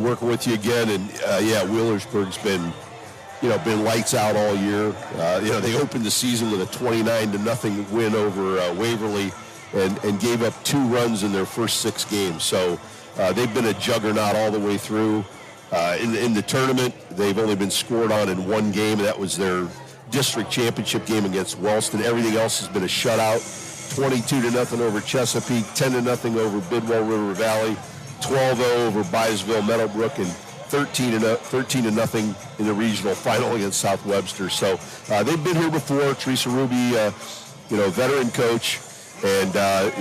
working with you again. And Wheelersburg's been lights out all year. They opened the season with a 29-0 win over Waverly and gave up 2 runs in their first 6 games. So they've been a juggernaut all the way through. In the tournament, they've only been scored on in 1 game. That was their district championship game against Wellston. Everything else has been a shutout. 22-0 over Chesapeake, 10-0 over Bidwell River Valley, 12-0 over Byesville Meadowbrook, and 13-0 in the regional final against South Webster. So they've been here before. Teresa Ruby, veteran coach, and the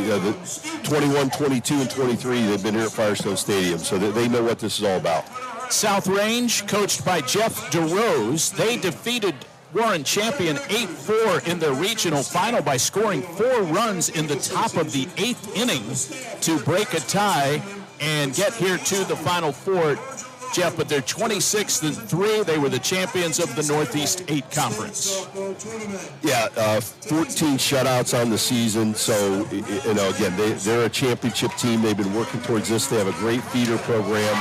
21, 22, and 23, they've been here at Firestone Stadium, so they know what this is all about. South Range, coached by Jeff DeRose, they defeated Warren Champion 8-4 in their regional final by scoring 4 runs in the top of the 8th inning to break a tie and get here to the Final Four. Jeff, but they're 26-3. They were the champions of the Northeast 8 Conference. 14 shutouts on the season. So, again, they're a championship team. They've been working towards this. They have a great feeder program.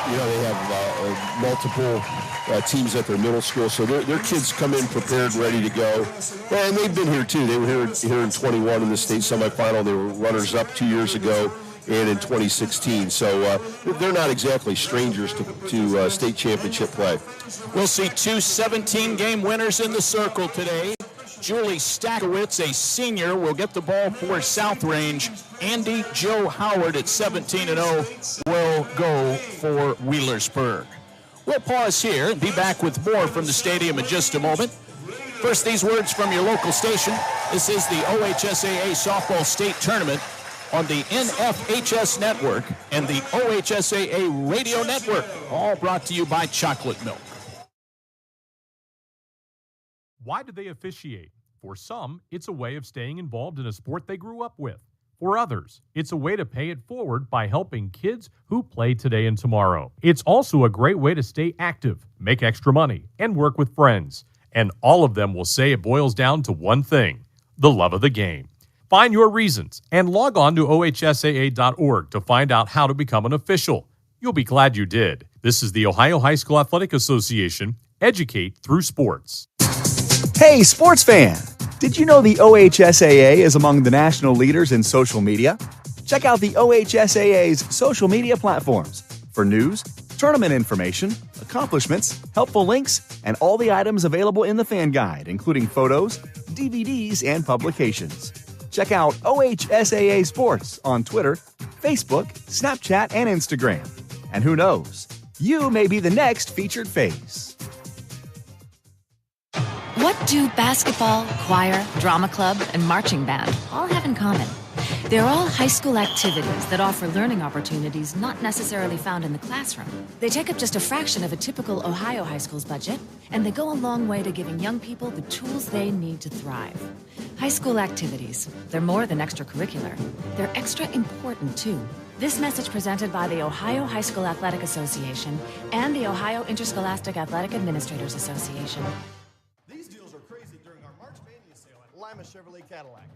They have multiple teams at their middle school. So their kids come in prepared, ready to go. And they've been here, too. They were here in 21 in the state semifinal. They were runners-up 2 years ago and in 2016. So they're not exactly strangers to state championship play. We'll see 2 17-game winners in the circle today. Julie Stackowitz, a senior, will get the ball for South Range. Andy Joe Howard at 17-0 will go for Wheelersburg. We'll pause here and be back with more from the stadium in just a moment. First, these words from your local station. This is the OHSAA Softball State Tournament on the NFHS Network and the OHSAA Radio Network, all brought to you by Chocolate Milk. Why do they officiate? For some, it's a way of staying involved in a sport they grew up with. For others, it's a way to pay it forward by helping kids who play today and tomorrow. It's also a great way to stay active, make extra money, and work with friends. And all of them will say it boils down to one thing: the love of the game. Find your reasons and log on to ohsaa.org to find out how to become an official. You'll be glad you did. This is the Ohio High School Athletic Association. Educate through sports. Hey, sports fan! Did you know the OHSAA is among the national leaders in social media? Check out the OHSAA's social media platforms for news, tournament information, accomplishments, helpful links, and all the items available in the fan guide, including photos, DVDs, and publications. Check out OHSAA Sports on Twitter, Facebook, Snapchat, and Instagram. And who knows, you may be the next featured face. What do basketball, choir, drama club, and marching band all have in common? They're all high school activities that offer learning opportunities not necessarily found in the classroom. They take up just a fraction of a typical Ohio high school's budget, and they go a long way to giving young people the tools they need to thrive. High school activities, they're more than extracurricular. They're extra important, too. This message presented by the Ohio High School Athletic Association and the Ohio Interscholastic Athletic Administrators Association. These deals are crazy during our March Mania sale at Lima Chevrolet Cadillac.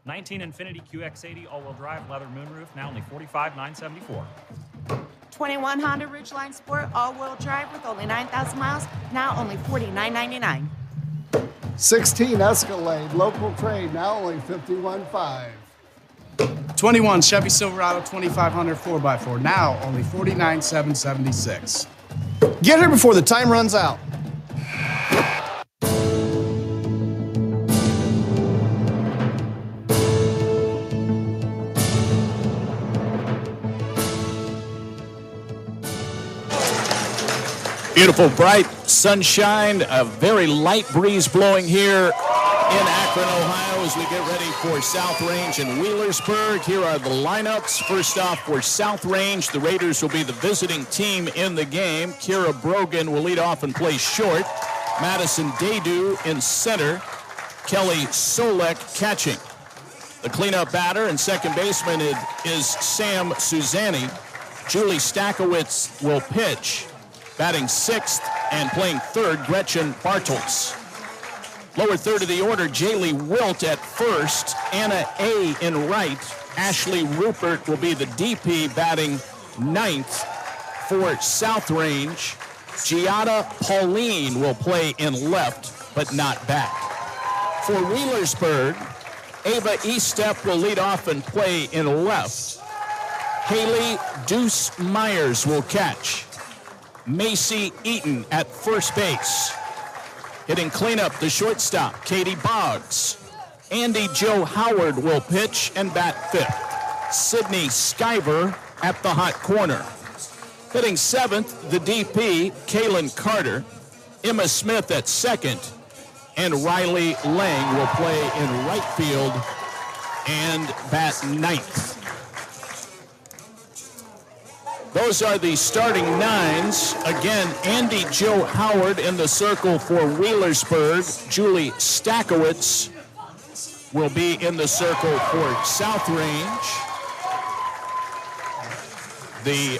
19 Infiniti QX80 all-wheel drive leather moonroof, now only $45,974. 21 Honda Ridgeline Sport all-wheel drive with only 9,000 miles, now only $49,999. 16 Escalade local trade, now only $51,500. 21 Chevy Silverado 2500 4x4, now only $49,776. Get here before the time runs out. Beautiful, bright sunshine, a very light breeze blowing here in Akron, Ohio, as we get ready for South Range and Wheelersburg. Here are the lineups. First off, for South Range, the Raiders will be the visiting team in the game. Kira Brogan will lead off and play short. Madison Daydu in center. Kelly Solek catching. The cleanup batter and second baseman is Sam Suzanni. Julie Stackowitz will pitch. Batting sixth and playing third, Gretchen Bartels. Lower third of the order, Jaylee Wilt at first, Anna A. in right. Ashley Rupert will be the DP batting ninth for South Range. Giada Pauline will play in left, but not back. For Wheelersburg, Ava Estep will lead off and play in left. Haley Deuce Myers will catch. Macy Eaton at first base. Hitting cleanup, the shortstop, Katie Boggs. Andy Joe Howard will pitch and bat fifth. Sydney Skyver at the hot corner. Hitting seventh, the DP, Kaylin Carter. Emma Smith at second. And Riley Lang will play in right field and bat ninth. Those are the starting nines. Again, Andy Joe Howard in the circle for Wheelersburg. Julie Stakowitz will be in the circle for South Range. The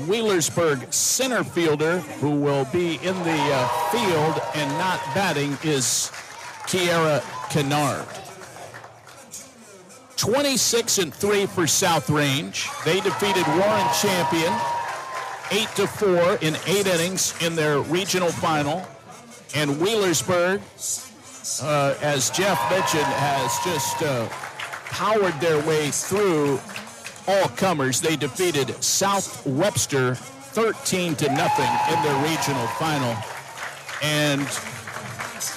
Wheelersburg center fielder who will be in the field and not batting is Kiara Kennard. 26-3 for South Range. They defeated Warren Champion 8-4 in 8 innings in their regional final. And Wheelersburg, as Jeff mentioned, has just powered their way through all comers. They defeated South Webster 13-0 in their regional final. And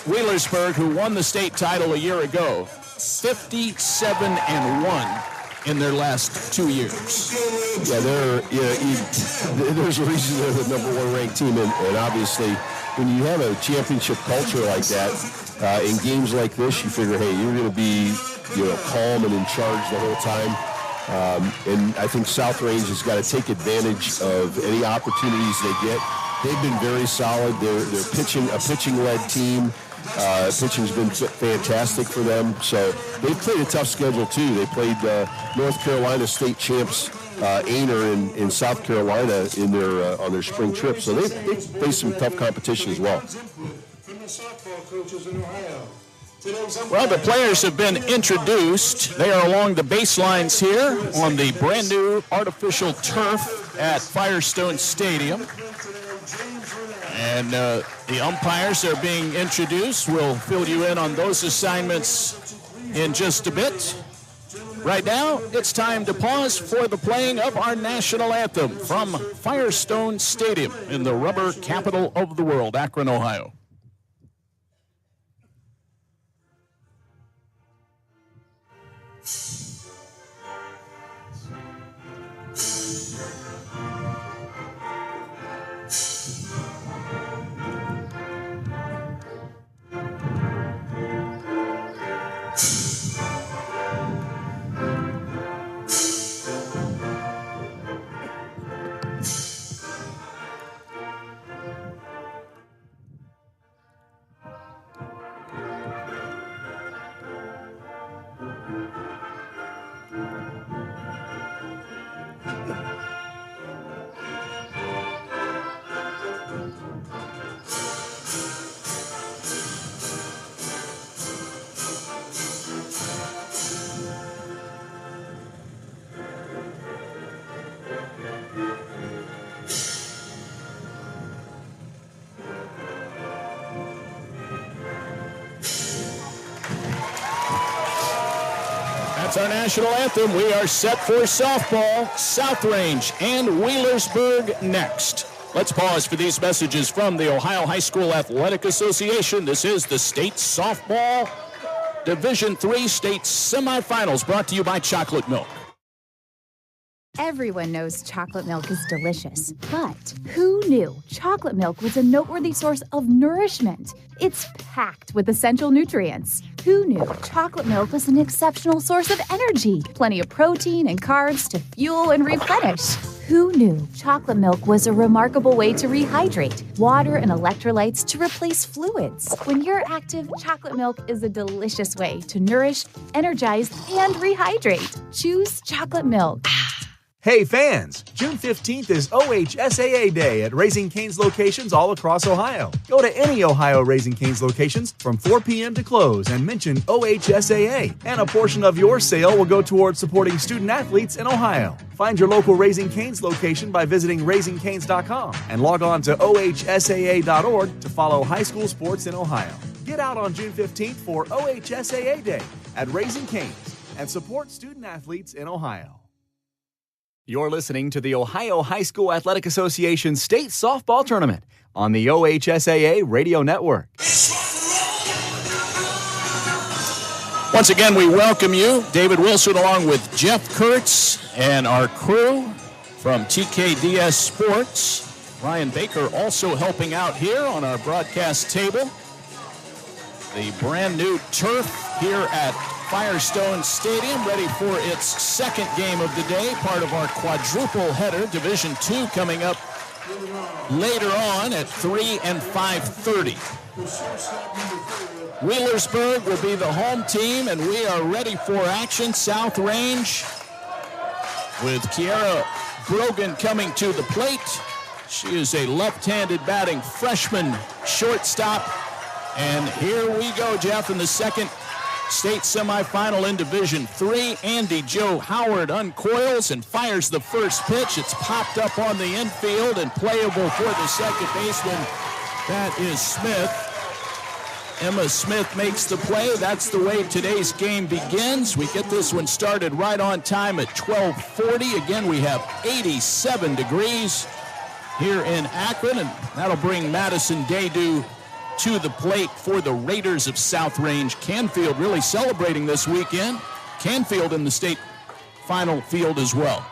Wheelersburg, who won the state title a year ago, 57-1 in their last 2 years. Yeah, there's a reason they're the number 1 ranked team, and obviously when you have a championship culture like that, in games like this, you figure, hey, you're going to be, calm and in charge the whole time. And I think South Range has got to take advantage of any opportunities they get. They've been very solid. They're pitching a pitching-led team. Pitching's been fantastic for them. So they've played a tough schedule too. They played North Carolina state champs Ainer in South Carolina in their on their spring trip. So they faced some tough competition as well. Well, the players have been introduced. They are along the baselines here on the brand new artificial turf at Firestone Stadium. And the umpires are being introduced. We'll fill you in on those assignments in just a bit. Right now, it's time to pause for the playing of our national anthem from Firestone Stadium in the rubber capital of the world, Akron, Ohio. That's our national anthem. We are set for softball, South Range, and Wheelersburg next. Let's pause for these messages from the Ohio High School Athletic Association. This is the state softball Division III state semifinals, brought to you by Chocolate Milk. Everyone knows chocolate milk is delicious, but who knew chocolate milk was a noteworthy source of nourishment? It's packed with essential nutrients. Who knew chocolate milk was an exceptional source of energy? Plenty of protein and carbs to fuel and replenish. Who knew chocolate milk was a remarkable way to rehydrate? Water and electrolytes to replace fluids. When you're active, chocolate milk is a delicious way to nourish, energize, and rehydrate. Choose chocolate milk. Hey fans, June 15th is OHSAA Day at Raising Cane's locations all across Ohio. Go to any Ohio Raising Cane's locations from 4 p.m. to close and mention OHSAA, and a portion of your sale will go towards supporting student athletes in Ohio. Find your local Raising Cane's location by visiting raisingcanes.com and log on to ohsaa.org to follow high school sports in Ohio. Get out on June 15th for OHSAA Day at Raising Cane's and support student athletes in Ohio. You're listening to the Ohio High School Athletic Association State Softball Tournament on the OHSAA Radio Network. Once again, we welcome you, David Wilson, along with Jeff Kurtz and our crew from TKDS Sports. Ryan Baker also helping out here on our broadcast table. The brand new turf here at Firestone Stadium, ready for its second game of the day, part of our quadruple header. Division II coming up later on at 3 and 5:30. Wheelersburg will be the home team, and we are ready for action. South Range with Kiara Brogan coming to the plate. She is a left-handed batting freshman shortstop. And here we go, Jeff, in the second state semifinal in Division III. Andy Joe Howard uncoils and fires the first pitch. It's popped up on the infield and playable for the second baseman. That is Smith. Emma Smith makes the play. That's the way today's game begins. We get this one started right on time at 12:40. Again, we have 87 degrees here in Akron, and that'll bring Madison Daydew to the plate for the Raiders of South Range. Canfield really celebrating this weekend. Canfield in the state final field as well.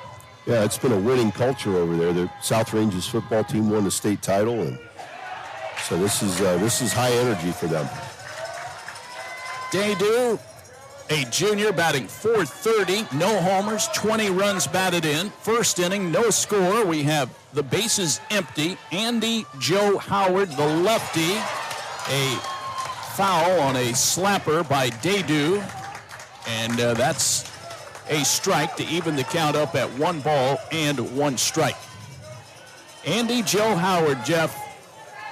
Yeah, it's been a winning culture over there. The South Range's football team won the state title, and so this is high energy for them. Daydew, a junior, batting .430, no homers, 20 runs batted in. First inning, no score. We have the bases empty. Andy Joe Howard, the lefty, a foul on a slapper by Daydew, and that's a strike to even the count up at 1-1 strike. Andy Joe Howard, Jeff,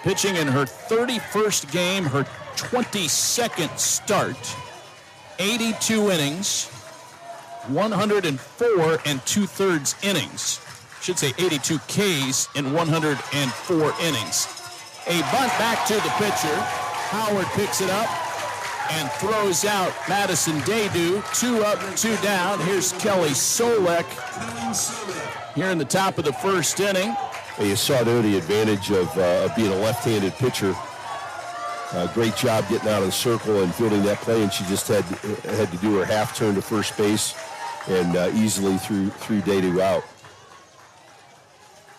pitching in her 31st game, her 22nd start, 82 innings, 104 2/3 innings. Should say 82 Ks in 104 innings. A bunt back to the pitcher. Howard picks it up and throws out Madison Daydew. 2 up, 2 down. Here's Kelly Solek here in the top of the first inning. Hey, you saw there the advantage of being a left-handed pitcher. Great job getting out of the circle and fielding that play, and she just had to do her half turn to first base and easily threw Daydew out.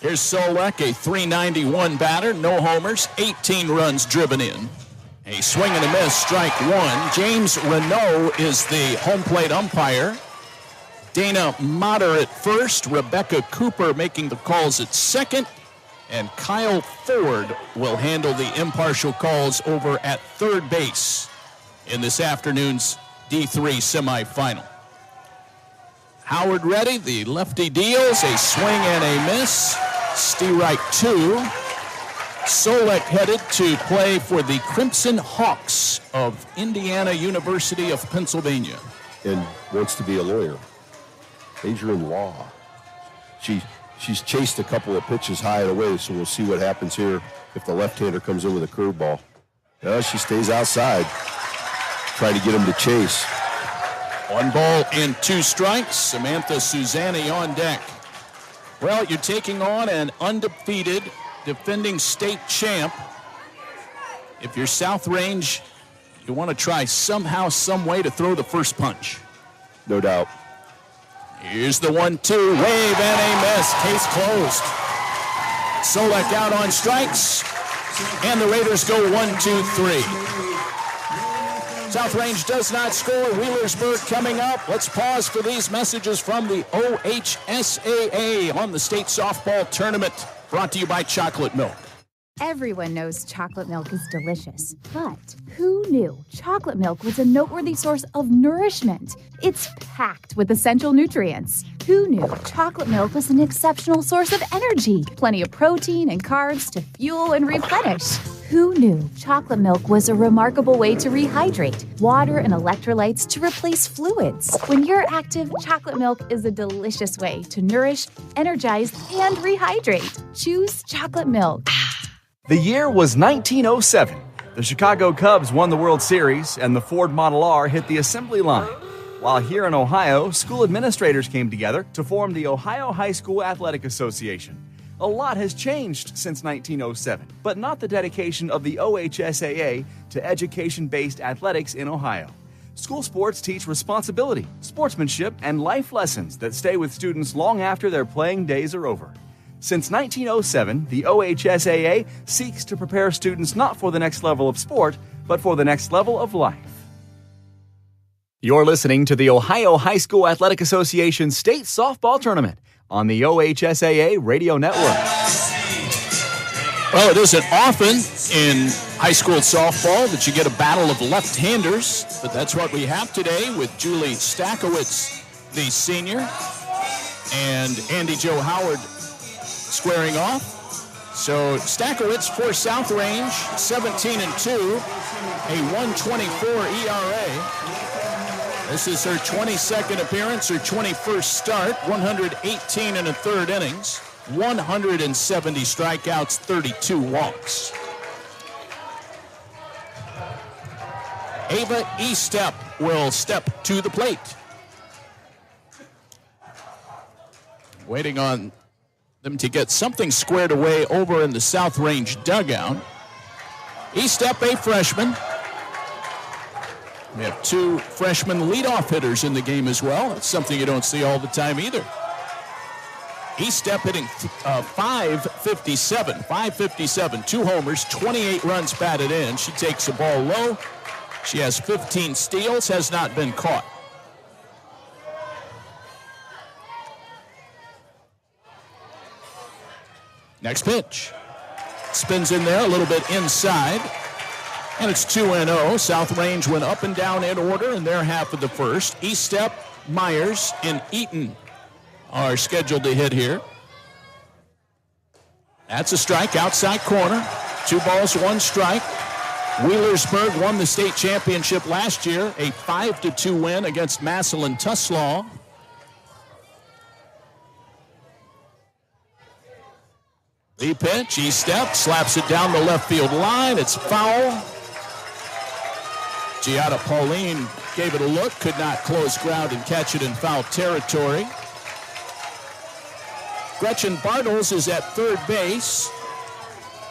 Here's Solek, a .391 batter, no homers, 18 runs driven in. A swing and a miss, strike one. James Renault is the home plate umpire. Dana Motter at first, Rebecca Cooper making the calls at second, and Kyle Ford will handle the impartial calls over at third base in this afternoon's D3 semifinal. Howard ready, the lefty deals, a swing and a miss. Strike 2. Solek headed to play for the Crimson Hawks of Indiana University of Pennsylvania. And wants to be a lawyer. Major in law. She's chased a couple of pitches high and away, so we'll see what happens here if the left-hander comes in with a curveball. She stays outside, trying to get him to chase. 1-2 strikes. Samantha Susani on deck. Well, you're taking on an undefeated defending state champ. If you're South Range, you want to try somehow, some way to throw the first punch. No doubt. Here's the 1-2, wave and a miss. Case closed. Solek out on strikes, and the Raiders go 1-2-3. South Range does not score. Wheelersburg coming up. Let's pause for these messages from the OHSAA on the state softball tournament, brought to you by Chocolate Milk. Everyone knows chocolate milk is delicious, but who knew chocolate milk was a noteworthy source of nourishment? It's packed with essential nutrients. Who knew chocolate milk was an exceptional source of energy? Plenty of protein and carbs to fuel and replenish. Who knew chocolate milk was a remarkable way to rehydrate? Water and electrolytes to replace fluids. When you're active, chocolate milk is a delicious way to nourish, energize, and rehydrate. Choose chocolate milk. The year was 1907. The Chicago Cubs won the World Series, and the Ford Model R hit the assembly line. While here in Ohio, school administrators came together to form the Ohio High School Athletic Association. A lot has changed since 1907, but not the dedication of the OHSAA to education-based athletics in Ohio. School sports teach responsibility, sportsmanship, and life lessons that stay with students long after their playing days are over. Since 1907, the OHSAA seeks to prepare students not for the next level of sport, but for the next level of life. You're listening to the Ohio High School Athletic Association State Softball Tournament on the OHSAA Radio Network. Well, it isn't often in high school softball that you get a battle of left-handers, but that's what we have today with Julie Stakowitz, the senior, and Andy Joe Howard squaring off. So Stakowitz for South Range, 17-2, a 1.24 ERA. This is her 22nd appearance, her 21st start, 118 and a third innings, 170 strikeouts, 32 walks. Ava Estep will step to the plate. Waiting on them to get something squared away over in the South Range dugout. Estep, a freshman. We have two freshman leadoff hitters in the game as well. That's something you don't see all the time either. Estep hitting .557, 2 homers, 28 runs batted in. She takes the ball low. She has 15 steals, has not been caught. Next pitch. Spins in there a little bit inside. And it's 2-0. South Range went up and down in order in their half of the first. Estep, Myers, and Eaton are scheduled to hit here. That's a strike outside corner. 2 balls, 1 strike. Wheelersburg won the state championship last year, a 5-2 win against Massillon Tuslaw. The pitch, Estep slaps it down the left field line. It's foul. Giada Pauline gave it a look, could not close ground and catch it in foul territory. Gretchen Bartles is at third base.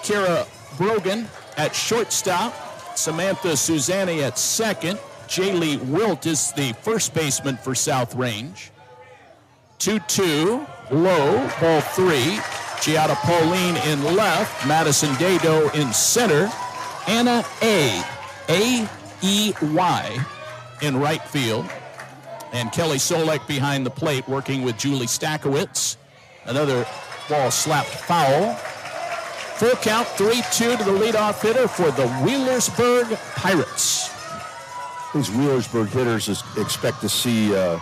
Kira Brogan at shortstop. Samantha Suzanne at second. Jaylee Wilt is the first baseman for South Range. 2-2, low, ball 3. Giada Pauline in left. Madison Dado in center. Anna A-E-Y in right field. And Kelly Solek behind the plate working with Julie Stakowitz. Another ball slapped foul. Full count, 3-2 to the leadoff hitter for the Wheelersburg Pirates. These Wheelersburg hitters expect to see a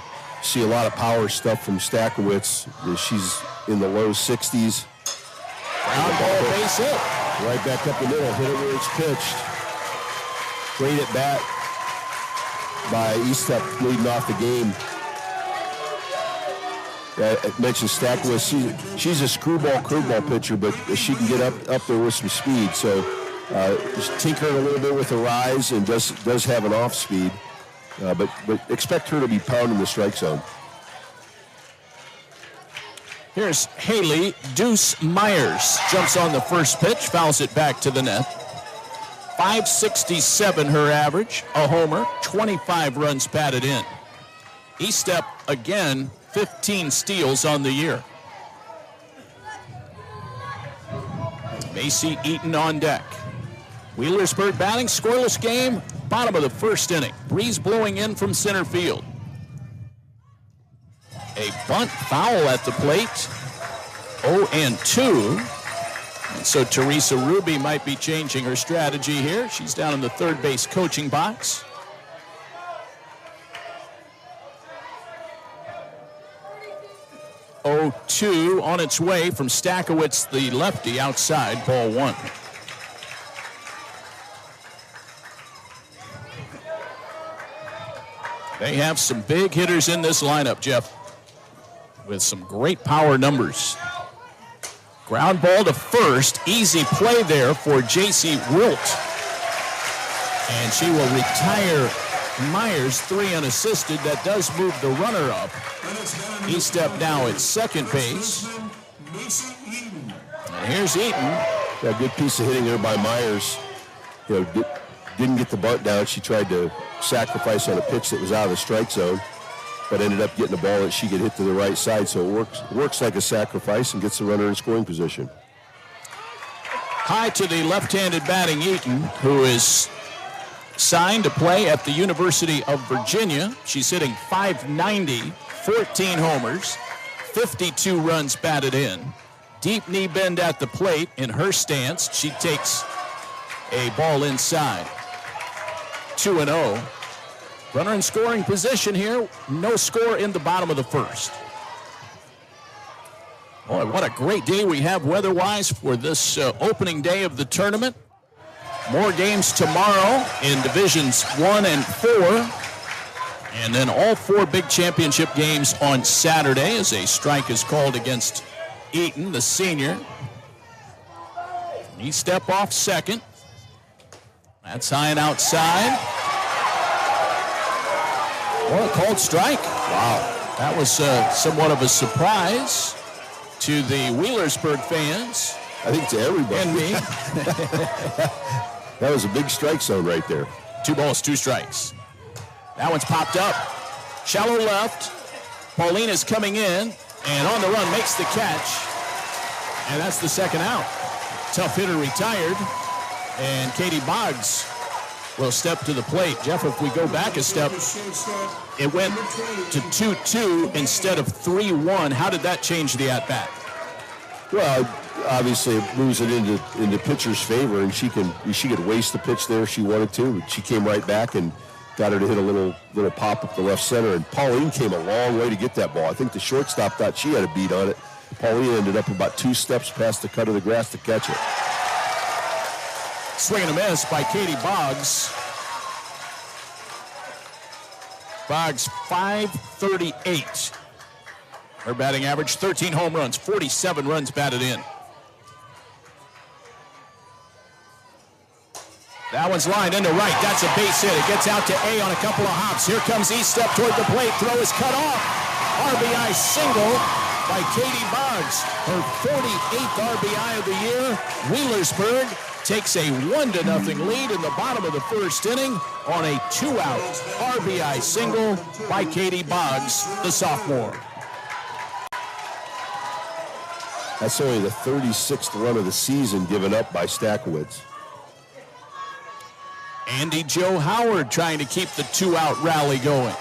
lot of power stuff from Stakowitz. She's in the low 60s. Ground ball, base hit. Right back up the middle, hit it where it's pitched. Great at bat by Estep leading off the game. I mentioned Stakowitz. She's a screwball curveball pitcher, but she can get up there with some speed. So just tinkering a little bit with the rise and does have an off speed. But expect her to be pounding the strike zone. Here's Haley Deuce Myers. Jumps on the first pitch, fouls it back to the net. 567 her average, a homer, 25 runs batted in. Estep again, 15 steals on the year. Macy Eaton on deck. Wheelersburg batting, scoreless game, bottom of the first inning. Breeze blowing in from center field. A bunt foul at the plate. 0-2. And so Teresa Ruby might be changing her strategy here. She's down in the third base coaching box. 0-2 on its way from Stakowitz, the lefty, outside, ball 1. They have some big hitters in this lineup, Jeff, with some great power numbers. Ground ball to first. Easy play there for J.C. Wilt. And she will retire Myers, 3 unassisted. That does move the runner up. He stepped now at second base. And here's Eaton. Yeah, good piece of hitting there by Myers. Didn't get the bunt down. She tried to sacrifice on a pitch that was out of the strike zone, but ended up getting the ball that she could hit to the right side. So it works like a sacrifice and gets the runner in scoring position. High to the left-handed batting Eaton, who is signed to play at the University of Virginia. She's hitting .590, 14 homers, 52 runs batted in. Deep knee bend at the plate in her stance. She takes a ball inside. 2-0. Runner in scoring position here. No score in the bottom of the first. Boy, what a great day we have weather-wise for this opening day of the tournament. More games tomorrow in Divisions 1 and 4. And then all 4 big championship games on Saturday as a strike is called against Eaton, the senior. He step off second. That's high and outside. Well, a called strike. Wow. That was somewhat of a surprise to the Wheelersburg fans. I think to everybody. And me. That was a big strike zone right there. 2 balls, 2 strikes. That one's popped up. Shallow left. Pauline is coming in, and on the run makes the catch. And that's the second out. Tough hitter retired. And Katie Boggs will step to the plate. Jeff, if we go back a step, it went to 2-2 instead of 3-1. How did that change the at-bat? Well, obviously it moves it into pitcher's favor, and she could waste the pitch there if she wanted to. But she came right back and got her to hit a little pop up the left center. And Pauline came a long way to get that ball. I think the shortstop thought she had a beat on it. Pauline ended up about 2 steps past the cut of the grass to catch it. Swing and a miss by Katie Boggs. Boggs, .538. Her batting average, 13 home runs, 47 runs batted in. That one's lined into right. That's a base hit. It gets out to A on a couple of hops. Here comes E step toward the plate. Throw is cut off. RBI single by Katie Boggs. Her 48th RBI of the year. Wheelersburg takes a 1-0 lead in the bottom of the first inning on a 2-out RBI single by Katie Boggs, the sophomore. That's only the 36th run of the season given up by Stakowitz. Andy Joe Howard trying to keep the 2-out rally going.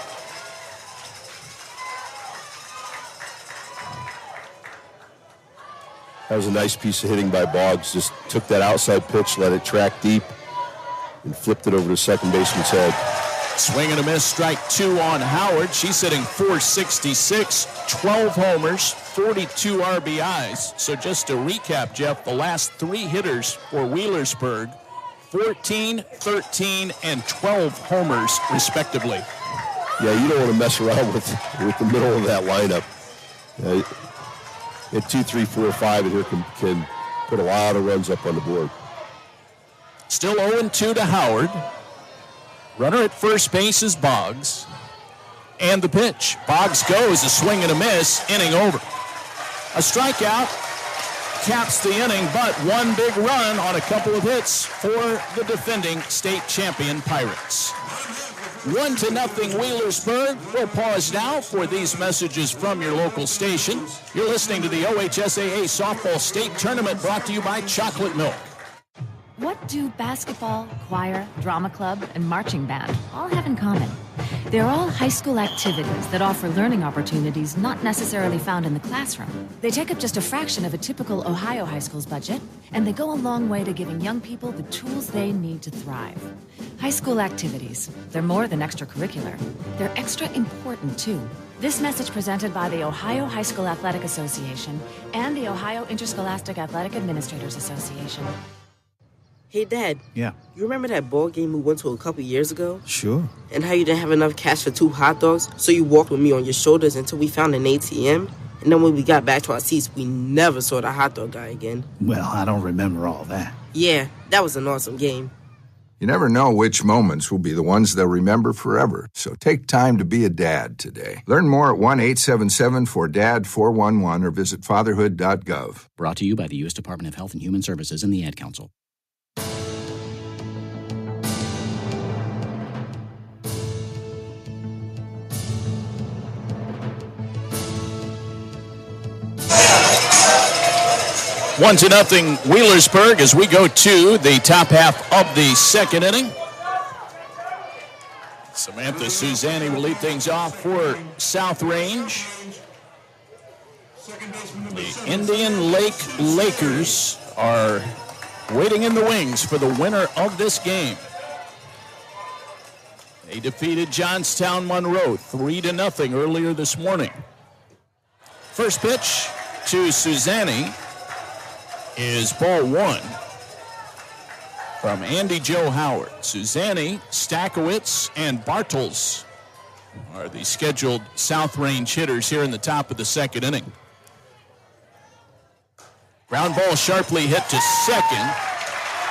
That was a nice piece of hitting by Boggs. Just took that outside pitch, let it track deep, and flipped it over to second baseman's head. Swing and a miss, strike 2 on Howard. She's hitting .466, 12 homers, 42 RBIs. So just to recap, Jeff, the last 3 hitters for Wheelersburg, 14, 13, and 12 homers, respectively. Yeah, you don't want to mess around with the middle of that lineup. At 2, 3, 4, 5, and here can put a lot of runs up on the board. Still 0-2 to Howard. Runner at first base is Boggs. And the pitch. Boggs goes, a swing and a miss, inning over. A strikeout caps the inning, but one big run on a couple of hits for the defending state champion Pirates. 1-0 Wheelersburg. We'll pause now for these messages from your local station. You're listening to the OHSAA Softball State Tournament brought to you by Chocolate Milk. What do basketball, choir, drama club, and marching band all have in common? They're all high school activities that offer learning opportunities not necessarily found in the classroom. They take up just a fraction of a typical Ohio high school's budget, and they go a long way to giving young people the tools they need to thrive. High school activities, they're more than extracurricular. They're extra important, too. This message presented by the Ohio High School Athletic Association and the Ohio Interscholastic Athletic Administrators Association. Hey, Dad. Yeah. You remember that ball game we went to a couple years ago? Sure. And how you didn't have enough cash for 2 hot dogs, so you walked with me on your shoulders until we found an ATM? And then when we got back to our seats, we never saw the hot dog guy again. Well, I don't remember all that. Yeah, that was an awesome game. You never know which moments will be the ones they'll remember forever, so take time to be a dad today. Learn more at 1-877-4DAD-411 or visit fatherhood.gov. Brought to you by the U.S. Department of Health and Human Services and the Ad Council. One to nothing Wheelersburg as we go to the top half of the second inning. Samantha Suzanne will lead things off for South Range. The Indian Lake Lakers are waiting in the wings for the winner of this game. They defeated Johnstown Monroe 3-0 earlier this morning. First pitch to Suzanne is ball 1 from Andy Joe Howard. Suzanne, Stakowitz, and Bartels are the scheduled South Range hitters here in the top of the second inning. Ground ball sharply hit to second,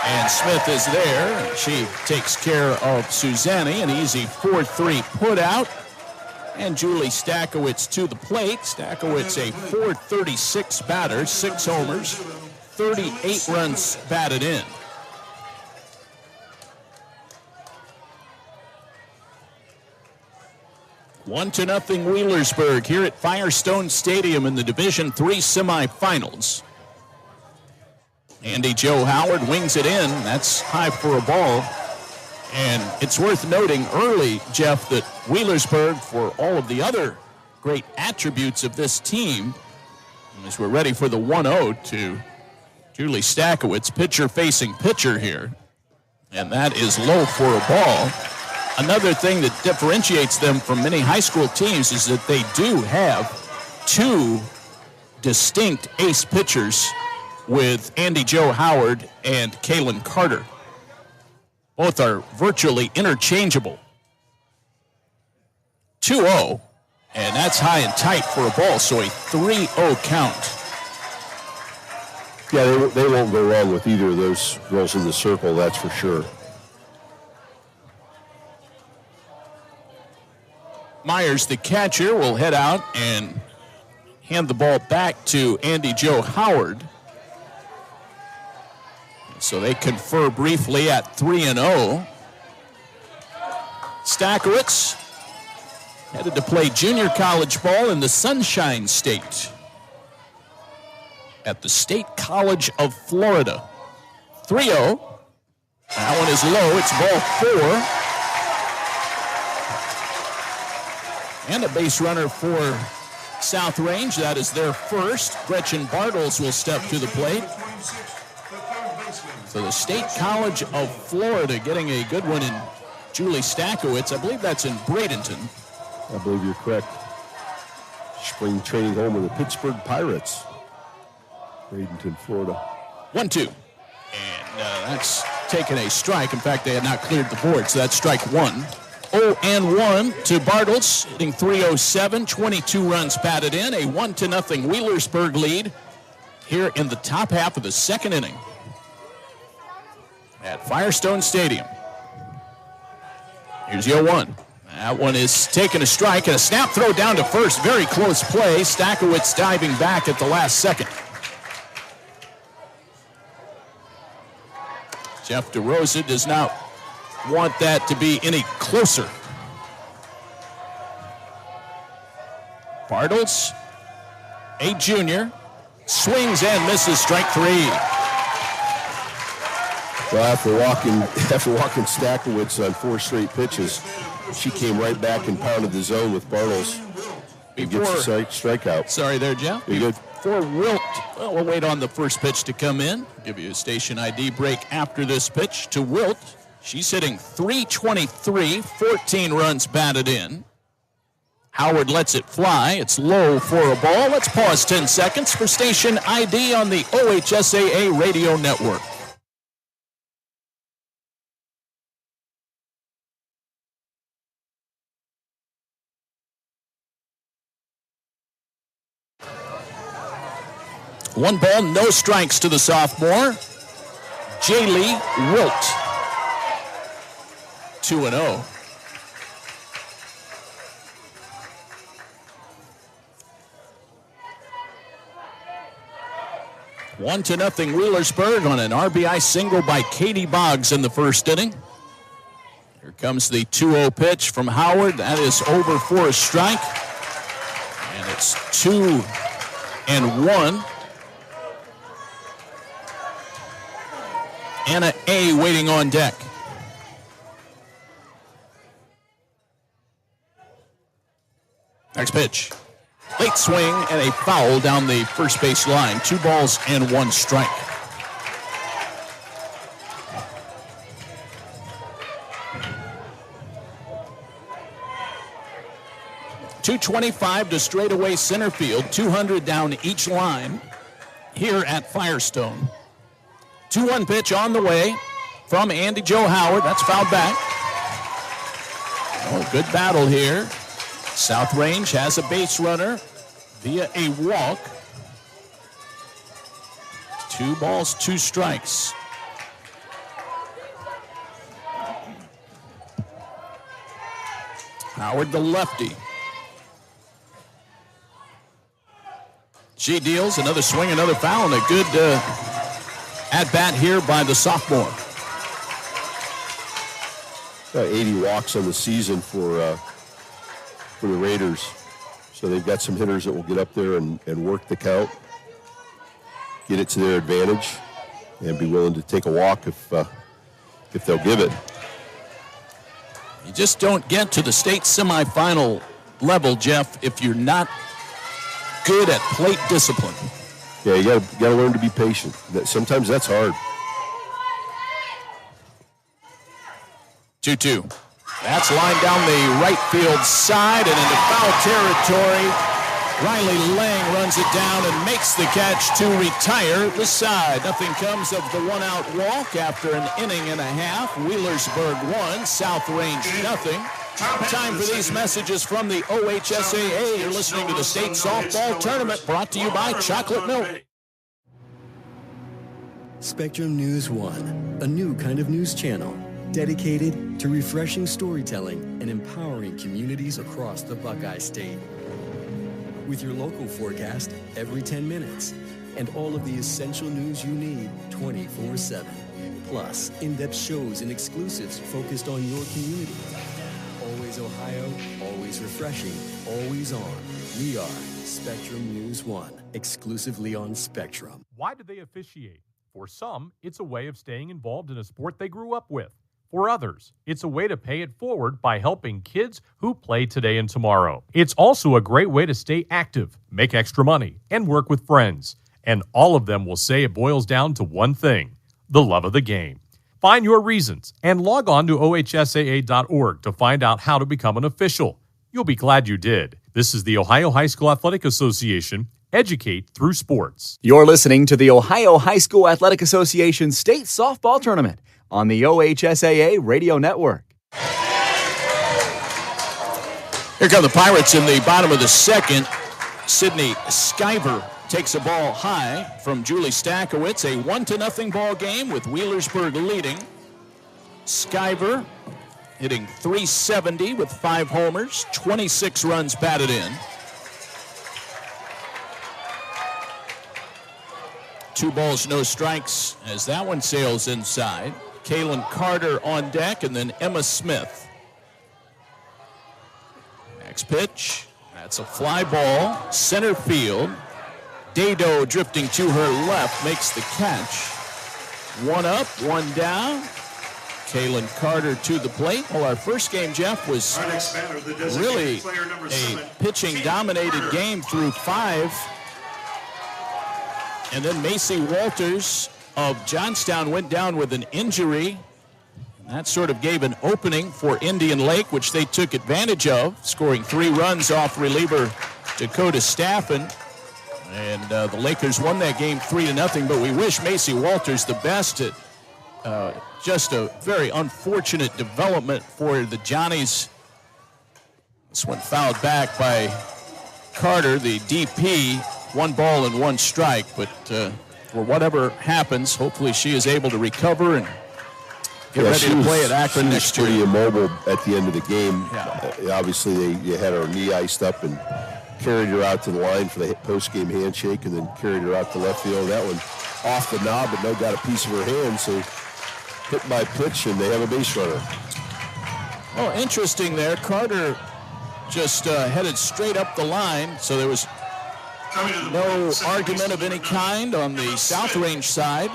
and Smith is there. She takes care of Suzanne, an easy 4-3 put out. And Julie Stakowitz to the plate. Stakowitz, a .436 batter, 6 homers, 38 runs batted in. One to nothing Wheelersburg here at Firestone Stadium in the Division III semifinals. Andy Joe Howard wings it in. That's high for a ball. And it's worth noting early, Jeff, that Wheelersburg, for all of the other great attributes of this team, as we're ready for the 1-0 to Julie Stakowitz, pitcher facing pitcher here. And that is low for a ball. Another thing that differentiates them from many high school teams is that they do have 2 distinct ace pitchers with Andy Joe Howard and Kaylin Carter. Both are virtually interchangeable. 2-0, and that's high and tight for a ball, so a 3-0 count. Yeah, they won't go wrong with either of those girls in the circle, that's for sure. Myers, the catcher, will head out and hand the ball back to Andy Joe Howard. So they confer briefly at 3-0. Stakowitz headed to play junior college ball in the Sunshine State at the State College of Florida. 3-0. That one is low. It's ball 4. And a base runner for South Range. That is their first. Gretchen Bartels will step to the plate. So the State College of Florida getting a good one in Julie Stakowitz. I believe that's in Bradenton. I believe you're correct. Spring training home of the Pittsburgh Pirates. Bradenton, Florida. 1-2. And that's taken a strike. In fact, they had not cleared the board, so that's strike 1. 0-1 to Bartels, hitting .307, 22 runs batted in. A 1-0 Wheelersburg lead here in the top half of the second inning at Firestone Stadium. Here's the 0-1. That one is taking a strike, and a snap throw down to first. Very close play. Stakowitz diving back at the last second. Jeff DeRosa does not want that to be any closer. Bartels, a junior, swings and misses strike 3. Well, after walking Stakowitz on 4 straight pitches, she came right back and pounded the zone with Bartles. And gets a strikeout. Sorry there, Jeff. You good? For Wilt, well, we'll wait on the first pitch to come in. Give you a station ID break after this pitch to Wilt. She's hitting .323, 14 runs batted in. Howard lets it fly. It's low for a ball. Let's pause 10 seconds for station ID on the OHSAA radio network. One ball, no strikes to the sophomore, Jaylee Wilt. 2-0. One to nothing Wheelersburg on an RBI single by Katie Boggs in the first inning. Here comes the 2-0 pitch from Howard. That is over for a strike. And it's 2-1. Anna A. waiting on deck. Next pitch. Late swing and a foul down the first base line. 2 balls and 1 strike. .225 to straightaway center field. 200 down each line here at Firestone. 2-1 pitch on the way from Andy Jo Howard. That's fouled back. Oh, good battle here. South Range has a base runner via a walk. 2 balls, 2 strikes. Howard the lefty. She deals another swing, another foul, and a good at-bat here by the sophomore. 80 walks on the season for the Raiders. So they've got some hitters that will get up there and work the count, get it to their advantage, and be willing to take a walk if they'll give it. You just don't get to the state semifinal level, Jeff, if you're not good at plate discipline. Yeah, you got to learn to be patient. Sometimes that's hard. 2-2. That's lined down the right field side and into foul territory. Riley Lang runs it down and makes the catch to retire the side. Nothing comes of the one-out walk after an inning and a half. Wheelersburg 1, South Range nothing. Time for these messages from the OHSAA. You're listening to the State Softball Tournament brought to you by Chocolate Milk. Spectrum News 1, a new kind of news channel dedicated to refreshing storytelling and empowering communities across the Buckeye State. With your local forecast every 10 minutes and all of the essential news you need 24/7. Plus, in-depth shows and exclusives focused on your community. Always Ohio, always refreshing, always on. We are Spectrum News 1, exclusively on Spectrum. Why do they officiate? For some, it's a way of staying involved in a sport they grew up with. For others, it's a way to pay it forward by helping kids who play today and tomorrow. It's also a great way to stay active, make extra money, and work with friends. And all of them will say it boils down to one thing: the love of the game. Find your reasons and log on to ohsaa.org to find out how to become an official. You'll be glad you did. This is the Ohio High School Athletic Association. Educate through sports. You're listening to the Ohio High School Athletic Association State Softball Tournament on the OHSAA Radio Network. Here come the Pirates in the bottom of the second. Sydney Skyver takes a ball high from Julie Stakowitz. A 1-0 ball game with Wheelersburg leading. Skyver hitting .370 with 5 homers, 26 runs batted in. 2 balls, no strikes as that one sails inside. Kaylin Carter on deck, and then Emma Smith. Next pitch, that's a fly ball, center field. Dado drifting to her left makes the catch. 1 up, 1 down. Kaylin Carter to the plate. Well, our first game, Jeff, was really a pitching-dominated game through 5. And then Macy Walters of Johnstown went down with an injury. That sort of gave an opening for Indian Lake, which they took advantage of, scoring 3 runs off reliever Dakota Staffen. And the Lakers won that game 3-0, but we wish Macy Walters the best. Just a very unfortunate development for the Johnnies. This one fouled back by Carter, the DP. 1 ball and 1 strike, but for whatever happens, hopefully she is able to recover and get ready to play at Akron next year. She was pretty immobile at the end of the game. Obviously, they had her knee iced up and carried her out to the line for the post-game handshake, and then carried her out to left field. That one off the knob, but no got a piece of her hand, so hit by pitch, and they have a base runner. Oh, interesting there. Carter just headed straight up the line, so there was no argument of any kind on the South Range side.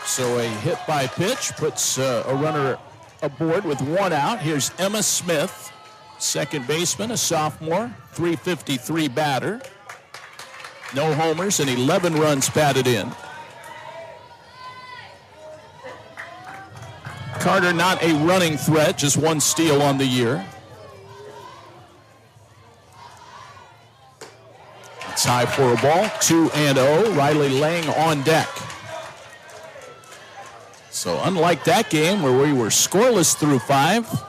So a hit by pitch puts a runner aboard with 1 out. Here's Emma Smith, second baseman, a sophomore, .353 batter. No homers and 11 runs batted in. Carter not a running threat, just 1 steal on the year. It's high for a ball, 2-0. Riley Lang on deck. So unlike that game where we were scoreless through 5,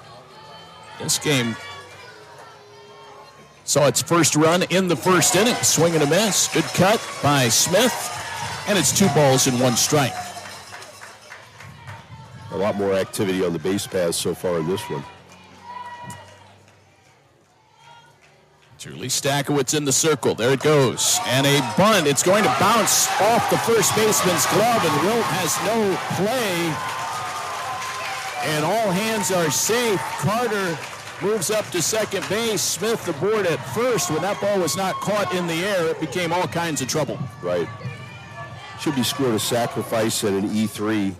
this game saw its first run in the first inning. Swing and a miss. Good cut by Smith. And it's 2 balls and 1 strike. A lot more activity on the base paths so far in this one. Julie Stakowitz in the circle. There it goes. And a bunt. It's going to bounce off the first baseman's glove, and Wilt has no play. And all hands are safe. Carter moves up to second base. Smith aboard at first. When that ball was not caught in the air, it became all kinds of trouble. Right. Should be scored a sacrifice at an E3.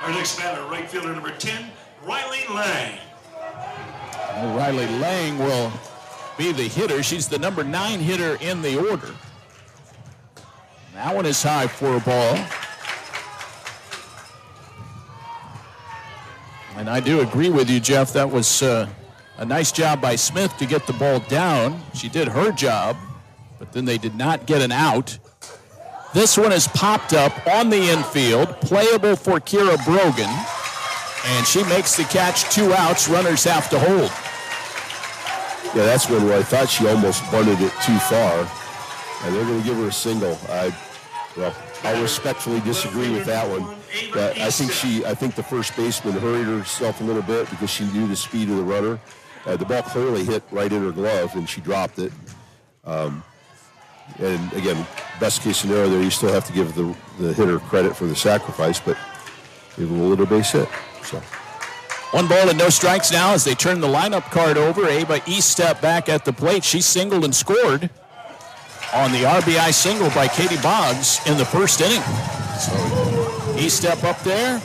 Our next batter, right fielder number 10, Riley Lang. Well, Riley Lang will be the hitter. She's the number 9 hitter in the order. That one is high for a ball. And I do agree with you, Jeff. That was a nice job by Smith to get the ball down. She did her job, but then they did not get an out. This one is popped up on the infield, playable for Kira Brogan, and she makes the catch. 2 outs, runners have to hold. Yeah, that's when I thought she almost bunted it too far, and they're going to give her a single. I'll respectfully disagree with that one. I think the first baseman hurried herself a little bit because she knew the speed of the runner. The ball clearly hit right in her glove, and she dropped it. And again, best case scenario there, you still have to give the hitter credit for the sacrifice, but give her a little base hit. So 1 ball and no strikes now as they turn the lineup card over. Ava Eastep back at the plate. She singled and scored on the RBI single by Katie Boggs in the first inning. So Eastep up there.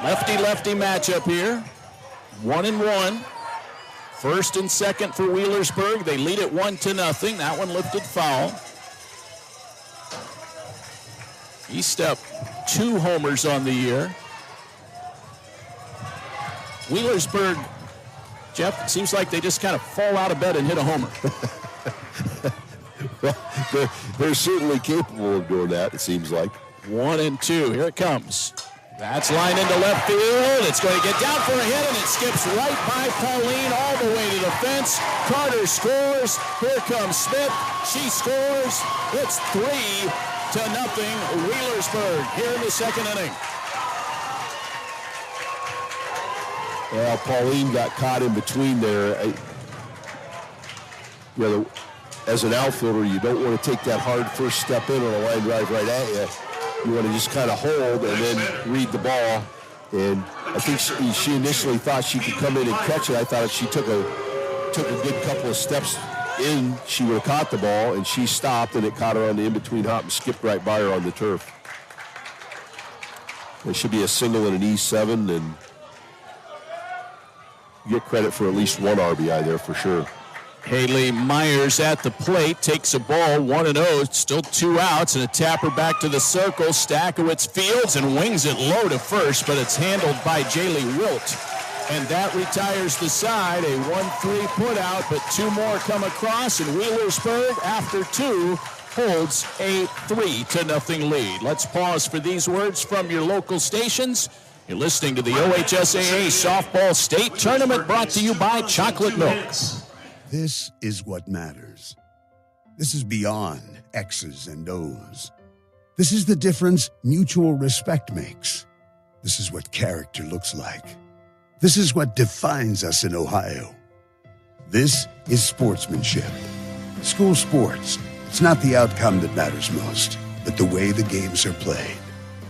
Lefty-lefty matchup here. 1-1. First and second for Wheelersburg. They lead it 1-0. That one lifted foul. Eastep 2 homers on the year. Wheelersburg, Jeff, it seems like they just kind of fall out of bed and hit a homer. Well, they're certainly capable of doing that, it seems like. 1-2. Here it comes. That's lined into left field. It's going to get down for a hit, and it skips right by Pauline all the way to the fence. Carter scores. Here comes Smith. She scores. It's 3-0 Wheelersburg here in the second inning. Well, Pauline got caught in between there. As an outfielder, you don't want to take that hard first step in on a line drive right at you. You want to just kind of hold and then read the ball. And I think she initially thought she could come in and catch it. I thought if she took a good couple of steps in, she would have caught the ball, and she stopped, and it caught her on the in-between hop and skipped right by her on the turf. It should be a single and an E7, and get credit for at least one RBI there for sure. Haley Myers at the plate, takes a ball, 1-0, still 2 outs, and a tapper back to the circle. Stakowitz fields and wings it low to first, but it's handled by Jaylee Wilt. And that retires the side, a 1-3 put out, but 2 more come across, and Wheelersburg, after 2, holds a 3-0 lead. Let's pause for these words from your local stations. You're listening to the OHSAA Softball State Tournament, brought to you by Chocolate Milk. This is what matters. This is beyond X's and O's. This is the difference mutual respect makes. This is what character looks like. This is what defines us in Ohio. This is sportsmanship. School sports. It's not the outcome that matters most, but the way the games are played.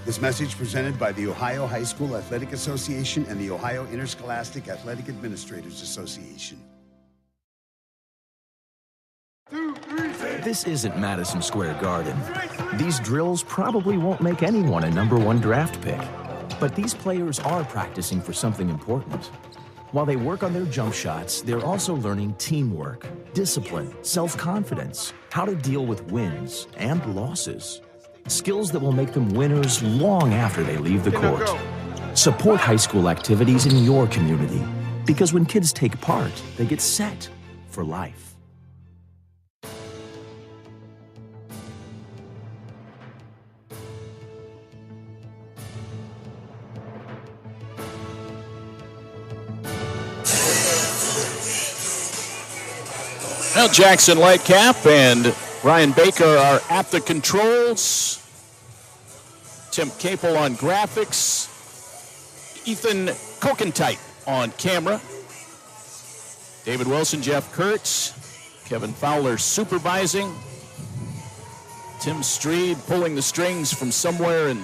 This message presented by the Ohio High School Athletic Association and the Ohio Interscholastic Athletic Administrators Association. This isn't Madison Square Garden. These drills probably won't make anyone a #1 draft pick. But these players are practicing for something important. While they work on their jump shots, they're also learning teamwork, discipline, self-confidence, how to deal with wins and losses. Skills that will make them winners long after they leave the court. Support high school activities in your community, because when kids take part, they get set for life. Well, Jackson Lightcap and Ryan Baker are at the controls. Tim Capel on graphics. Ethan Kokentite on camera. David Wilson, Jeff Kurtz, Kevin Fowler supervising. Tim Streed pulling the strings from somewhere in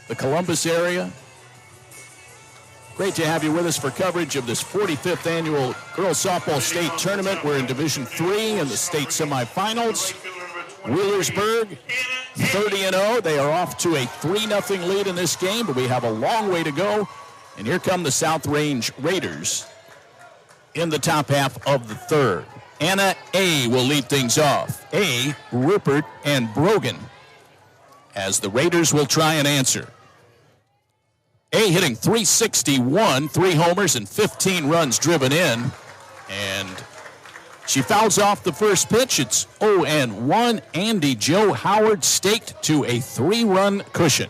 the Columbus area. Great to have you with us for coverage of this 45th annual Girls Softball State Tournament. We're in Division III in the state semifinals. Wheelersburg, 30-0. They are off to a 3-0 lead in this game, but we have a long way to go. And here come the South Range Raiders in the top half of the third. Anna A. will lead things off. A, Rupert, and Brogan, as the Raiders will try and answer. A hitting .361, 3 homers and 15 runs driven in. And she fouls off the first pitch. It's 0-1. Andy Joe Howard staked to a 3-run cushion.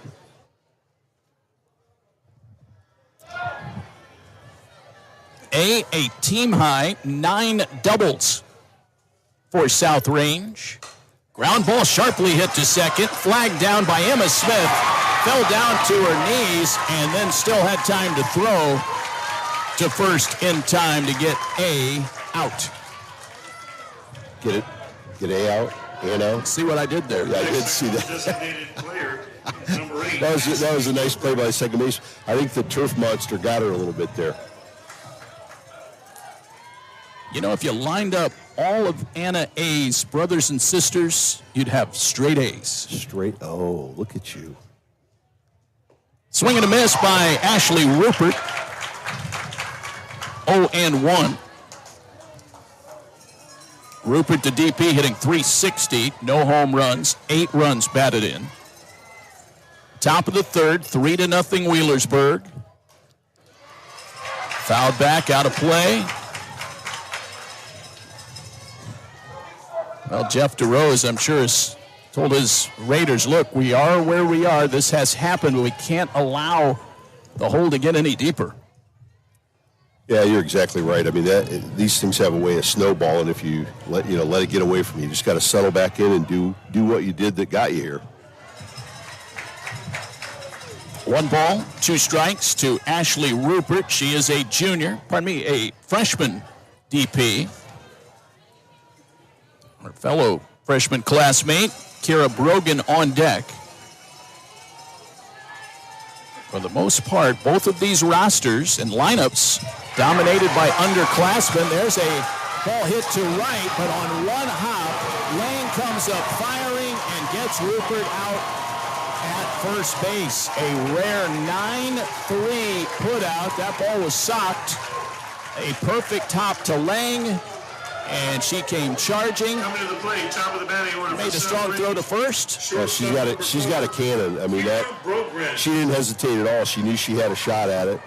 A team high 9 doubles for South Range. Ground ball sharply hit to second. Flagged down by Emma Smith. Fell down to her knees and then still had time to throw to first in time to get A out. Get it? Get A out? And out? See what I did there? Yeah, I did see that. That was a nice play by the second base. I think the turf monster got her a little bit there. You know, if you lined up all of Anna A's brothers and sisters, you'd have straight A's. Straight, oh, look at you. Swing and a miss by Ashley Rupert. 0-1. Rupert, the DP, hitting .360. No home runs. 8 runs batted in. Top of the third, 3-0 Wheelersburg. Fouled back, out of play. Well, Jeff DeRose, I'm sure, has told his Raiders, look, we are where we are. This has happened, but we can't allow the hole to get any deeper. Yeah, you're exactly right. I mean, these things have a way of snowballing if you let it get away from you. You just got to settle back in and do what you did that got you here. 1 ball, 2 strikes to Ashley Rupert. She is a freshman DP. Her fellow freshman classmate, Kira Brogan, on deck. For the most part, both of these rosters and lineups dominated by underclassmen. There's a ball hit to right, but on one hop, Lane comes up firing and gets Rupert out at first base. A rare 9-3 putout. That ball was socked. A perfect hop to Lang, and she came charging. Coming to the plate, top of the batting order. Made a strong throw to first. Well, she's got a cannon. I mean, she didn't hesitate at all. She knew she had a shot at it.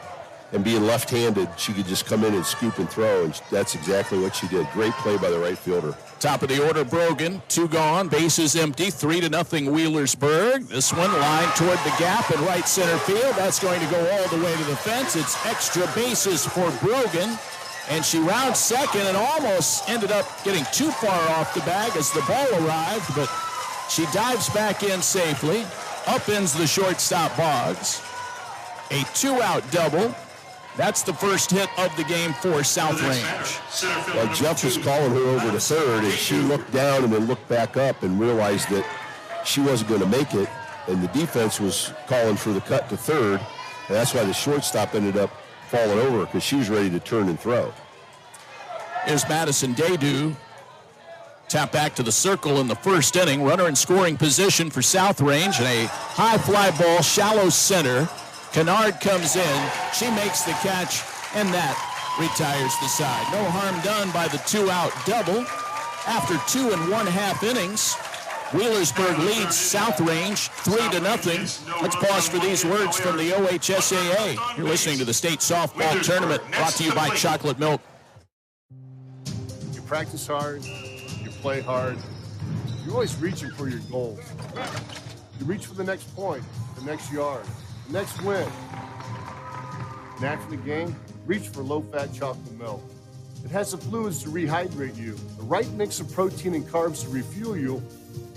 And being left-handed, she could just come in and scoop and throw, and that's exactly what she did. Great play by the right fielder. Top of the order, Brogan. 2 gone, bases empty, 3-0 Wheelersburg. This one lined toward the gap in right center field. That's going to go all the way to the fence. It's extra bases for Brogan. And she rounds second and almost ended up getting too far off the bag as the ball arrived, but she dives back in safely. Upends the shortstop Boggs. A 2-out double. That's the first hit of the game for South Range. Well, Jeff was calling her over to third, and she looked down and then looked back up and realized that she wasn't going to make it, and the defense was calling for the cut to third, and that's why the shortstop ended up falling over because she was ready to turn and throw. Here's Madison Daydew. Tap back to the circle in the first inning. Runner in scoring position for South Range, and a high fly ball, shallow center. Kennard comes in, she makes the catch, and that retires the side. No harm done by the 2-out double. After 2 1/2 innings, Wheelersburg leads South Range 3-0. Let's pause for these words from the OHSAA. You're listening to the state softball tournament brought to you by Chocolate Milk. You practice hard, you play hard, you're always reaching for your goals. You reach for the next point, the next yard, next win. And after the game, reach for low-fat chocolate milk. It has the fluids to rehydrate you, the right mix of protein and carbs to refuel you,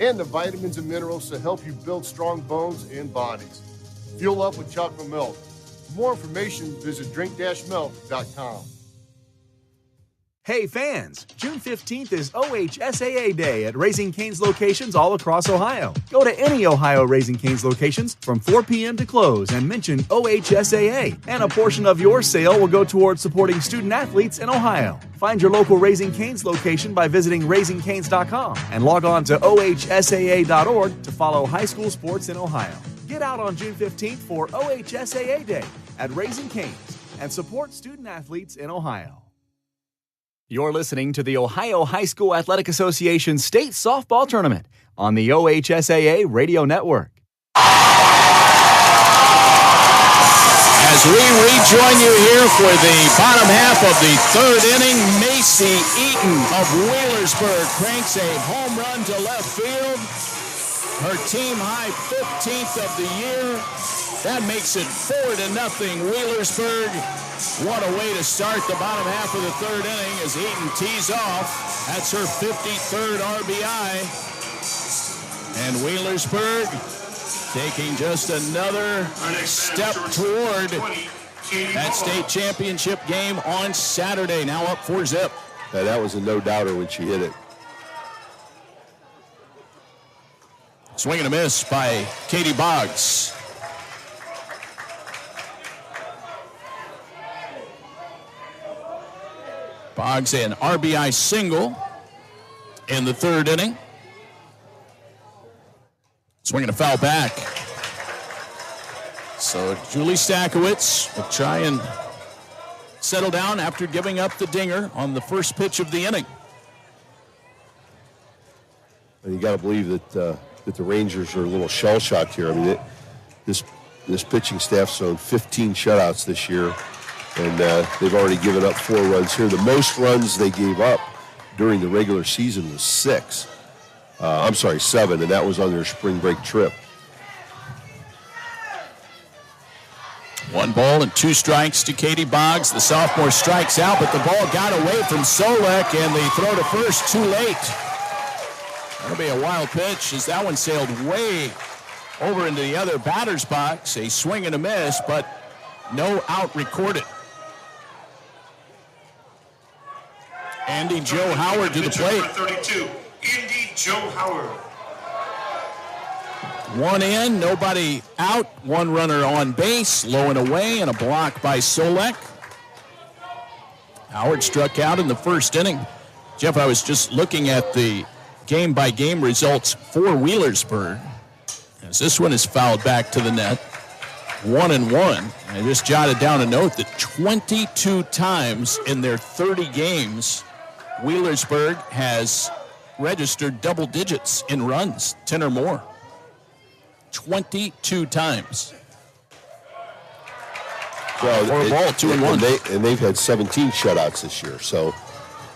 and the vitamins and minerals to help you build strong bones and bodies. Fuel up with chocolate milk. For more information, visit drink-milk.com. Hey fans, June 15th is OHSAA Day at Raising Cane's locations all across Ohio. Go to any Ohio Raising Cane's locations from 4 p.m. to close and mention OHSAA, and a portion of your sale will go towards supporting student athletes in Ohio. Find your local Raising Cane's location by visiting raisingcanes.com and log on to ohsaa.org to follow high school sports in Ohio. Get out on June 15th for OHSAA Day at Raising Cane's and support student athletes in Ohio. You're listening to the Ohio High School Athletic Association State Softball Tournament on the OHSAA Radio Network. As we rejoin you here for the bottom half of the third inning, Macy Eaton of Wheelersburg cranks a home run to left field. Her team high 15th of the year. That makes it 4-0 Wheelersburg. What a way to start the bottom half of the third inning as Eaton tees off. That's her 53rd RBI. And Wheelersburg taking just another step toward that state championship game on Saturday. Now up 4-0. That was a no-doubter when she hit it. Swing and a miss by Katie Boggs. Boggs an RBI single in the third inning. Swinging a foul back. So Julie Stakowitz will try and settle down after giving up the dinger on the first pitch of the inning. And you got to believe that the Rangers are a little shell-shocked here. I mean, this pitching staff's thrown 15 shutouts this year. And they've already given up 4 runs here. The most runs they gave up during the regular season was 7, and that was on their spring break trip. 1 ball and 2 strikes to Katie Boggs. The sophomore strikes out, but the ball got away from Solek, and the throw to first too late. That'll be a wild pitch as that one sailed way over into the other batter's box. A swing and a miss, but no out recorded. Andy Joe Howard to the plate. Number 32, Andy Joe Howard. 1 in, nobody out. 1 runner on base, low and away, and a block by Solek. Howard struck out in the first inning. Jeff, I was just looking at the game-by-game results for Wheelersburg. As this one is fouled back to the net. 1-1. I just jotted down a note that 22 times in their 30 games, Wheelersburg has registered double digits in runs, 10 or more. 22 times. Well, for a ball, 2-1. And they've had 17 shutouts this year. So,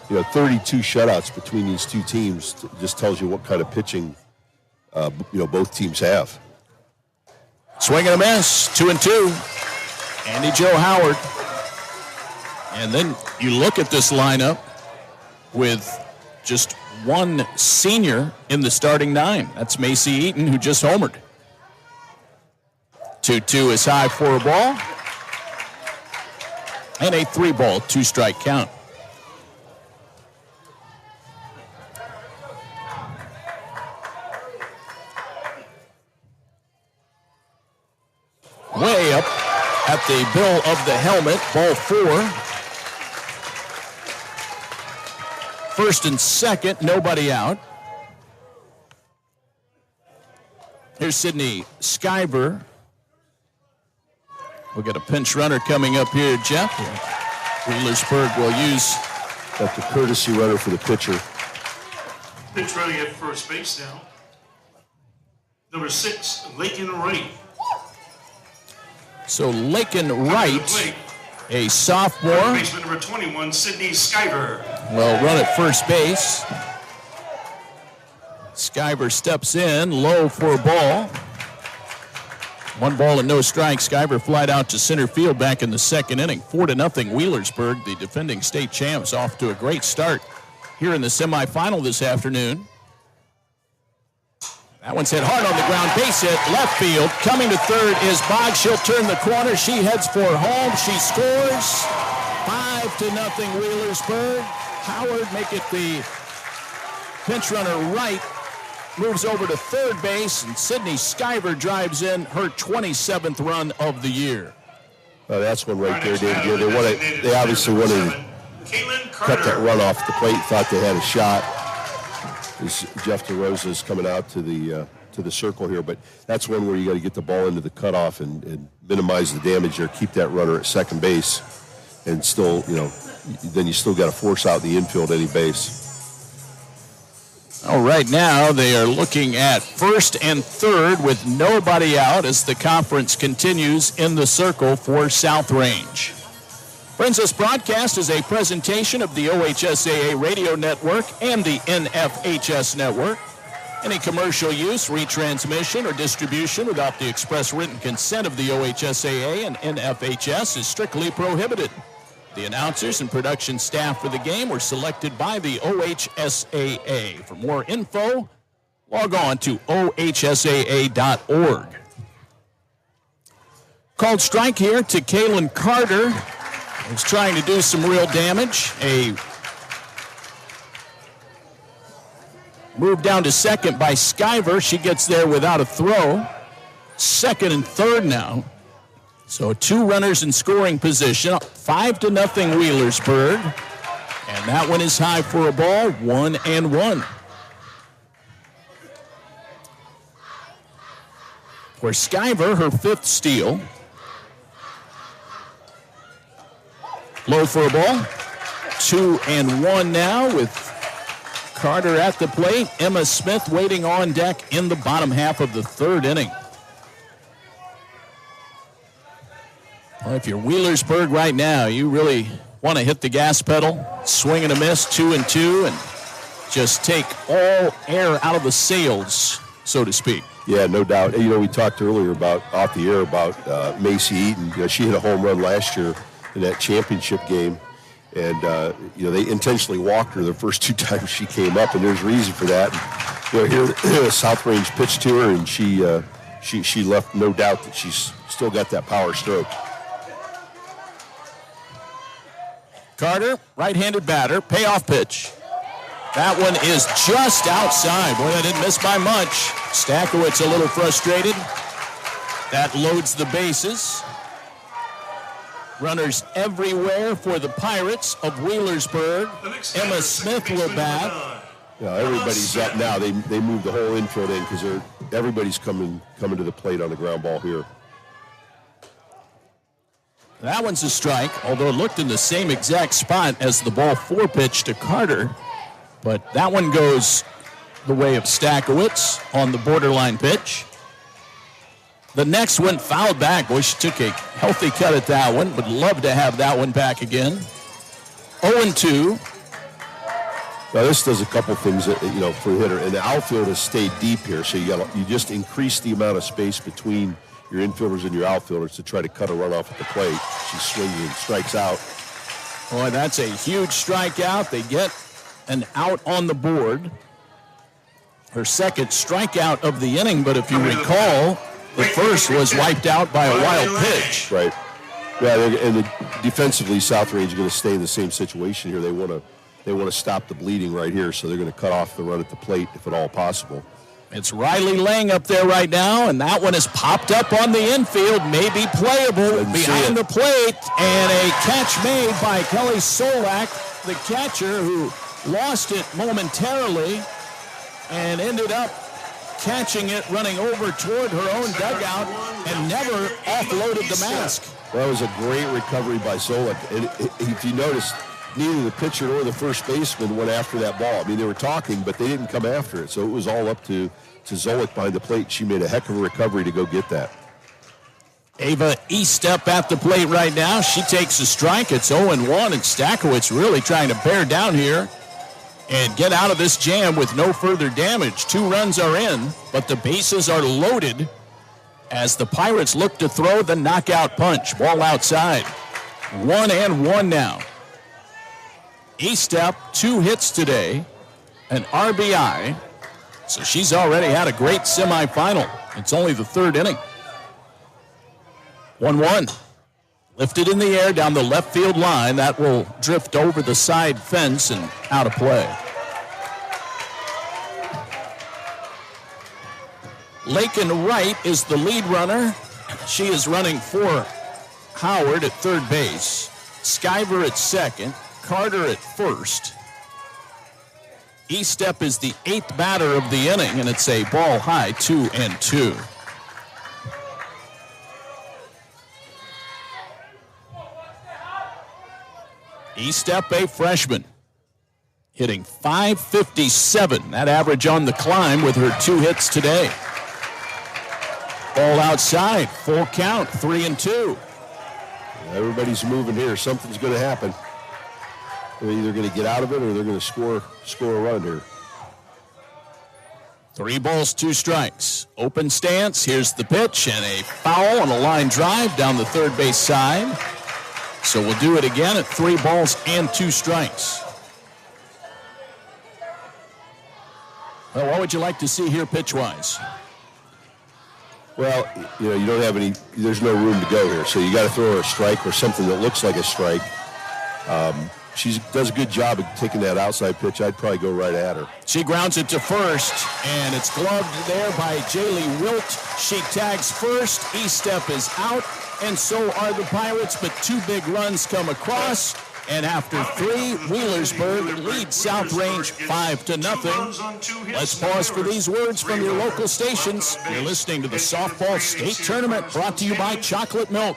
32 shutouts between these two teams just tells you what kind of pitching, both teams have. Swing and a miss, 2-2. Andy Joe Howard. And then you look at this lineup with just one senior in the starting 9. That's Macy Eaton, who just homered. 2-2 is high for a ball. And a 3-ball, 2-strike count. Way up at the bill of the helmet, ball 4. First and second, nobody out. Here's Sydney Skyber. We'll get a pinch runner coming up here, Jeff. Wheelersburg will use the courtesy runner for the pitcher. Pinch running at first base now. Number 6, Lakin Wright. So Lakin Wright, a sophomore. Baseman number 21, Sydney Skyber. Well, run at first base. Skyber steps in, low for a ball. 1 ball and no strike. Skyber flied out to center field back in the second inning. 4-0. Wheelersburg, the defending state champs, off to a great start here in the semifinal this afternoon. That one's hit hard on the ground. Base hit, left field. Coming to third is Boggs. She'll turn the corner. She heads for home. She scores. 5-0 Wheelersburg. Howard make it the pinch runner right. Moves over to third base, and Sydney Skyver drives in her 27th run of the year. Well, that's one right there, David. They obviously wanted to cut that run off the plate. Thought they had a shot. As Jeff DeRosa is coming out to the circle here, but that's one where you got to get the ball into the cutoff and minimize the damage there. Keep that runner at second base, and still, then you still got to force out the infield any base. All right, now they are looking at first and third with nobody out as the conference continues in the circle for South Range. Friends, this broadcast is a presentation of the OHSAA Radio Network and the NFHS Network. Any commercial use, retransmission, or distribution without the express written consent of the OHSAA and NFHS is strictly prohibited. The announcers and production staff for the game were selected by the OHSAA. For more info, log on to ohsaa.org. Called strike here to Kaylin Carter. He's trying to do some real damage. A move down to second by Skyver. She gets there without a throw. Second and third now. So 2 runners in scoring position. 5-0 Wheelersburg. And that one is high for a ball. 1-1. For Skyver, her 5th steal. Low for a ball. 2-1 now with Carter at the plate. Emma Smith waiting on deck in the bottom half of the third inning. Well, if you're Wheelersburg right now, you really want to hit the gas pedal, swing and a miss, 2-2, and just take all air out of the sails, so to speak. Yeah, no doubt. We talked earlier off the air about Macy Eaton. She hit a home run last year in that championship game, and they intentionally walked her the first 2 times she came up, and there's reason for that. And, here, South Range pitched to her, and she left no doubt that she's still got that power stroke. Carter, right-handed batter, payoff pitch. That one is just outside. Boy, that didn't miss by much. Stakowitz a little frustrated. That loads the bases. Runners everywhere for the Pirates of Wheelersburg. Emma Smith will bat. Everybody's up now. They moved the whole infield in because everybody's coming to the plate on the ground ball here. That one's a strike, although it looked in the same exact spot as the ball 4 pitch to Carter. But that one goes the way of Stakowicz on the borderline pitch. The next one fouled back. Boy, she took a healthy cut at that one. Would love to have that one back again. 0-2. Now this does a couple things, for a hitter. And the outfield has stayed deep here, so you just increase the amount of space between your infielders and your outfielders to try to cut a runoff at the plate. She swings and strikes out. Boy, that's a huge strikeout. They get an out on the board. Her second strikeout of the inning, but if you recall, the first was wiped out by a wild pitch. Right. Yeah, and defensively, South Range is going to stay in the same situation here. They want to stop the bleeding right here, so they're going to cut off the run at the plate if at all possible. It's Riley laying up there right now, and that one is popped up on the infield, maybe playable behind the plate, and a catch made by Kelly Solak, the catcher who lost it momentarily and ended up catching it, running over toward her own dugout, and never offloaded the mask. That was a great recovery by Solak. And if you notice, neither the pitcher nor the first baseman went after that ball. I mean, they were talking, but they didn't come after it. So it was all up to Zolik behind the plate. She made a heck of a recovery to go get that. Ava Eastep at the plate right now. She takes a strike. It's 0-1, and Stakowicz really trying to bear down here and get out of this jam with no further damage. 2 runs are in, but the bases are loaded as the Pirates look to throw the knockout punch. Ball outside. 1-1 now. Eastep, 2 hits today, an RBI. So she's already had a great semifinal. It's only the 3rd inning. 1-1. Lifted in the air down the left field line. That will drift over the side fence and out of play. Lakin Wright is the lead runner. She is running for Howard at third base. Skyver at second. Carter at first. Eastep is the 8th batter of the inning, and it's a ball high, 2-2. Eastep, a freshman, hitting .557. That average on the climb with her 2 hits today. Ball outside, full count, 3-2. Everybody's moving here. Something's going to happen. They're either going to get out of it or they're going to score a run here. 3 balls, 2 strikes. Open stance. Here's the pitch and a foul on a line drive down the third base side. So we'll do it again at 3 balls and 2 strikes. Well, what would you like to see here pitch-wise? Well, you don't have any, there's no room to go here. So you got to throw her a strike or something that looks like a strike. She does a good job of taking that outside pitch. I'd probably go right at her. She grounds it to first, and it's gloved there by Jaylee Wilt. She tags first. Eastep is out, and so are the Pirates, but 2 big runs come across. And after 3, Wheelersburg leads South Range 5-0. Let's pause for these words from your local stations. You're listening to the Softball State Tournament, brought to you by Chocolate Milk.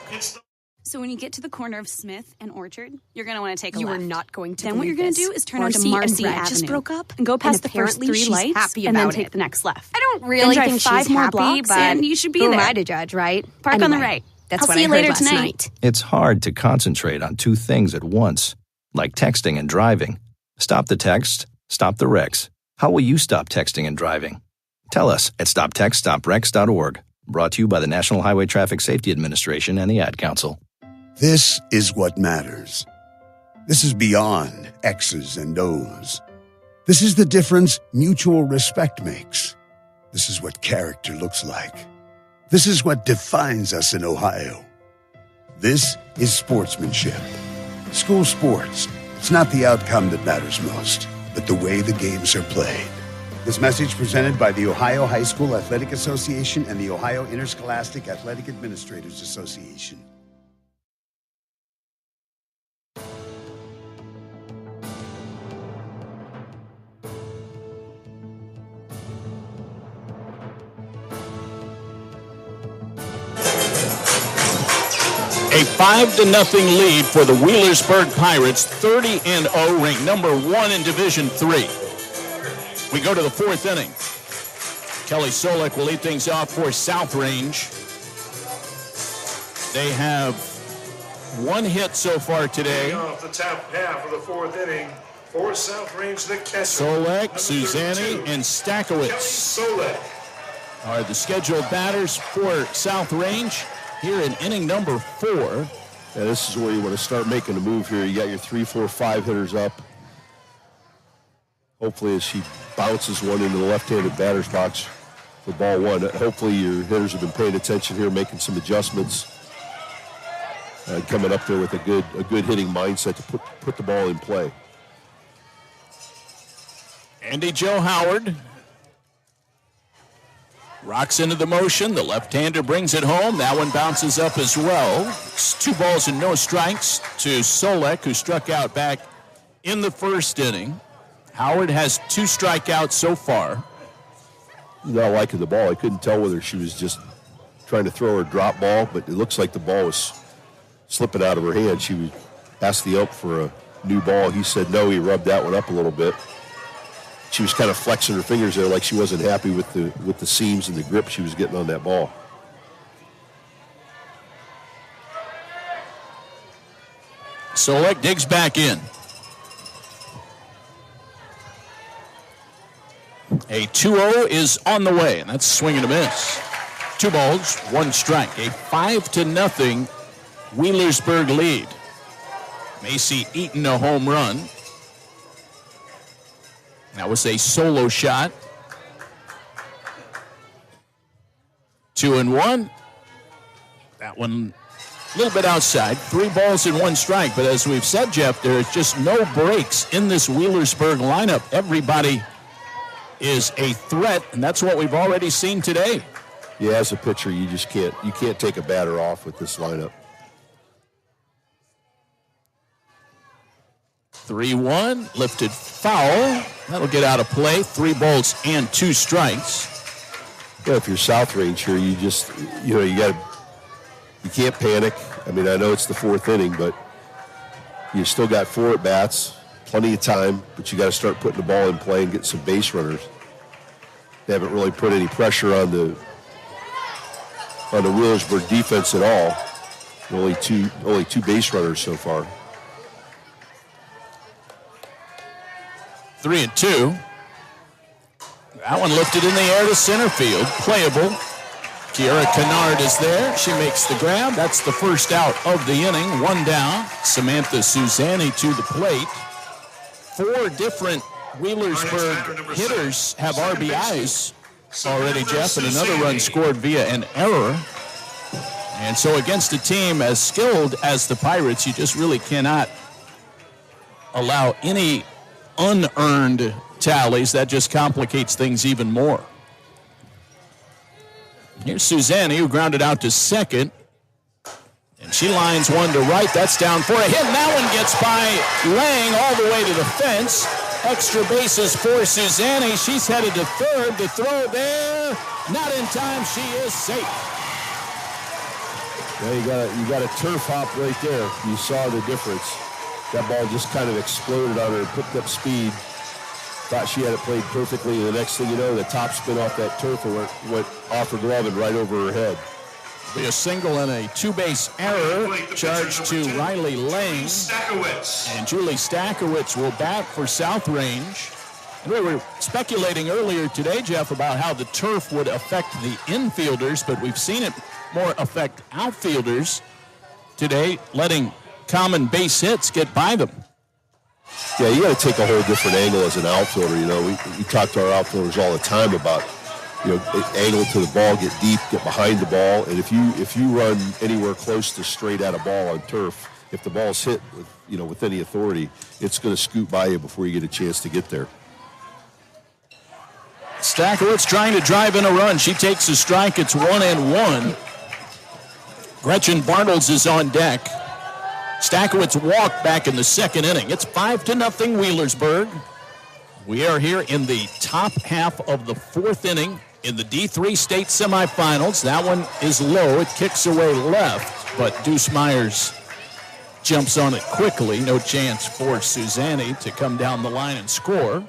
So when you get to the corner of Smith and Orchard, you're going to want to take a left. You are not going to. Then what you're going to do is turn onto Marcy Marcy and Brett Avenue. just broke up and go past the first 3 lights, happy and then about take it. the next left. I don't really then think drive 5 she's more happy, blocks, but and you should be who there. am I to judge, right? Park on the right. That's I'll what see I you heard later last tonight. night. It's hard to concentrate on 2 things at once, like texting and driving. Stop the text, stop the wrecks. How will you stop texting and driving? Tell us at stoptextstopwrecks.org. Brought to you by the National Highway Traffic Safety Administration and the Ad Council. This is what matters. This is beyond X's and O's. This is the difference mutual respect makes. This is what character looks like. This is what defines us in Ohio. This is sportsmanship. School sports. It's not the outcome that matters most, but the way the games are played. This message presented by the Ohio High School Athletic Association and the Ohio Interscholastic Athletic Administrators Association. A 5-0 lead for the Wheelersburg Pirates, 30-0, ranked number 1 in Division III. We go to the 4th inning. Kelly Solek will lead things off for South Range. They have 1 hit so far today. Off the top half of the 4th inning for South Range, the catcher. Solek, Suzanne, and Stakowitz Solek are the scheduled batters for South Range here in inning number 4. Yeah, this is where you want to start making a move here. You got your 3, 4, 5 hitters up. Hopefully, as she bounces one into the left-handed batter's box for ball 1, hopefully your hitters have been paying attention here, making some adjustments, coming up there with a good hitting mindset to put the ball in play. Andy Joe Howard rocks into the motion. The left-hander brings it home. That one bounces up as well. It's 2 balls and no strikes to Solek, who struck out back in the 1st inning. Howard has 2 strikeouts so far. Not liking the ball. I couldn't tell whether she was just trying to throw her drop ball, but it looks like the ball was slipping out of her hand. She asked the ump for a new ball. He said no. He rubbed that one up a little bit. She was kind of flexing her fingers there like she wasn't happy with the seams and the grip she was getting on that ball. Solek digs back in. A 2-0 is on the way, and that's a swing and a miss. 2 balls, 1 strike. A 5-0 Wheelersburg lead. Macy Eaton a home run. That was a solo shot. 2-1. That one a little bit outside. 3 balls and 1 strike. But as we've said, Jeff, there's just no breaks in this Wheelersburg lineup. Everybody is a threat, and that's what we've already seen today. Yeah, as a pitcher, you can't take a batter off with this lineup. 3-1, lifted foul. That'll get out of play. 3 balls and 2 strikes. Yeah, if you're South Range here, you can't panic. I mean, I know it's the 4th inning, but you still got 4 at bats, plenty of time, but you got to start putting the ball in play and get some base runners. They haven't really put any pressure on the Wheelersburg defense at all. Only two base runners so far. 3-2. That one lifted in the air to center field. Playable. Kiara Kennard is there. She makes the grab. That's the first out of the inning. 1 down. Samantha Suzanne to the plate. 4 different Wheelersburg hitters have RBIs already, Jeff, and another run scored via an error. And so against a team as skilled as the Pirates, you just really cannot allow any unearned tallies. That just complicates things even more. Here's Suzanne, who grounded out to second. And she lines one to right. That's down for a hit. And that one gets by Lang all the way to the fence. Extra bases for Suzanne. She's headed to third. The throw there. Not in time. She is safe. Yeah, you got a turf hop right there. You saw the difference. That ball just kind of exploded on her and picked up speed. Thought she had it played perfectly, and the next thing you know, the top spin off that turf and went off her glove and right over her head. Be a single and a 2-base error charged to Riley Lang. And Julie Stakowitz will bat for South Range. And we were speculating earlier today, Jeff, about how the turf would affect the infielders, but we've seen it more affect outfielders today, letting common base hits get by them. Yeah, you got to take a whole different angle as an outfielder. You know, we talk to our outfielders all the time about, angle to the ball, get deep, get behind the ball, and if you run anywhere close to straight at a ball on turf, if the ball's hit with any authority, it's going to scoot by you before you get a chance to get there. Stakowitz trying to drive in a run. She takes a strike. It's 1-1. Gretchen Bartles is on deck. Stakowitz walked back in the second inning. It's 5-0 Wheelersburg. We are here in the top half of the 4th inning in the D3 state semifinals. That one is low. It kicks away left. but Deuce Myers jumps on it quickly. No chance for Suzanne to come down the line and score.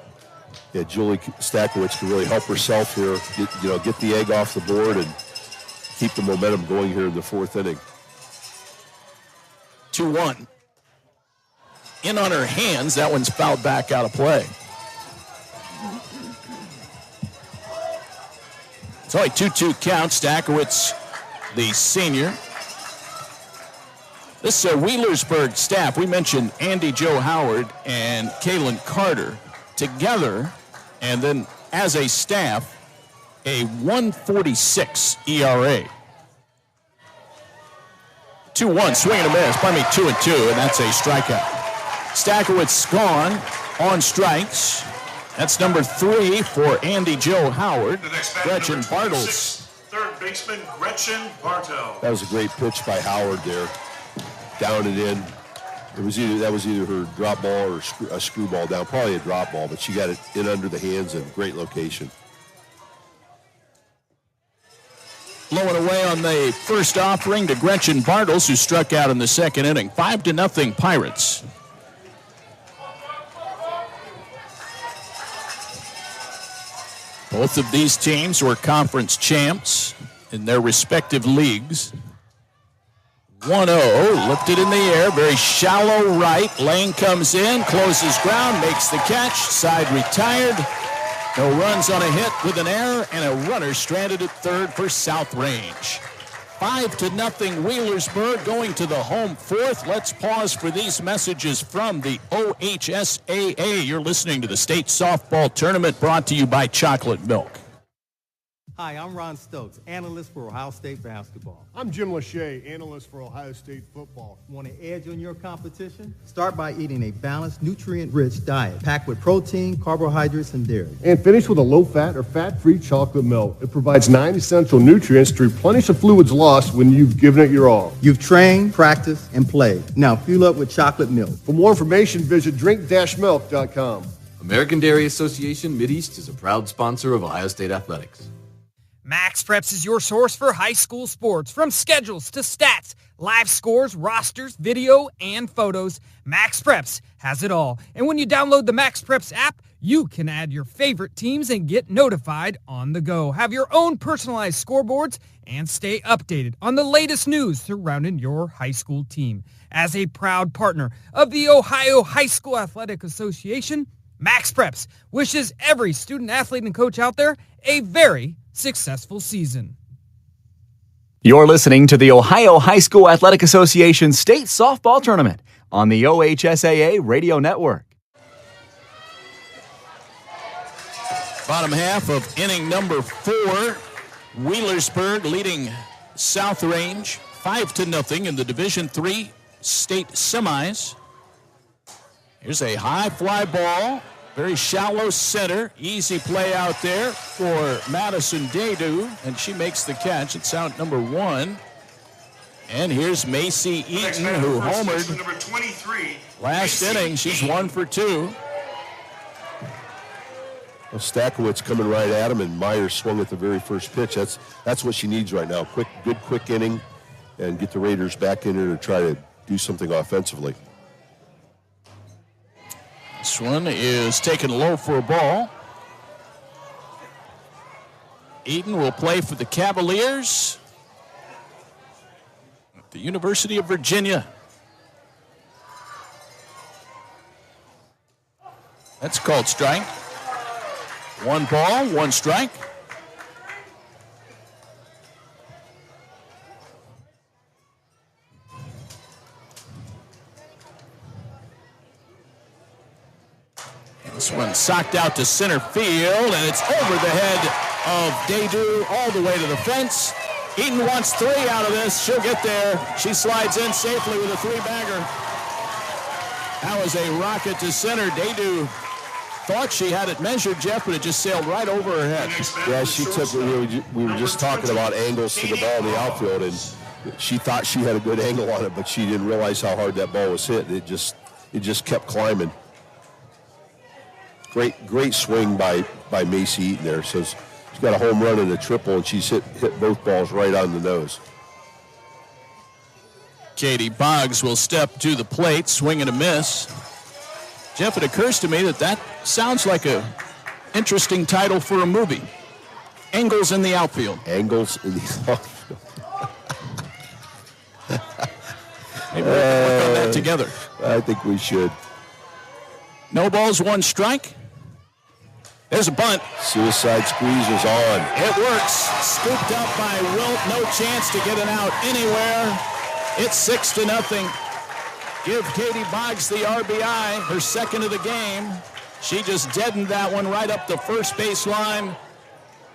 Yeah, Julie Stakowicz can really help herself here. Get the egg off the board and keep the momentum going here in the fourth inning. 2-1. In on her hands. That one's fouled back out of play. It's only 2-2 count. Stakowicz, the senior. This Wheelersburg staff, we mentioned Andy Joe Howard and Kaylin Carter together, and then as a staff, a 1.46 ERA. 2-1, swing and a miss. Pardon me, 2-2, and that's a strikeout. Stakowicz gone on strikes. That's number 3 for Andy Joe Howard. Gretchen Bartels. Third baseman Gretchen Bartels. That was a great pitch by Howard there. Down and in. That was either her drop ball or a screwball down. Probably a drop ball, but she got it in under the hands and great location. Blowing away on the first offering to Gretchen Bartels, who struck out in the second inning. 5-0 Pirates. Both of these teams were conference champs in their respective leagues. 1-0, lifted in the air, very shallow right. Lane comes in, closes ground, makes the catch, side retired. No runs on a hit with an error, and a runner stranded at third for South Range. 5-0 Wheelersburg going to the home fourth. Let's pause for these messages from the OHSAA. You're listening to the State Softball Tournament brought to you by Chocolate Milk. Hi, I'm Ron Stokes, analyst for Ohio State basketball. I'm Jim Lachey, analyst for Ohio State football. Want an edge on your competition? Start by eating a balanced, nutrient-rich diet packed with protein, carbohydrates, and dairy. And finish with a low-fat or fat-free chocolate milk. It provides 9 essential nutrients to replenish the fluids lost when you've given it your all. You've trained, practiced, and played. Now fuel up with chocolate milk. For more information, visit drink-milk.com. American Dairy Association Mideast is a proud sponsor of Ohio State Athletics. Max Preps is your source for high school sports. From schedules to stats, live scores, rosters, video, and photos, Max Preps has it all. And when you download the Max Preps app, you can add your favorite teams and get notified on the go. Have your own personalized scoreboards and stay updated on the latest news surrounding your high school team. As a proud partner of the Ohio High School Athletic Association, Max Preps wishes every student, athlete, and coach out there a very successful season. You're listening to the Ohio High School Athletic Association State Softball Tournament on the OHSAA Radio Network. Bottom half of inning number 4. Wheelersburg leading South Range 5-0 in the Division III state semis. Here's a high fly ball. Very shallow center. Easy play out there for Madison Daydu, and she makes the catch. It's out number 1. And here's Macy Eaton, who homered number 23. Last inning. She's 1 for 2. Well, Stakowicz coming right at him, and Myers swung at the very first pitch. That's what she needs right now. Good quick inning, and get the Raiders back in here to try to do something offensively. This one is taken low for a ball. Eaton will play for the Cavaliers at the University of Virginia. That's called strike. 1 ball, 1 strike. This one socked out to center field, and it's over the head of Daydu all the way to the fence. Eaton wants 3 out of this. She'll get there. She slides in safely with a 3-bagger. That was a rocket to center. Daydu thought she had it measured, Jeff, but it just sailed right over her head. Yeah, she took. We were just talking about angles to the ball in the outfield, and she thought she had a good angle on it, but she didn't realize how hard that ball was hit. It just kept climbing. Great swing by Macy Eaton there. So she's got a home run and a triple, and she's hit both balls right on the nose. Katie Boggs will step to the plate, swing and a miss. Jeff, it occurs to me that sounds like a interesting title for a movie. Angles in the outfield. Angles in the outfield. Maybe we can work on that together. I think we should. No balls, one strike. There's a bunt. Suicide squeeze is on. It works. Scooped up by Wilt. No chance to get it out anywhere. It's 6-0. Give Katie Boggs the RBI, her second of the game. She just deadened that one right up the first baseline.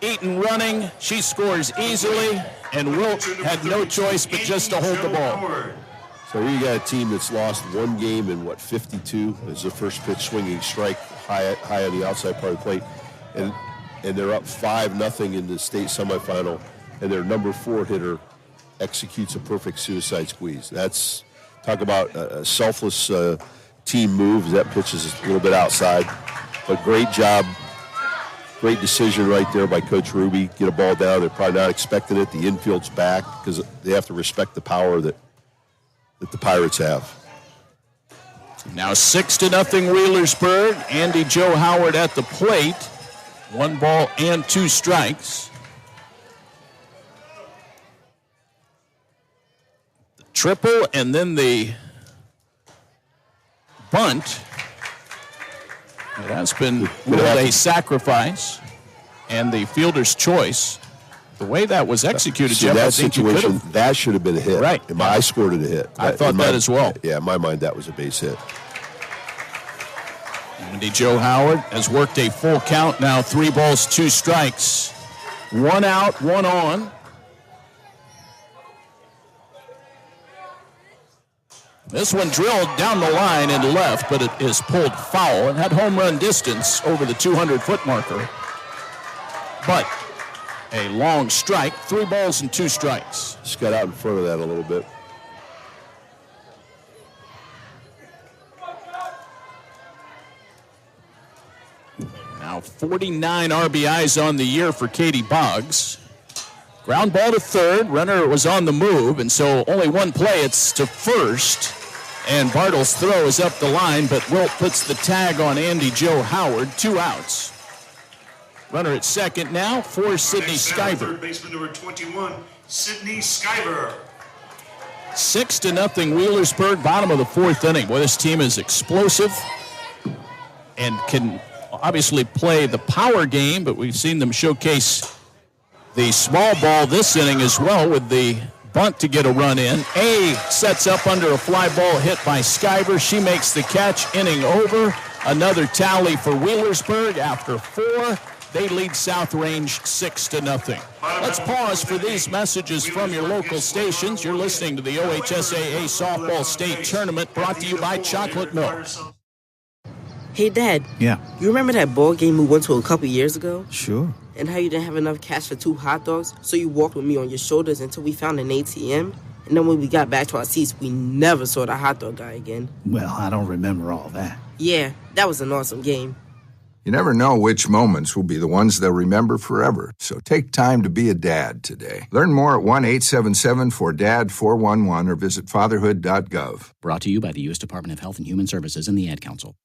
Eaton running. She scores easily, and Wilt had no choice but just to hold the ball. So here you got a team that's lost one game in, 52 as the first pitch swinging strike high on the outside part of the plate. And they're up 5-0 in the state semifinal, and their number 4 hitter executes a perfect suicide squeeze. That's, talk about a selfless team move. That pitch is a little bit outside, but great job. Great decision right there by Coach Ruby. Get a ball down. They're probably not expecting it. The infield's back because they have to respect the power that the Pirates have. Now 6-0 Wheelersburg. Andy Joe Howard at the plate. 1 ball and 2 strikes. The triple and then the bunt. It has been a sacrifice and the fielder's choice. The way that was executed, Jeff, that I think situation, that should have been a hit. Right. I scored it a hit. I thought that as well. Yeah, in my mind, that was a base hit. Andy Joe Howard has worked a full count now, 3 balls, 2 strikes. 1 out, 1 on. This one drilled down the line and left, but it is pulled foul and had home run distance over the 200-foot marker. But a long strike, 3 balls and 2 strikes. Just got out in front of that a little bit. Now 49 RBIs on the year for Katie Boggs. Ground ball to third. Runner was on the move, and so only one play. It's to first. And Bartle's throw is up the line, but Wilt puts the tag on Andy Joe Howard. 2 outs. Runner at second now for Sydney Skyver. Third baseman number 21, Sydney Skyver. 6-0 Wheelersburg, bottom of the 4th inning. Boy, this team is explosive and can obviously play the power game, but we've seen them showcase the small ball this inning as well with the bunt to get a run in. A sets up under a fly ball hit by Skyver. She makes the catch, inning over. Another tally for Wheelersburg after 4. They lead South Range 6-0. Let's pause for these messages from your local stations. You're listening to the OHSAA Softball State Tournament brought to you by Chocolate Milk. Hey, Dad. Yeah. You remember that ball game we went to a couple years ago? Sure. And how you didn't have enough cash for 2 hot dogs, so you walked with me on your shoulders until we found an ATM? And then when we got back to our seats, we never saw the hot dog guy again. Well, I don't remember all that. Yeah, that was an awesome game. You never know which moments will be the ones they'll remember forever, so take time to be a dad today. Learn more at 1-877-4DAD-411 or visit fatherhood.gov. Brought to you by the U.S. Department of Health and Human Services and the Ad Council.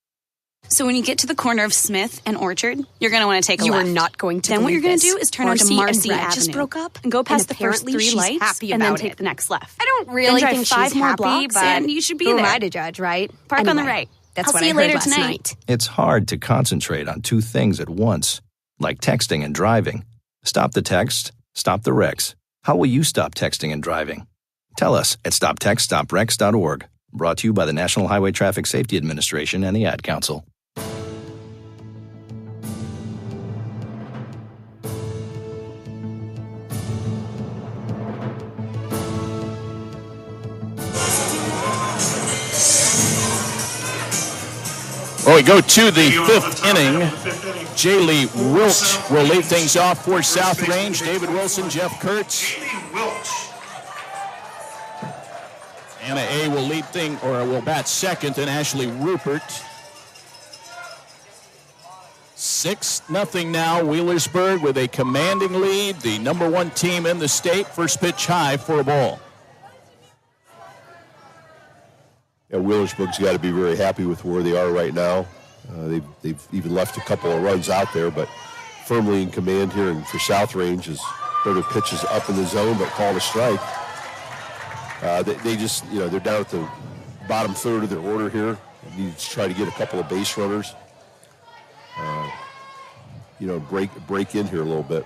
So when you get to the corner of Smith and Orchard, you're going to want to take a left. left. You are not going to Then what you're going to do is turn onto Marcy Avenue. Just broke up and go past the first 3 lights happy and then about take it. the next left. I don't really then drive think 5 she's more happy, blocks but and you should be who there. am I to judge, right? Park on the Anyway, right. That's I'll what see I you heard later last tonight. night. It's hard to concentrate on 2 things at once, like texting and driving. Stop the text, stop the wrecks. How will you stop texting and driving? Tell us at stoptextstoprex.org. Brought to you by the National Highway Traffic Safety Administration and the Ad Council. Well, we go to the 5th inning. Jaylee Wilt will lead things off for South Range. David Wilson, Jeff Kurtz. Anna A. will lead will bat second, and Ashley Rupert. 6-0 now, Wheelersburg with a commanding lead. The number 1 team in the state. First pitch high for a ball. Wheelersburg's got to be very happy with where they are right now. They've even left a couple of runs out there, but firmly in command here. And for South Range, as their pitch is up in the zone, but called a strike. They just, they're down at the bottom third of their order here. They need to try to get a couple of base runners. Break in here a little bit.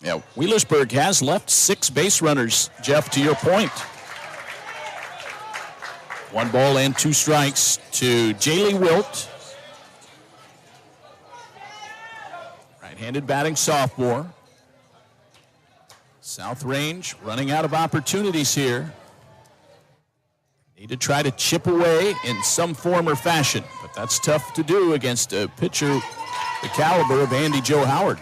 Yeah, Wheelersburg has left 6 base runners, Jeff, to your point. 1 ball and 2 strikes to Jaylee Wilt. Right-handed batting sophomore. South Range running out of opportunities here. Need to try to chip away in some form or fashion, but that's tough to do against a pitcher the caliber of Andy Joe Howard.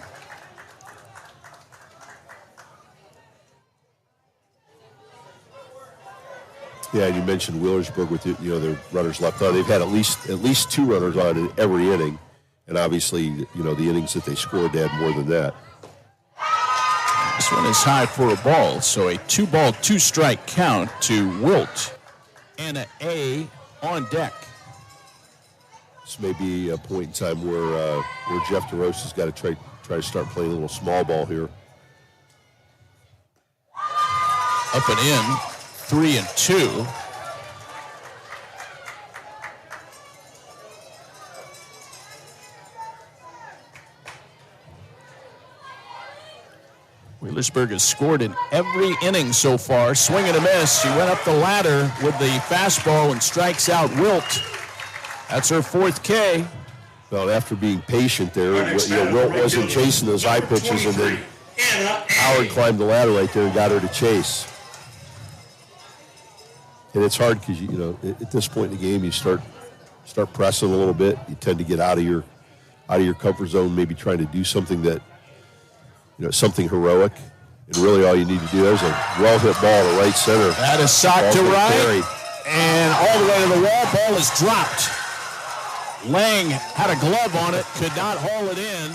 Yeah, you mentioned Wheelersburg with their runners left on. They've had at least 2 runners on in every inning, and obviously the innings that they scored, they had more than that. This one is high for a ball, so a 2-ball, 2-strike count to Wilt and an A on deck. This may be a point in time where Jeff DeRosa's got to try to start playing a little small ball here. Up and in, 3-2. Wheelersburg has scored in every inning so far. Swing and a miss. She went up the ladder with the fastball and strikes out Wilt. That's her 4th K. Well, after being patient there, Wilt wasn't chasing those high pitches, and then Howard climbed the ladder right there and got her to chase. And it's hard because at this point in the game, you start pressing a little bit. You tend to get out of your comfort zone, maybe trying to do something that something heroic. And really, all you need to do is a well-hit ball to right center. That is socked to right, and all the way to the wall. Ball is dropped. Lang had a glove on it, could not haul it in.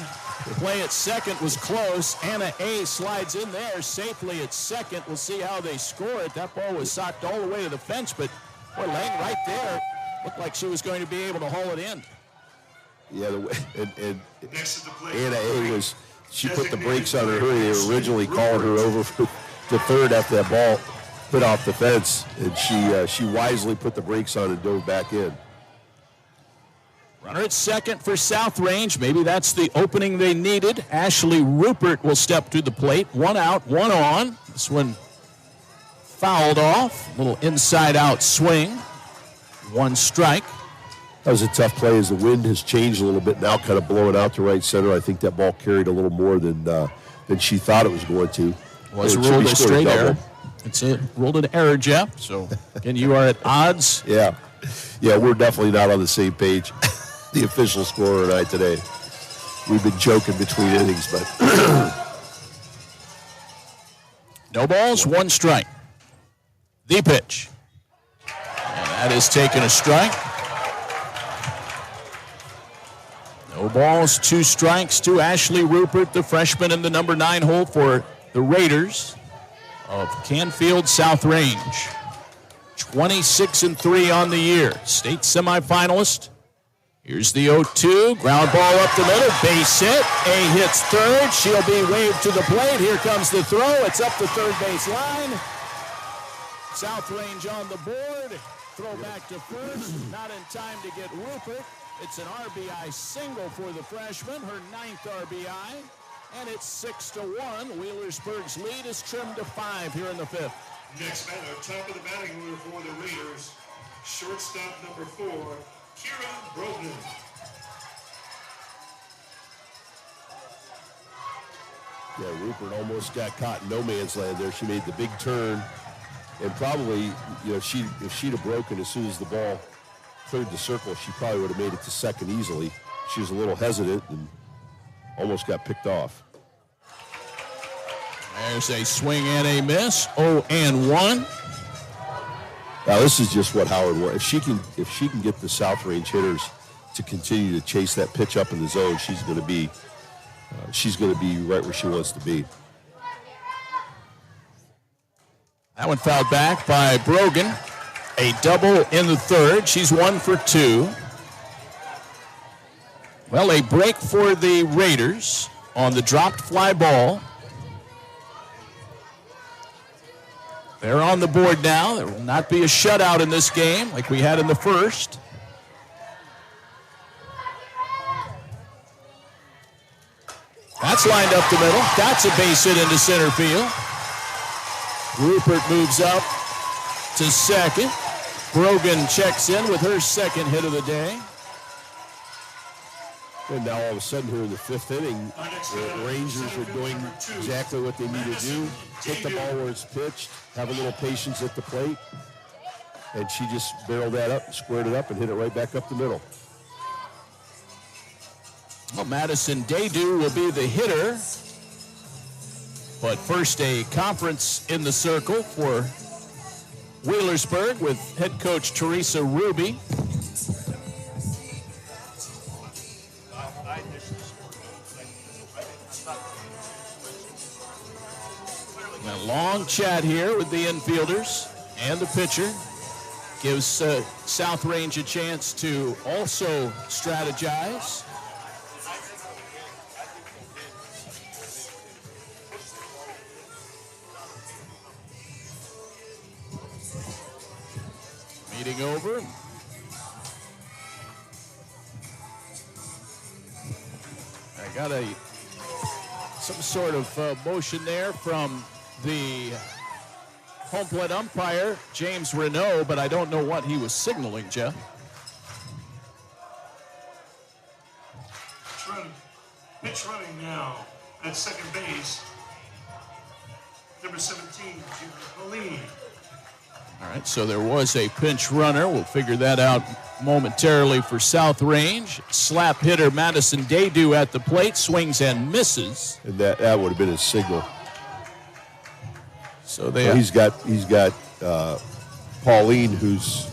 The play at second was close. Anna A. slides in there safely at second. We'll see how they score it. That ball was socked all the way to the fence, but boy, Lang right there looked like she was going to be able to haul it in. Yeah, and Anna A. was, she put the brakes on her. They originally called her over to third after that ball hit off the fence, and she wisely put the brakes on and dove back in. Runner at second for South Range. Maybe that's the opening they needed. Ashley Rupert will step to the plate. 1 out, 1 on. This one fouled off. A little inside-out swing. 1 strike. That was a tough play as the wind has changed a little bit now, kind of blowing out to right center. I think that ball carried a little more than she thought it was going to. Was ruled a straight error. It's ruled an error, Jeff. So, again, you are at odds. Yeah, we're definitely not on the same page. The official scorer and I today. We've been joking between innings, but no balls, 1 strike. The pitch. And that is taken a strike. No balls, 2 strikes to Ashley Rupert, the freshman in the number 9 hole for the Raiders of Canfield South Range. 26-3 on the year. State semifinalist. Here's the 0-2. Ground ball up the middle. Base hit. A hits third. She'll be waved to the plate. Here comes the throw. It's up the third base line. South Range on the board. Throw back to first. Not in time to get Rupert. It's an RBI single for the freshman. Her 9th RBI. And it's 6-1. Wheelersburg's lead is trimmed to 5 here in the 5th. Next batter, top of the batting order for the Raiders. Shortstop number 4. Kira Brogdon. Yeah, Rupert almost got caught in no man's land there. She made the big turn, and probably, if she'd have broken as soon as the ball cleared the circle, she probably would have made it to second easily. She was a little hesitant and almost got picked off. There's a swing and a miss. 0-1. Now this is just what Howard wants. If she can get the South Range hitters to continue to chase that pitch up in the zone, she's going to be right where she wants to be. That one fouled back by Brogan. A double in the third. She's 1 for 2. Well, a break for the Raiders on the dropped fly ball. They're on the board now. There will not be a shutout in this game like we had in the first. That's lined up the middle. That's a base hit into center field. Rupert moves up to second. Brogan checks in with her second hit of the day. And now all of a sudden here in the fifth inning, the Rangers are doing exactly what they need to do. Hit the ball where it's pitched, have a little patience at the plate. And she just barreled that up, squared it up, and hit it right back up the middle. Well, Madison Daydew will be the hitter. But first, a conference in the circle for Wheelersburg with head coach Teresa Ruby. A long chat here with the infielders and the pitcher. Gives South Range a chance to also strategize. Meeting over. I got some sort of motion there from the home plate umpire, James Renault, but I don't know what he was signaling, Jeff. Pitch running now at second base. Number 17, Pauline. All right, so there was a pinch runner. We'll figure that out momentarily for South Range. Slap hitter Madison Daydew at the plate, swings and misses. And that would have been his signal. So he's got Pauline, who's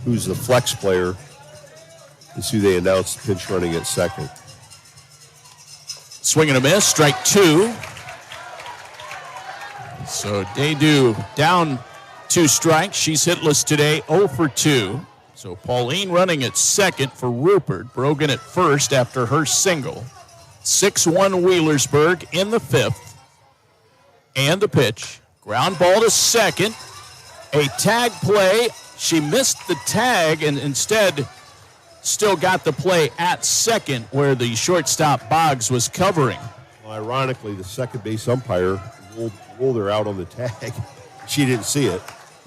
the flex player, is who they announced pinch running at second. Swing and a miss, strike 2. So Daydew down 2 strikes. She's hitless today, 0 for 2. So Pauline running at second for Rupert. Brogan at first after her single. 6-1 Wheelersburg in the fifth. And the pitch. Ground ball to second. A tag play. She missed the tag and instead still got the play at second where the shortstop Boggs was covering. Well, ironically, the second base umpire rolled her out on the tag. She didn't see it.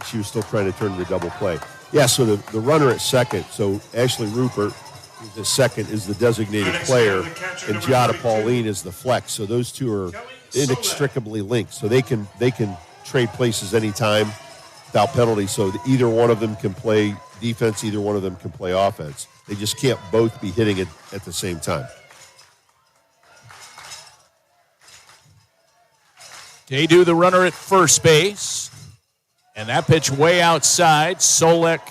She was still trying to turn the double play. Yeah, so the runner at second, so Ashley Rupert, who's at second, is the designated player, and Giada Pauline is the flex. So those two are inextricably linked. So they can trade places anytime without penalty. So either one of them can play defense, either one of them can play offense. They just can't both be hitting it at the same time. Daydew, the runner at first base. And that pitch way outside. Solek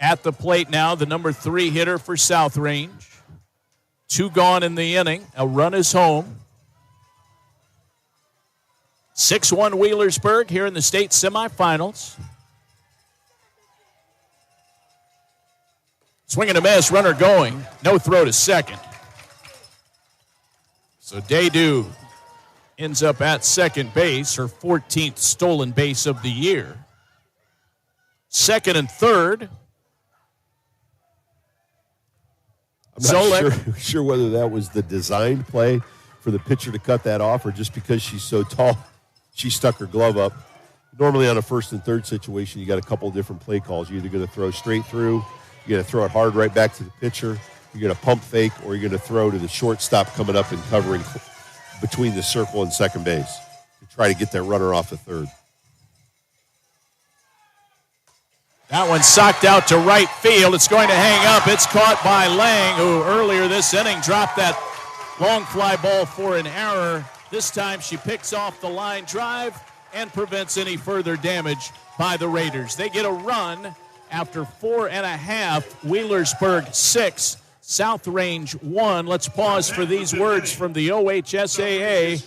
at the plate now, the number 3 hitter for South Range. 2 gone in the inning. A run is home. 6-1 Wheelersburg here in the state semifinals. Swing and a miss, runner going. No throw to second. So Daydew ends up at second base, her 14th stolen base of the year. Second and third. I'm not sure whether that was the designed play for the pitcher to cut that off or just because she's so tall, she stuck her glove up. Normally on a first and third situation, you got a couple of different play calls. You're either going to throw straight through, you're going to throw it hard right back to the pitcher, you're going to pump fake, or you're going to throw to the shortstop coming up and covering between the circle and second base to try to get that runner off the third. That one socked out to right field. It's going to hang up. It's caught by Lang, who earlier this inning dropped that long fly ball for an error. This time she picks off the line drive and prevents any further damage by the Raiders. They get a run after 4.5. Wheelersburg 6. South Range 1. Let's pause for these words from the OHSAA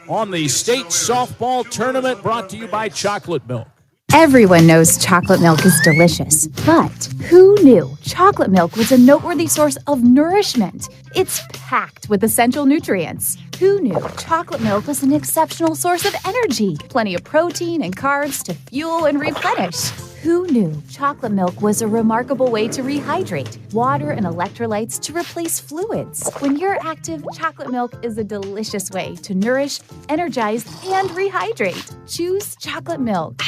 on the state softball tournament brought to you by Chocolate Milk. Everyone knows chocolate milk is delicious, but who knew chocolate milk was a noteworthy source of nourishment? It's packed with essential nutrients. Who knew chocolate milk was an exceptional source of energy? Plenty of protein and carbs to fuel and replenish. Who knew chocolate milk was a remarkable way to rehydrate? Water and electrolytes to replace fluids. When you're active, chocolate milk is a delicious way to nourish, energize, and rehydrate. Choose chocolate milk.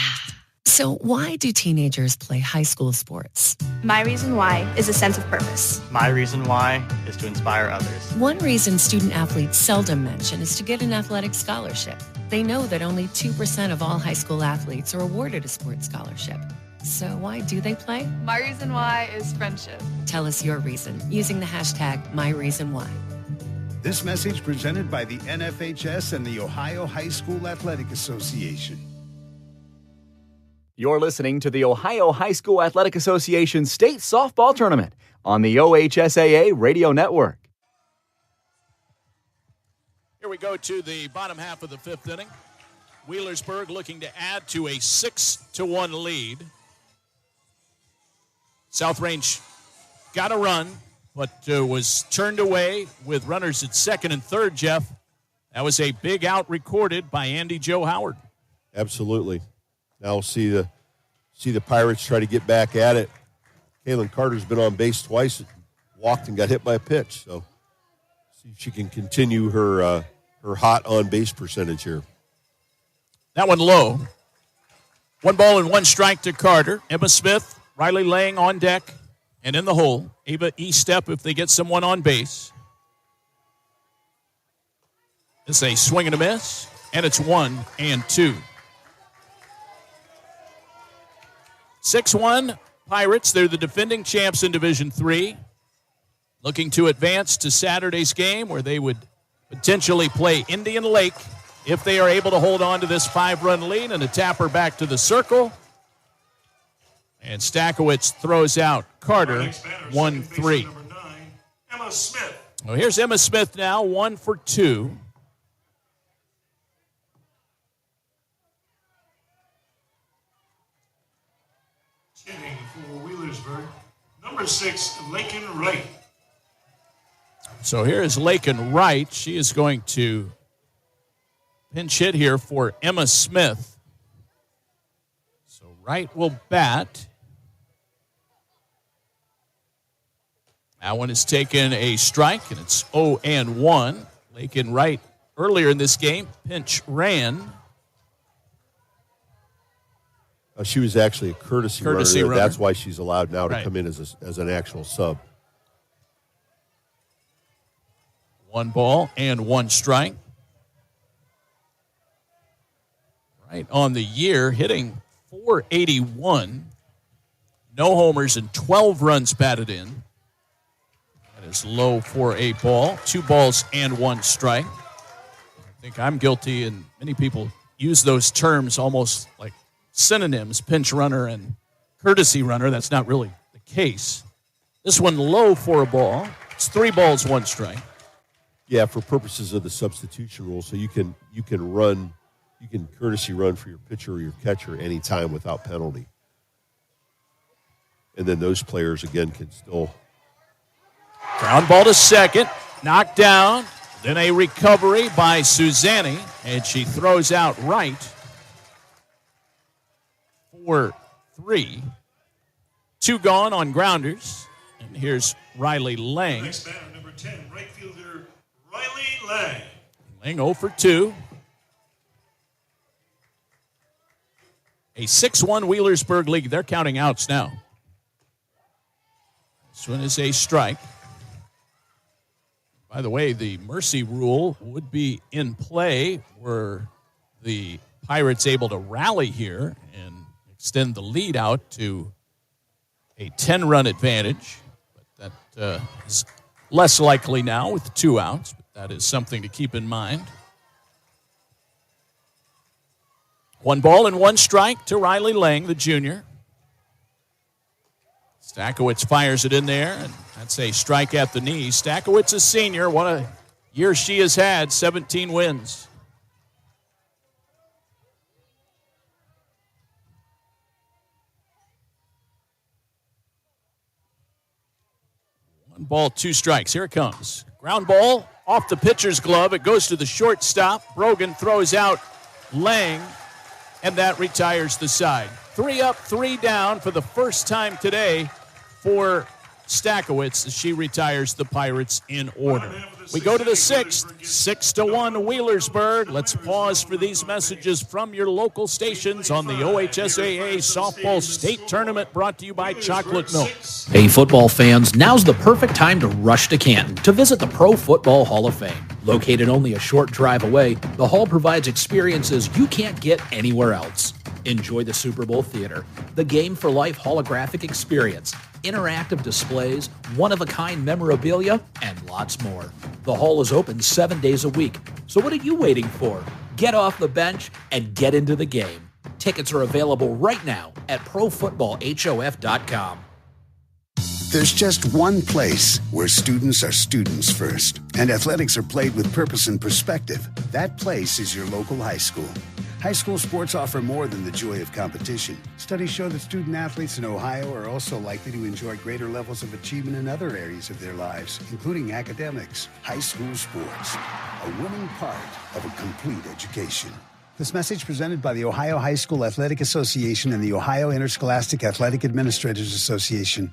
So why do teenagers play high school sports? My reason why is a sense of purpose. My reason why is to inspire others. One reason student athletes seldom mention is to get an athletic scholarship. They know that only 2% of all high school athletes are awarded a sports scholarship. So why do they play? My reason why is friendship. Tell us your reason using the hashtag #MyReasonWhy. This message presented by the NFHS and the Ohio High School Athletic Association. You're listening to the Ohio High School Athletic Association State Softball Tournament on the OHSAA Radio Network. Here we go to the bottom half of the fifth inning. Wheelersburg looking to add to a 6-1 lead. South Range got a run, but was turned away with runners at second and third, Jeff. That was a big out recorded by Andy Joe Howard. Absolutely. Now we'll see the Pirates try to get back at it. Kaylin Carter's been on base twice, walked and got hit by a pitch. So see if she can continue her hot on base percentage here. That one low. 1 ball and 1 strike to Carter. Emma Smith, Riley Lang on deck and in the hole. Ava E-step if they get someone on base. It's a swing and a miss, and it's 1-2. 6-1 Pirates. They're the defending champs in Division III. Looking to advance to Saturday's game where they would potentially play Indian Lake if they are able to hold on to this 5-run lead and a tapper back to the circle. And Stakowicz throws out Carter, 1-3. Emma Smith. Well, here's Emma Smith now, 1 for 2. Hitting for Wheelersburg, number 6, Lakin Wright. So here is Lakin Wright. She is going to pinch hit here for Emma Smith. So Wright will bat. That one has taken a strike, and it's 0-1. Lakin Wright earlier in this game pinch ran. She was actually a courtesy runner. That's why she's allowed now to Right. come in as an actual sub. 1 ball and 1 strike. Right on the year, hitting .481. No homers and 12 runs batted in. That is low for a ball. 2 balls and 1 strike. I think I'm guilty, and many people use those terms almost like synonyms, pinch runner and courtesy runner. That's not really the case. This one low for a ball. It's 3 balls, 1 strike. Yeah, for purposes of the substitution rule, so you can courtesy run for your pitcher or your catcher anytime without penalty. And then those players again can still Ground ball to second, knocked down, then a recovery by Suzanne, and she throws out Wright. 4-3. 2 gone on grounders. And here's Riley Lang. Next batter, number 10, right fielder Riley Lang. Lang 0 for 2. A 6-1 Wheelersburg lead. They're counting outs now. This one is a strike. By the way, the mercy rule would be in play were the Pirates able to rally here and extend the lead out to a 10-run advantage. But that is less likely now with 2 outs. But that is something to keep in mind. 1 ball and 1 strike to Riley Lang, the junior. Stakowicz fires it in there, and that's a strike at the knee. Stakowicz, a senior. What a year she has had, 17 wins. Ball, 2 strikes. Here it comes. Ground ball off the pitcher's glove. It goes to the shortstop. Brogan throws out Lang, and that retires the side. 3 up, 3 down for the first time today for Stakowitz as she retires the Pirates in order. We go to the 6th, 6-1 Wheelersburg. Let's pause for these messages from your local stations on the OHSAA Softball State Tournament, brought to you by Chocolate Milk. Hey, football fans, now's the perfect time to rush to Canton to visit the Pro Football Hall of Fame. Located only a short drive away, the hall provides experiences you can't get anywhere else. Enjoy the Super Bowl Theater, the Game for Life holographic experience, interactive displays, one-of-a-kind memorabilia, and lots more. The hall is open 7 days a week, so what are you waiting for? Get off the bench and get into the game. Tickets are available right now at profootballhof.com. There's just one place where students are students first, and athletics are played with purpose and perspective. That place is your local high school. High school sports offer more than the joy of competition. Studies show that student athletes in Ohio are also likely to enjoy greater levels of achievement in other areas of their lives, including academics. High school sports, a winning part of a complete education. This message presented by the Ohio High School Athletic Association and the Ohio Interscholastic Athletic Administrators Association.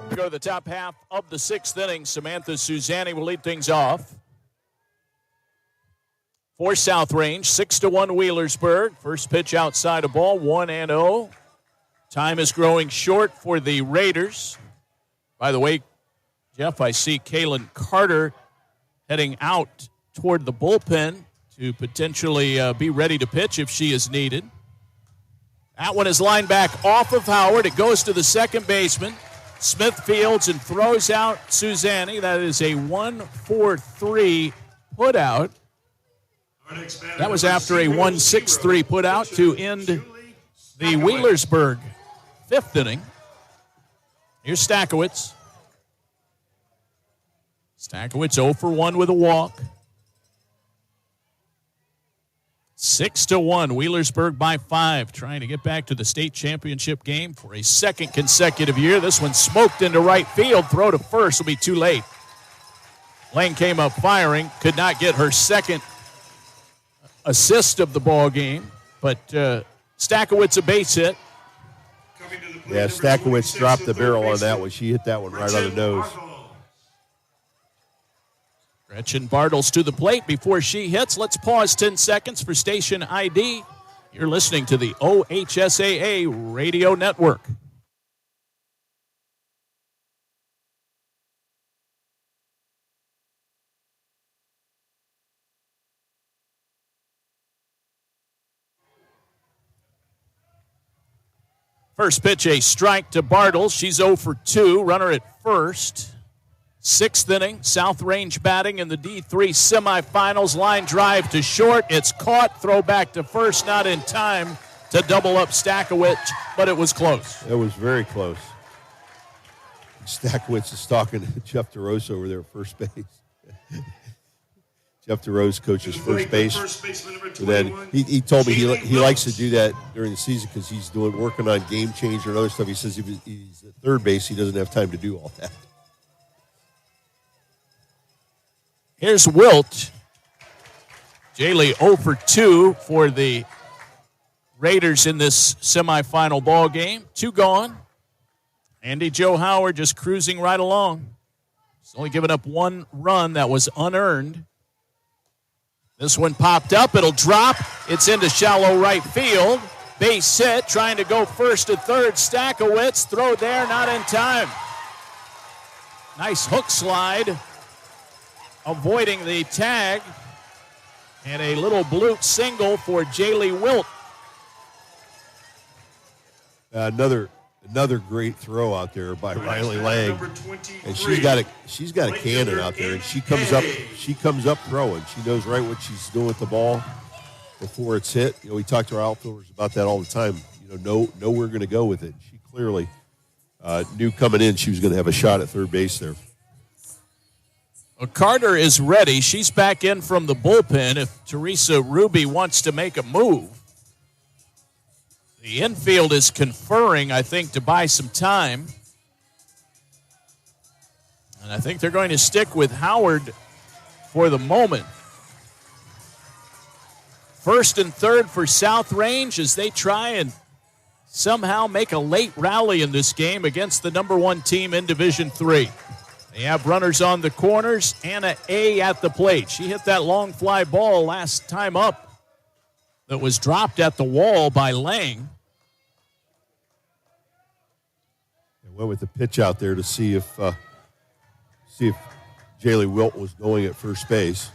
Go to the top half of the 6th inning. Samantha Suzanne will lead things off for South Range. 6-1 Wheelersburg. First pitch outside of ball, 1-0. Time is growing short for the Raiders. By the way, Jeff, I see Kaylin Carter heading out toward the bullpen to potentially be ready to pitch if she is needed. That one is lined back off of Howard. It goes to the second baseman. Smith fields and throws out Suzanne. That is a 1-4-3 putout. That was after a 1-6-3 putout to end the Wheelersburg 5th inning. Here's Stakowitz. Stakowitz 0 for 1 with a walk. 6-1, Wheelersburg by 5, trying to get back to the state championship game for a second consecutive year. This one smoked into right field. Throw to first will be too late. Lane came up firing, could not get her second assist of the ball game, but Stakowitz a base hit. Yeah, Stakowitz dropped the barrel on that one. She hit that one right on the nose. Gretchen Bartles to the plate before she hits. Let's pause 10 seconds for station ID. You're listening to the OHSAA Radio Network. First pitch, a strike to Bartles. She's 0 for 2. Runner at first. 6th inning, South Range batting in the D3 semifinals. Line drive to short. It's caught. Throw back to first. Not in time to double up Stakowitz, but it was close. It was very close. Stakowitz is stalking Jeff DeRose over there at first base. Jeff DeRose coaches first base. And then he told me he likes to do that during the season because he's working on game changer and other stuff. He says if he's at third base, he doesn't have time to do all that. Here's Wilt. Jaylee 0 for 2 for the Raiders in this semifinal ball game. 2 gone. Andy Joe Howard just cruising right along. He's only given up 1 run that was unearned. This one popped up. It'll drop. It's into shallow right field. Base hit. Trying to go first to third. Stakowitz. Throw there. Not in time. Nice hook slide. Avoiding the tag. And a little blute single for Jaylee Wilt. Another great throw out there by Riley Lang. And she's got a cannon out there, and she comes up throwing. She knows right what she's doing with the ball before it's hit. You know, we talk to our outfielders about that all the time. You know where we're going to go with it. She clearly knew coming in she was going to have a shot at third base there. Well, Carter is ready. She's back in from the bullpen if Teresa Ruby wants to make a move. The infield is conferring, I think, to buy some time. And I think they're going to stick with Howard for the moment. First and third for South Range as they try and somehow make a late rally in this game against the number one team in Division III. They have runners on the corners, Anna A. at the plate. She hit that long fly ball last time up that was dropped at the wall by Lang. They went with the pitch out there to see if Jaylee Wilt was going at first base.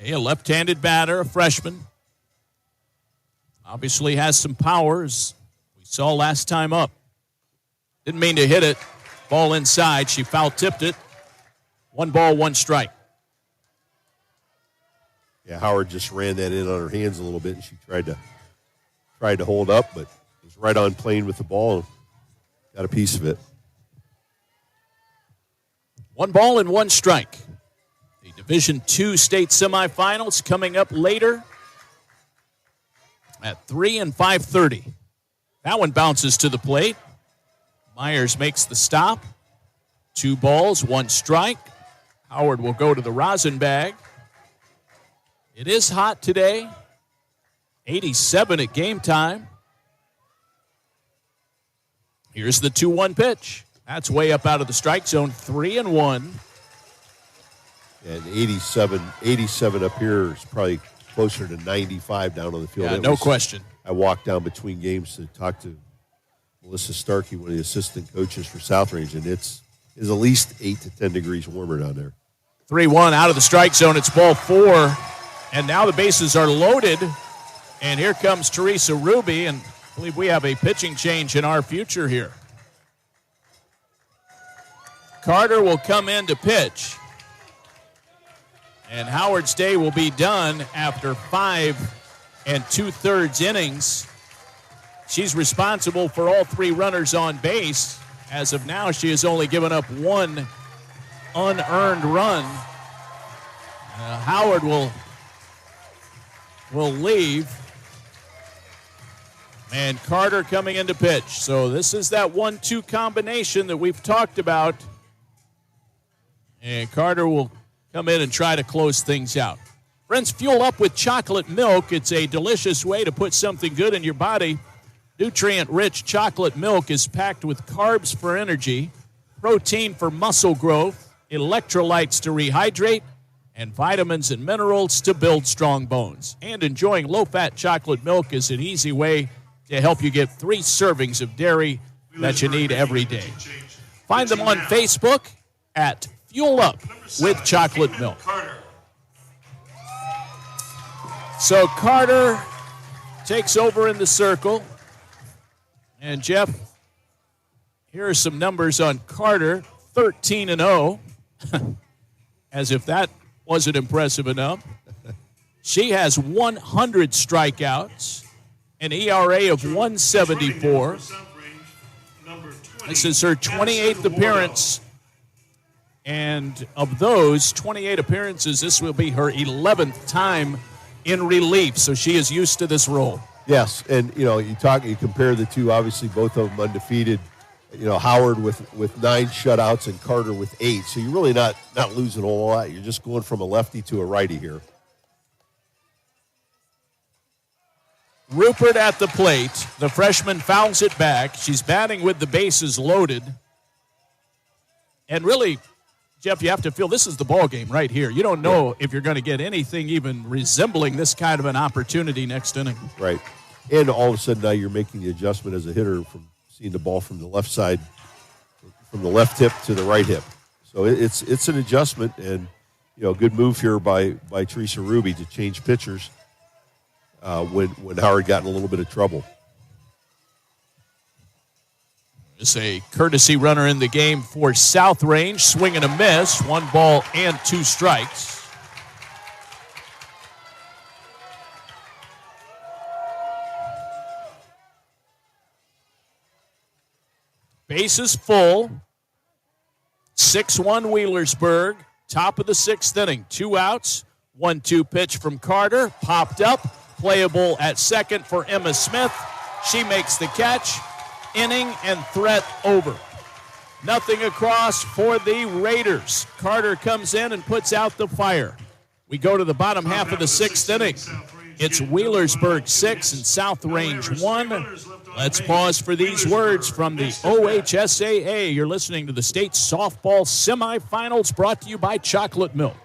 A left-handed batter, a freshman. Obviously has some powers. We saw last time up. Didn't mean to hit it. Ball inside. She foul-tipped it. 1 ball, 1 strike. Yeah, Howard just ran that in on her hands a little bit, and she tried to hold up, but was right on plane with the ball and got a piece of it. 1 ball and 1 strike. The Division II state semifinals coming up later at 3 and 5:30. That one bounces to the plate. Myers makes the stop. 2 balls, 1 strike. Howard will go to the rosin bag. It is hot today. 87 at game time. Here's the 2-1 pitch. That's way up out of the strike zone, 3-1. And 87 up here is probably closer to 95 down on the field. Yeah, no question. I walked down between games to talk to Melissa Starkey, one of the assistant coaches for South Range, and it's at least 8 to 10 degrees warmer down there. 3-1 out of the strike zone. It's ball 4. And now the bases are loaded. And here comes Teresa Ruby. And I believe we have a pitching change in our future here. Carter will come in to pitch. And Howard's day will be done after 5 2/3 innings. She's responsible for all 3 runners on base. As of now, she has only given up 1 unearned run. Howard will leave. And Carter coming in to pitch. So this is that 1-2 combination that we've talked about. And Carter will come in and try to close things out. Friends, fuel up with chocolate milk. It's a delicious way to put something good in your body. Nutrient-rich chocolate milk is packed with carbs for energy, protein for muscle growth, electrolytes to rehydrate, and vitamins and minerals to build strong bones. And enjoying low-fat chocolate milk is an easy way to help you get 3 servings of dairy that you need every day. Find them on Facebook at Fuel Up with Chocolate Milk. So Carter takes over in the circle. And Jeff, here are some numbers on Carter, 13-0. As if that wasn't impressive enough. She has 100 strikeouts, an ERA of 174. This is her 28th appearance. And of those 28 appearances, this will be her 11th time in relief. So she is used to this role. Yes, and you compare the two. Obviously, both of them undefeated. Howard with 9 shutouts and Carter with 8. So you're really not losing a whole lot. You're just going from a lefty to a righty here. Rupert at the plate. The freshman fouls it back. She's batting with the bases loaded. And really, Jeff, you have to feel this is the ball game right here. You don't know if you're going to get anything even resembling this kind of an opportunity next inning. Right. And all of a sudden now you're making the adjustment as a hitter from seeing the ball from the left side, from the left hip to the right hip. So it's an adjustment, and good move here by Teresa Ruby to change pitchers when Howard got in a little bit of trouble. It's a courtesy runner in the game for South Range. Swing and a miss. 1 ball and 2 strikes. Bases full. 6-1 Wheelersburg. Top of the 6th inning. 2 outs. 1-2 pitch from Carter. Popped up. Playable at second for Emma Smith. She makes the catch. Inning and threat over. Nothing across for the Raiders. Carter comes in and puts out the fire. We go to the bottom half of the 6th inning. It's Wheelersburg 6 and South Range 1. Let's pause for these words from the OHSAA. You're listening to the state softball semifinals, brought to you by Chocolate Milk.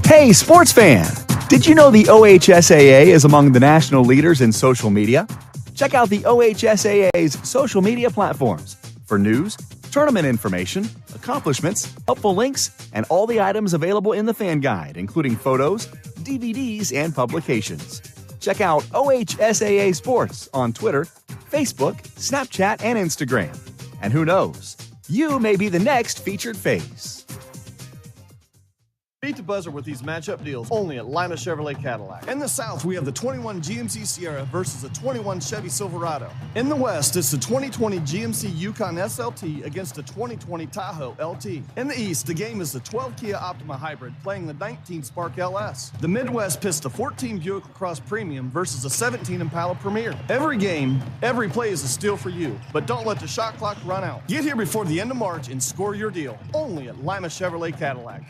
Hey, sports fan! Did you know the OHSAA is among the national leaders in social media? Check out the OHSAA's social media platforms for news, tournament information, accomplishments, helpful links, and all the items available in the fan guide, including photos, DVDs, and publications. Check out OHSAA Sports on Twitter, Facebook, Snapchat, and Instagram. And who knows, you may be the next featured face. Beat the buzzer with these matchup deals only at Lima Chevrolet Cadillac. In the South, we have the 21 GMC Sierra versus the 21 Chevy Silverado. In the West, it's the 2020 GMC Yukon SLT against the 2020 Tahoe LT. In the East, the game is the 12 Kia Optima Hybrid playing the 19 Spark LS. The Midwest pits the 14 Buick LaCrosse Premium versus the 17 Impala Premier. Every game, every play is a steal for you, but don't let the shot clock run out. Get here before the end of March and score your deal only at Lima Chevrolet Cadillac.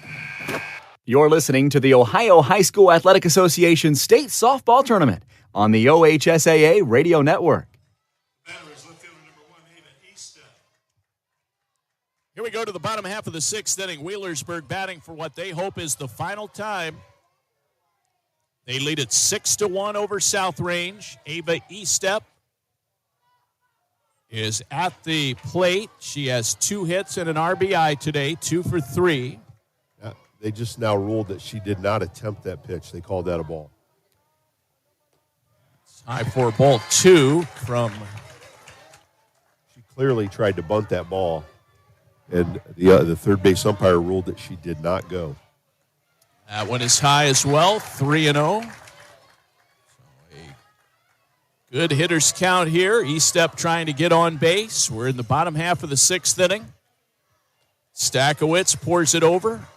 You're listening to the Ohio High School Athletic Association State Softball Tournament on the OHSAA Radio Network. Here we go to the bottom half of the 6th inning. Wheelersburg batting for what they hope is the final time. They lead it 6-1 over South Range. Ava Estep is at the plate. She has 2 hits and an RBI today, 2 for 3. They just now ruled that she did not attempt that pitch. They called that a ball. High for ball 2 from. She clearly tried to bunt that ball, and the third base umpire ruled that she did not go. That one is high as well, 3-0. So a good hitters count here. Estep trying to get on base. We're in the bottom half of the 6th inning. Stakowitz pours it over.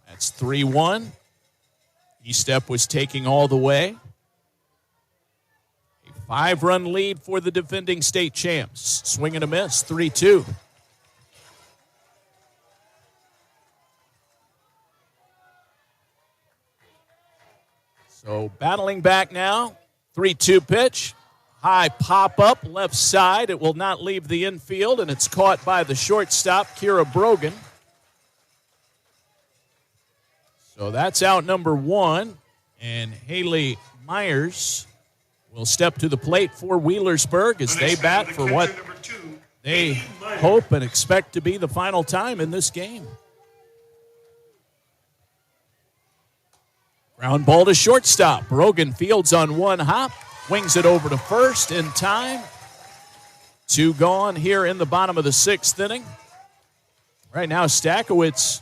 That's 3-1. Estep was taking all the way. A 5-run lead for the defending state champs. Swing and a miss, 3-2. So battling back now. 3-2 pitch. High pop-up left side. It will not leave the infield, and it's caught by the shortstop, Kira Brogan. So that's out number 1, and Haley Myers will step to the plate for Wheelersburg as they bat for what they hope and expect to be the final time in this game. Ground ball to shortstop. Brogan fields on one hop, wings it over to first in time. 2 gone here in the bottom of the 6th inning. Right now, Stakowitz,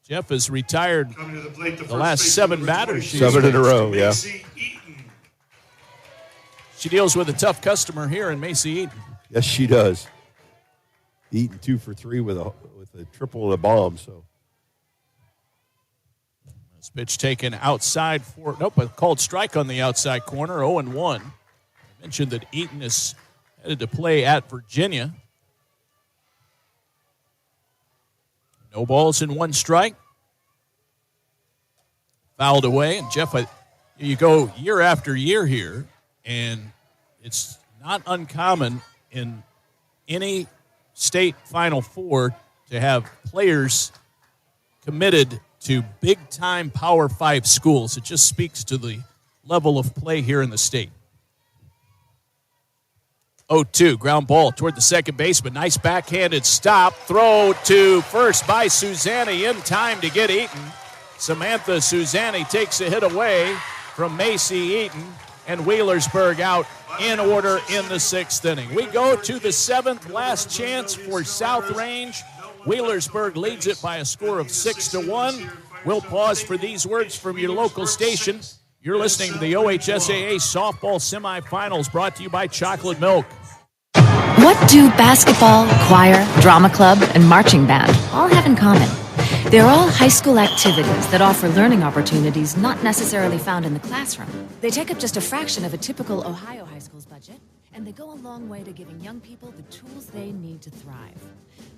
Jeff, has retired the last 7 batters. 7 in a row, yeah. She deals with a tough customer here in Macy Eaton. Yes, she does. Eaton 2 for 3 with a triple and a bomb. So this pitch taken outside for a called strike on the outside corner. 0-1. I mentioned that Eaton is headed to play at Virginia. No balls and 1 strike. Fouled away. And, Jeff, you go year after year here, and it's not uncommon in any state Final Four to have players committed to big-time Power 5 schools. It just speaks to the level of play here in the state. 0-2, ground ball toward the second baseman. Nice backhanded stop. Throw to first by Suzanne in time to get Eaton. Samantha Suzanne takes a hit away from Macy Eaton, and Wheelersburg out in order in the 6th inning. We go to the 7th, last chance for South Range. Wheelersburg leads it by a score of 6-1. We'll pause for these words from your local station. You're listening to the OHSAA Softball Semifinals, brought to you by Chocolate Milk. What do basketball, choir, drama club, and marching band all have in common? They're all high school activities that offer learning opportunities not necessarily found in the classroom. They take up just a fraction of a typical Ohio high school's budget, and they go a long way to giving young people the tools they need to thrive.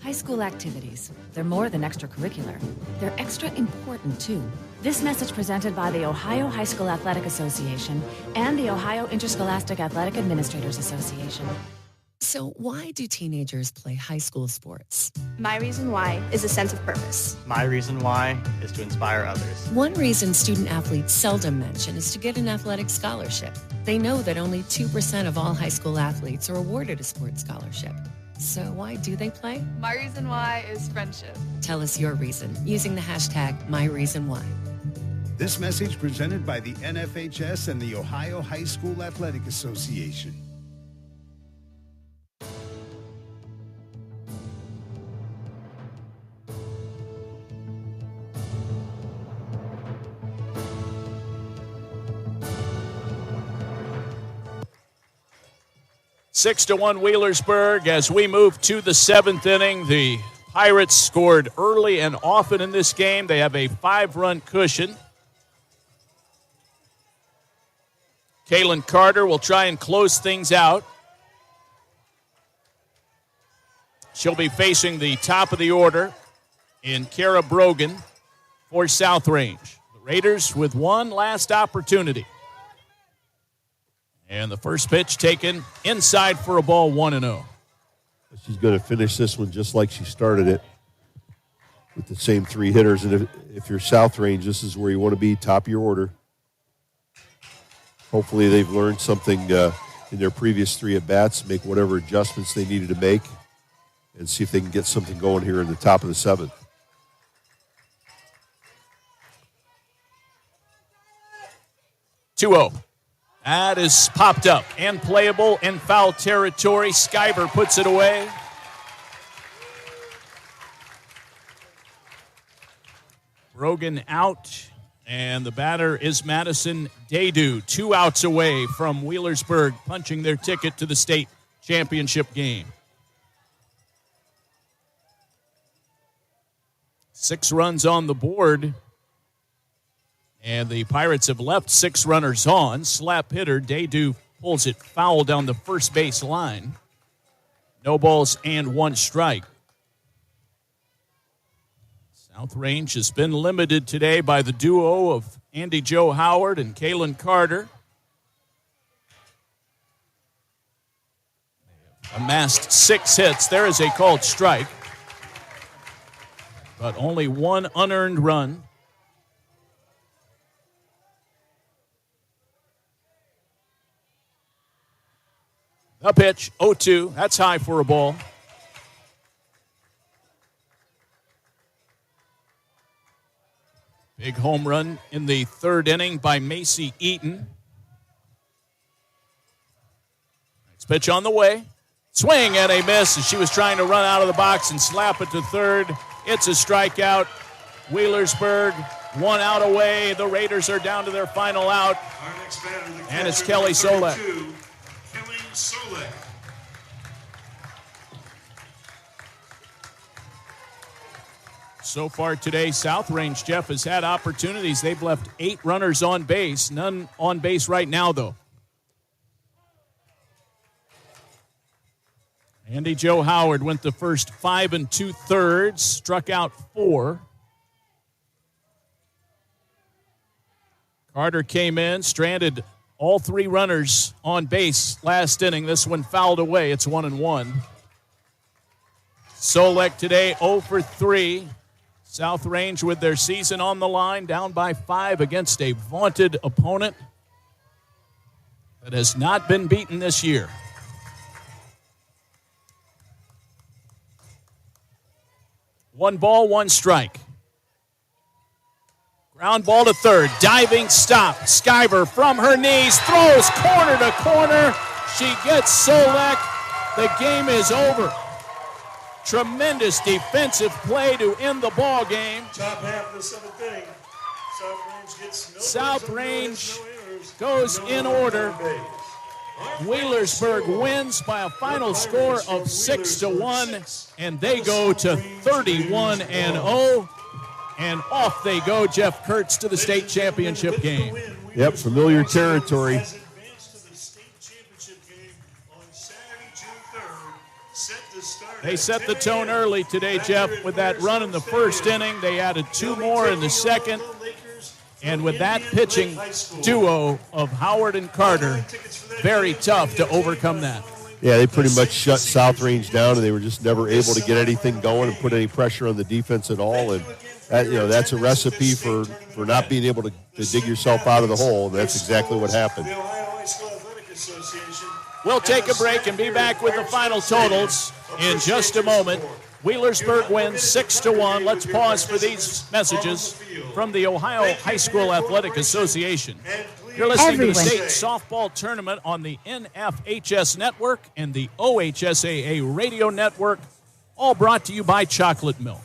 High school activities, they're more than extracurricular. They're extra important, too. This message presented by the Ohio High School Athletic Association and the Ohio Interscholastic Athletic Administrators Association. So why do teenagers play high school sports? My reason why is a sense of purpose. My reason why is to inspire others. One reason student athletes seldom mention is to get an athletic scholarship. They know that only 2% of all high school athletes are awarded a sports scholarship. So why do they play? My reason why is friendship. Tell us your reason using the hashtag #MyReasonWhy. This message presented by the NFHS and the Ohio High School Athletic Association. Six to 1 Wheelersburg as we move to the seventh inning. The Pirates scored early and often in this game. They have a 5-run cushion. Kaylin Carter will try and close things out. She'll be facing the top of the order in Kara Brogan for South Range. The Raiders with one last opportunity. And the first pitch taken inside for a ball, 1-0. She's going to finish this one just like she started it with the same 3 hitters. And if you're South Range, this is where you want to be, top of your order. Hopefully they've learned something in their previous 3 at-bats, make whatever adjustments they needed to make, and see if they can get something going here in the top of the 7th. Two-0. That is popped up and playable in foul territory. Skyber puts it away. Brogan out, and the batter is Madison Daydu. 2 outs away from Wheelersburg punching their ticket to the state championship game. 6 runs on the board. And the Pirates have left 6 runners on. Slap hitter, Daydu pulls it foul down the first base line. No balls and 1 strike. South Range has been limited today by the duo of Andy Joe Howard and Kaylin Carter. They have amassed 6 hits. There is a called strike. But only 1 unearned run. A pitch, 0-2. That's high for a ball. Big home run in the 3rd inning by Macy Eaton. Next pitch on the way. Swing and a miss as she was trying to run out of the box and slap it to third. It's a strikeout. Wheelersburg 1 out away. The Raiders are down to their final out. And it's Kelly Solek. Solek. So far today, South Range, Jeff, has had opportunities. They've left 8 runners on base. None on base right now, though. Andy Joe Howard went the first 5 2/3, struck out 4. Carter came in, stranded all 3 runners on base last inning. This one fouled away. It's 1-1. Solek today 0 for 3. South Range with their season on the line, down by 5 against a vaunted opponent that has not been beaten this year. One ball, 1 strike. Ground ball to third. Diving stop. Skyber from her knees. Throws corner to corner. She gets Solek. The game is over. Tremendous defensive play to end the ball game. Top half of the 7th inning. South Range gets no South runs, Range no errors, goes no in runs order. on base. Wheelersburg wins by a final score of 6-1, and they go to 31-0. And off they go, Jeff Kurtz, to the state championship game. Yep, familiar territory. They set the tone early today, Jeff, with that run in the first inning. They added 2 more in the second. And with that pitching duo of Howard and Carter, very tough to overcome that. Yeah, they pretty much shut South Range down, and they were just never able to get anything going and put any pressure on the defense at all. And that, that's a recipe for not being able to dig yourself out of the hole. And that's exactly what happened. We'll take a break and be back with the final totals in just a moment. Wheelersburg wins 6-1. Let's pause for these messages from the Ohio High School Athletic Association. You're listening to the state softball tournament on the NFHS Network and the OHSAA Radio Network, all brought to you by Chocolate Milk.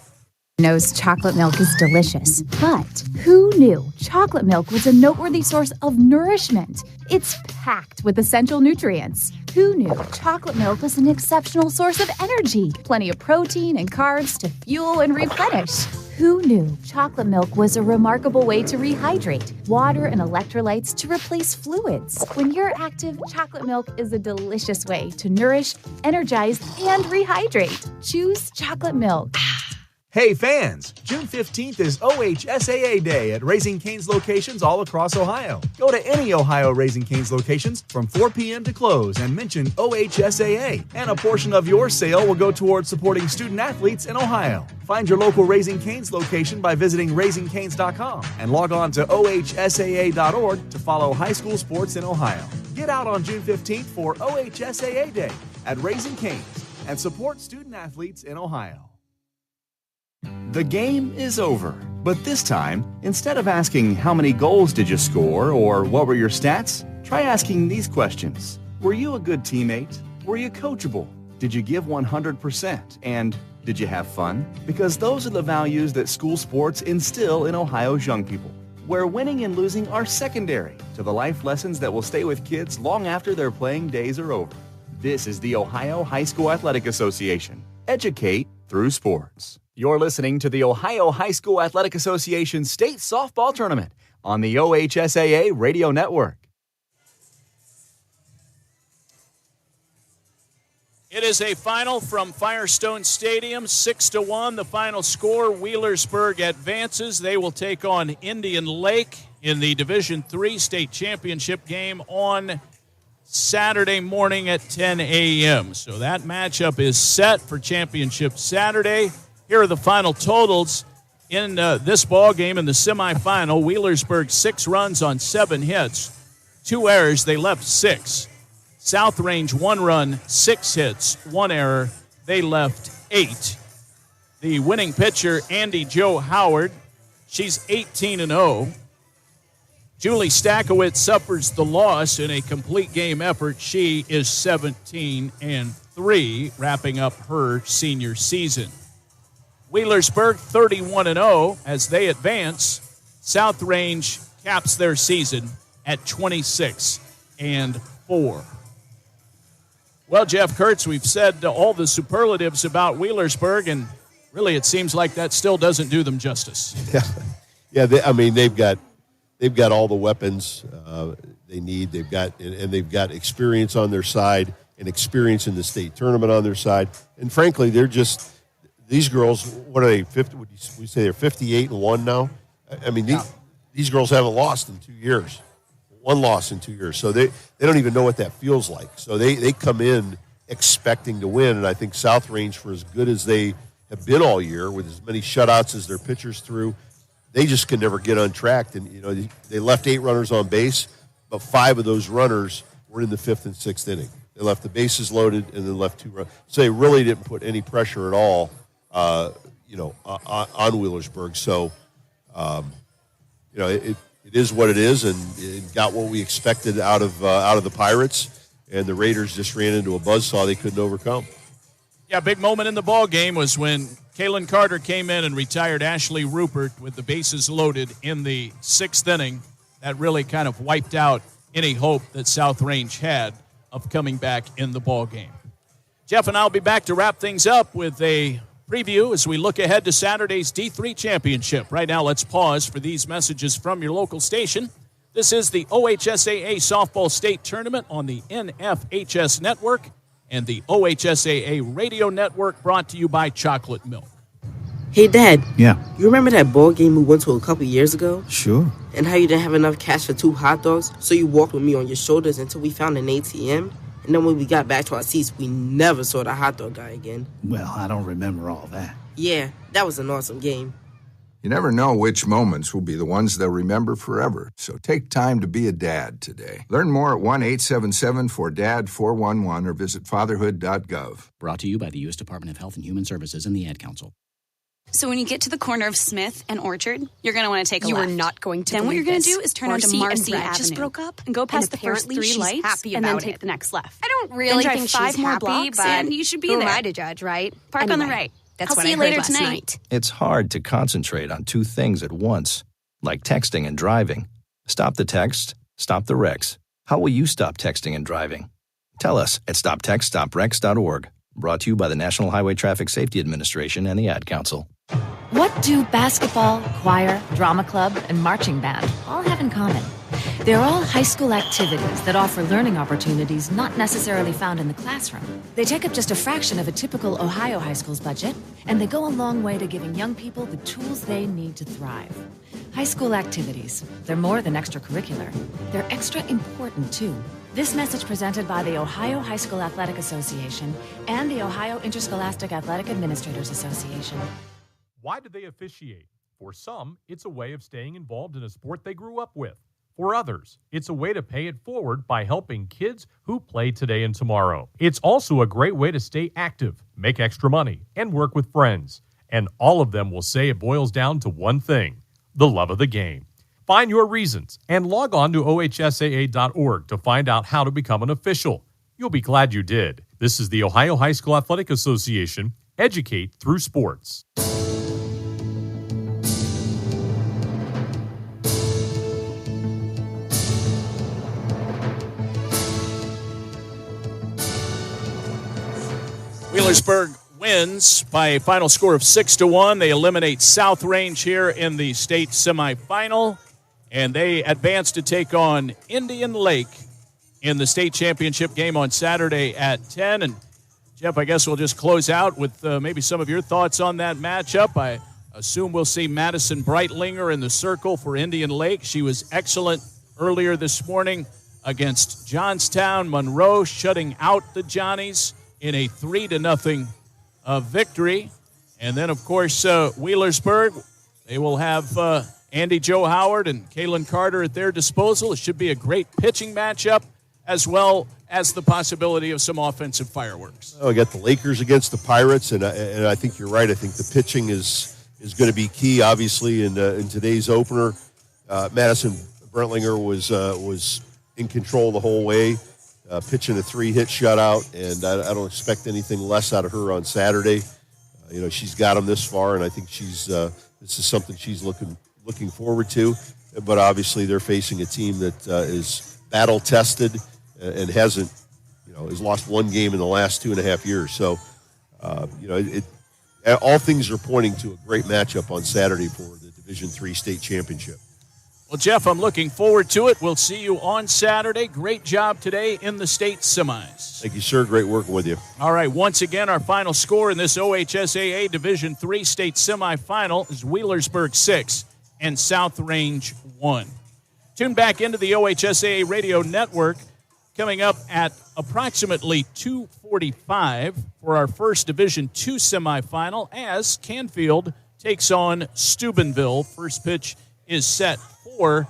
Knows chocolate milk is delicious, but who knew chocolate milk was a noteworthy source of nourishment? It's packed with essential nutrients. Who knew chocolate milk was an exceptional source of energy? Plenty of protein and carbs to fuel and replenish. Who knew chocolate milk was a remarkable way to rehydrate? Water and electrolytes to replace fluids. When you're active, chocolate milk is a delicious way to nourish, energize, and rehydrate. Choose chocolate milk. Hey fans, June 15th is OHSAA Day at Raising Cane's locations all across Ohio. Go to any Ohio Raising Cane's locations from 4 p.m. to close and mention OHSAA, and a portion of your sale will go towards supporting student athletes in Ohio. Find your local Raising Cane's location by visiting raisingcanes.com and log on to ohsaa.org to follow high school sports in Ohio. Get out on June 15th for OHSAA Day at Raising Cane's and support student athletes in Ohio. The game is over, but this time, instead of asking how many goals did you score or what were your stats, try asking these questions. Were you a good teammate? Were you coachable? Did you give 100%? And did you have fun? Because those are the values that school sports instill in Ohio's young people, where winning and losing are secondary to the life lessons that will stay with kids long after their playing days are over. This is the Ohio High School Athletic Association. Educate through sports. You're listening to the Ohio High School Athletic Association State Softball Tournament on the OHSAA Radio Network. It is a final from Firestone Stadium, 6-1. The final score, Wheelersburg advances. They will take on Indian Lake in the Division III state championship game on Saturday morning at 10 a.m. So that matchup is set for Championship Saturday. Here are the final totals in this ball game in the semifinal. Wheelersburg 6 runs on 7 hits, 2 errors. They left 6. South Range 1 run, 6 hits, 1 error. They left 8. The winning pitcher, Andy Jo Howard, she's 18-0. Julie Stackowitz suffers the loss in a complete game effort. She is 17-3, wrapping up her senior season. Wheelersburg 31-0 as they advance. South Range caps their season at 26-4. Well, Jeff Kurtz, we've said all the superlatives about Wheelersburg, and really it seems like that still doesn't do them justice. Yeah. They've got all the weapons they need. They've got experience on their side and experience in the state tournament on their side. And frankly, they're just. These girls, what are they, 50? Would you say they're 58-1 now? These girls haven't lost in 2 years. 1 loss in 2 years. So they don't even know what that feels like. So they come in expecting to win. And I think South Range, for as good as they have been all year, with as many shutouts as their pitchers threw, they just can never get untracked. And, they left 8 runners on base, but 5 of those runners were in the 5th and 6th inning. They left the bases loaded and then left 2 runs. So they really didn't put any pressure at all on Wheelersburg. So, it is what it is, and it got what we expected out of the Pirates, and the Raiders just ran into a buzzsaw they couldn't overcome. Yeah, big moment in the ball game was when Kaylin Carter came in and retired Ashley Rupert with the bases loaded in the 6th inning. That really kind of wiped out any hope that South Range had. of coming back in the ball game. Jeff and I will be back to wrap things up with a preview as we look ahead to Saturday's D3 Championship. Right now, let's pause for these messages from your local station. This is the OHSAA Softball State Tournament on the NFHS Network and the OHSAA Radio Network, brought to you by Chocolate Milk. Hey, Dad. Yeah. You remember that ball game we went to a couple years ago? Sure. And how you didn't have enough cash for 2 hot dogs, so you walked with me on your shoulders until we found an ATM? And then when we got back to our seats, we never saw the hot dog guy again. Well, I don't remember all that. Yeah, that was an awesome game. You never know which moments will be the ones they'll remember forever, so take time to be a dad today. Learn more at 1-877-4DAD-411 or visit fatherhood.gov. Brought to you by the U.S. Department of Health and Human Services and the Ad Council. So when you get to the corner of Smith and Orchard, you're going to want to take a You left. are not going to Then what believe you're going to this. do is turn Marcy onto Marcy and Brad Avenue. just broke up, and go past and the first apparently 3 she's lights happy and then about take it. the next left. I don't really then think drive 5 she's more happy, blocks but and you should be who there. am I to judge, right? Park on the Anyway, right. That's I'll what see I you heard later last tonight. night. It's hard to concentrate on 2 things at once, like texting and driving. Stop the text, stop the wrecks. How will you stop texting and driving? Tell us at stoptextstopwrecks.org. Brought to you by the National Highway Traffic Safety Administration and the Ad Council. What do basketball, choir, drama club, and marching band all have in common? They're all high school activities that offer learning opportunities not necessarily found in the classroom. They take up just a fraction of a typical Ohio high school's budget, and they go a long way to giving young people the tools they need to thrive. High school activities, they're more than extracurricular. They're extra important, too. This message presented by the Ohio High School Athletic Association and the Ohio Interscholastic Athletic Administrators Association. Why do they officiate? For some, it's a way of staying involved in a sport they grew up with. For others, it's a way to pay it forward by helping kids who play today and tomorrow. It's also a great way to stay active, make extra money, and work with friends. And all of them will say it boils down to one thing: the love of the game. Find your reasons and log on to ohsaa.org to find out how to become an official. You'll be glad you did. This is the Ohio High School Athletic Association. Educate through sports. Wheelersburg wins by a final score of 6-1. They eliminate South Range here in the state semifinal, and they advance to take on Indian Lake in the state championship game on Saturday at 10. And Jeff, I guess we'll just close out with maybe some of your thoughts on that matchup. I assume we'll see Madison Breitlinger in the circle for Indian Lake. She was excellent earlier this morning against Johnstown. Monroe shutting out the Johnnies in a 3-0 victory. And then, of course, Wheelersburg, they will have Andy Joe Howard and Kaylin Carter at their disposal. It should be a great pitching matchup, as well as the possibility of some offensive fireworks. I got the Lakers against the Pirates, and I think you're right. I think the pitching is going to be key, obviously, in today's opener. Madison Brentlinger was in control the whole way, pitching a 3-hit shutout, and I don't expect anything less out of her on Saturday. She's got them this far, and I think this is something she's looking forward to. But obviously, they're facing a team that is battle-tested and has lost one game in the last 2.5 years. So, all things are pointing to a great matchup on Saturday for the Division III state championship. Well, Jeff, I'm looking forward to it. We'll see you on Saturday. Great job today in the state semis. Thank you, sir. Great working with you. All right, once again, our final score in this OHSAA Division III state semifinal is Wheelersburg 6 and South Range 1. Tune back into the OHSAA Radio Network coming up at approximately 2:45 for our first Division II semifinal as Canfield takes on Steubenville. First pitch is set for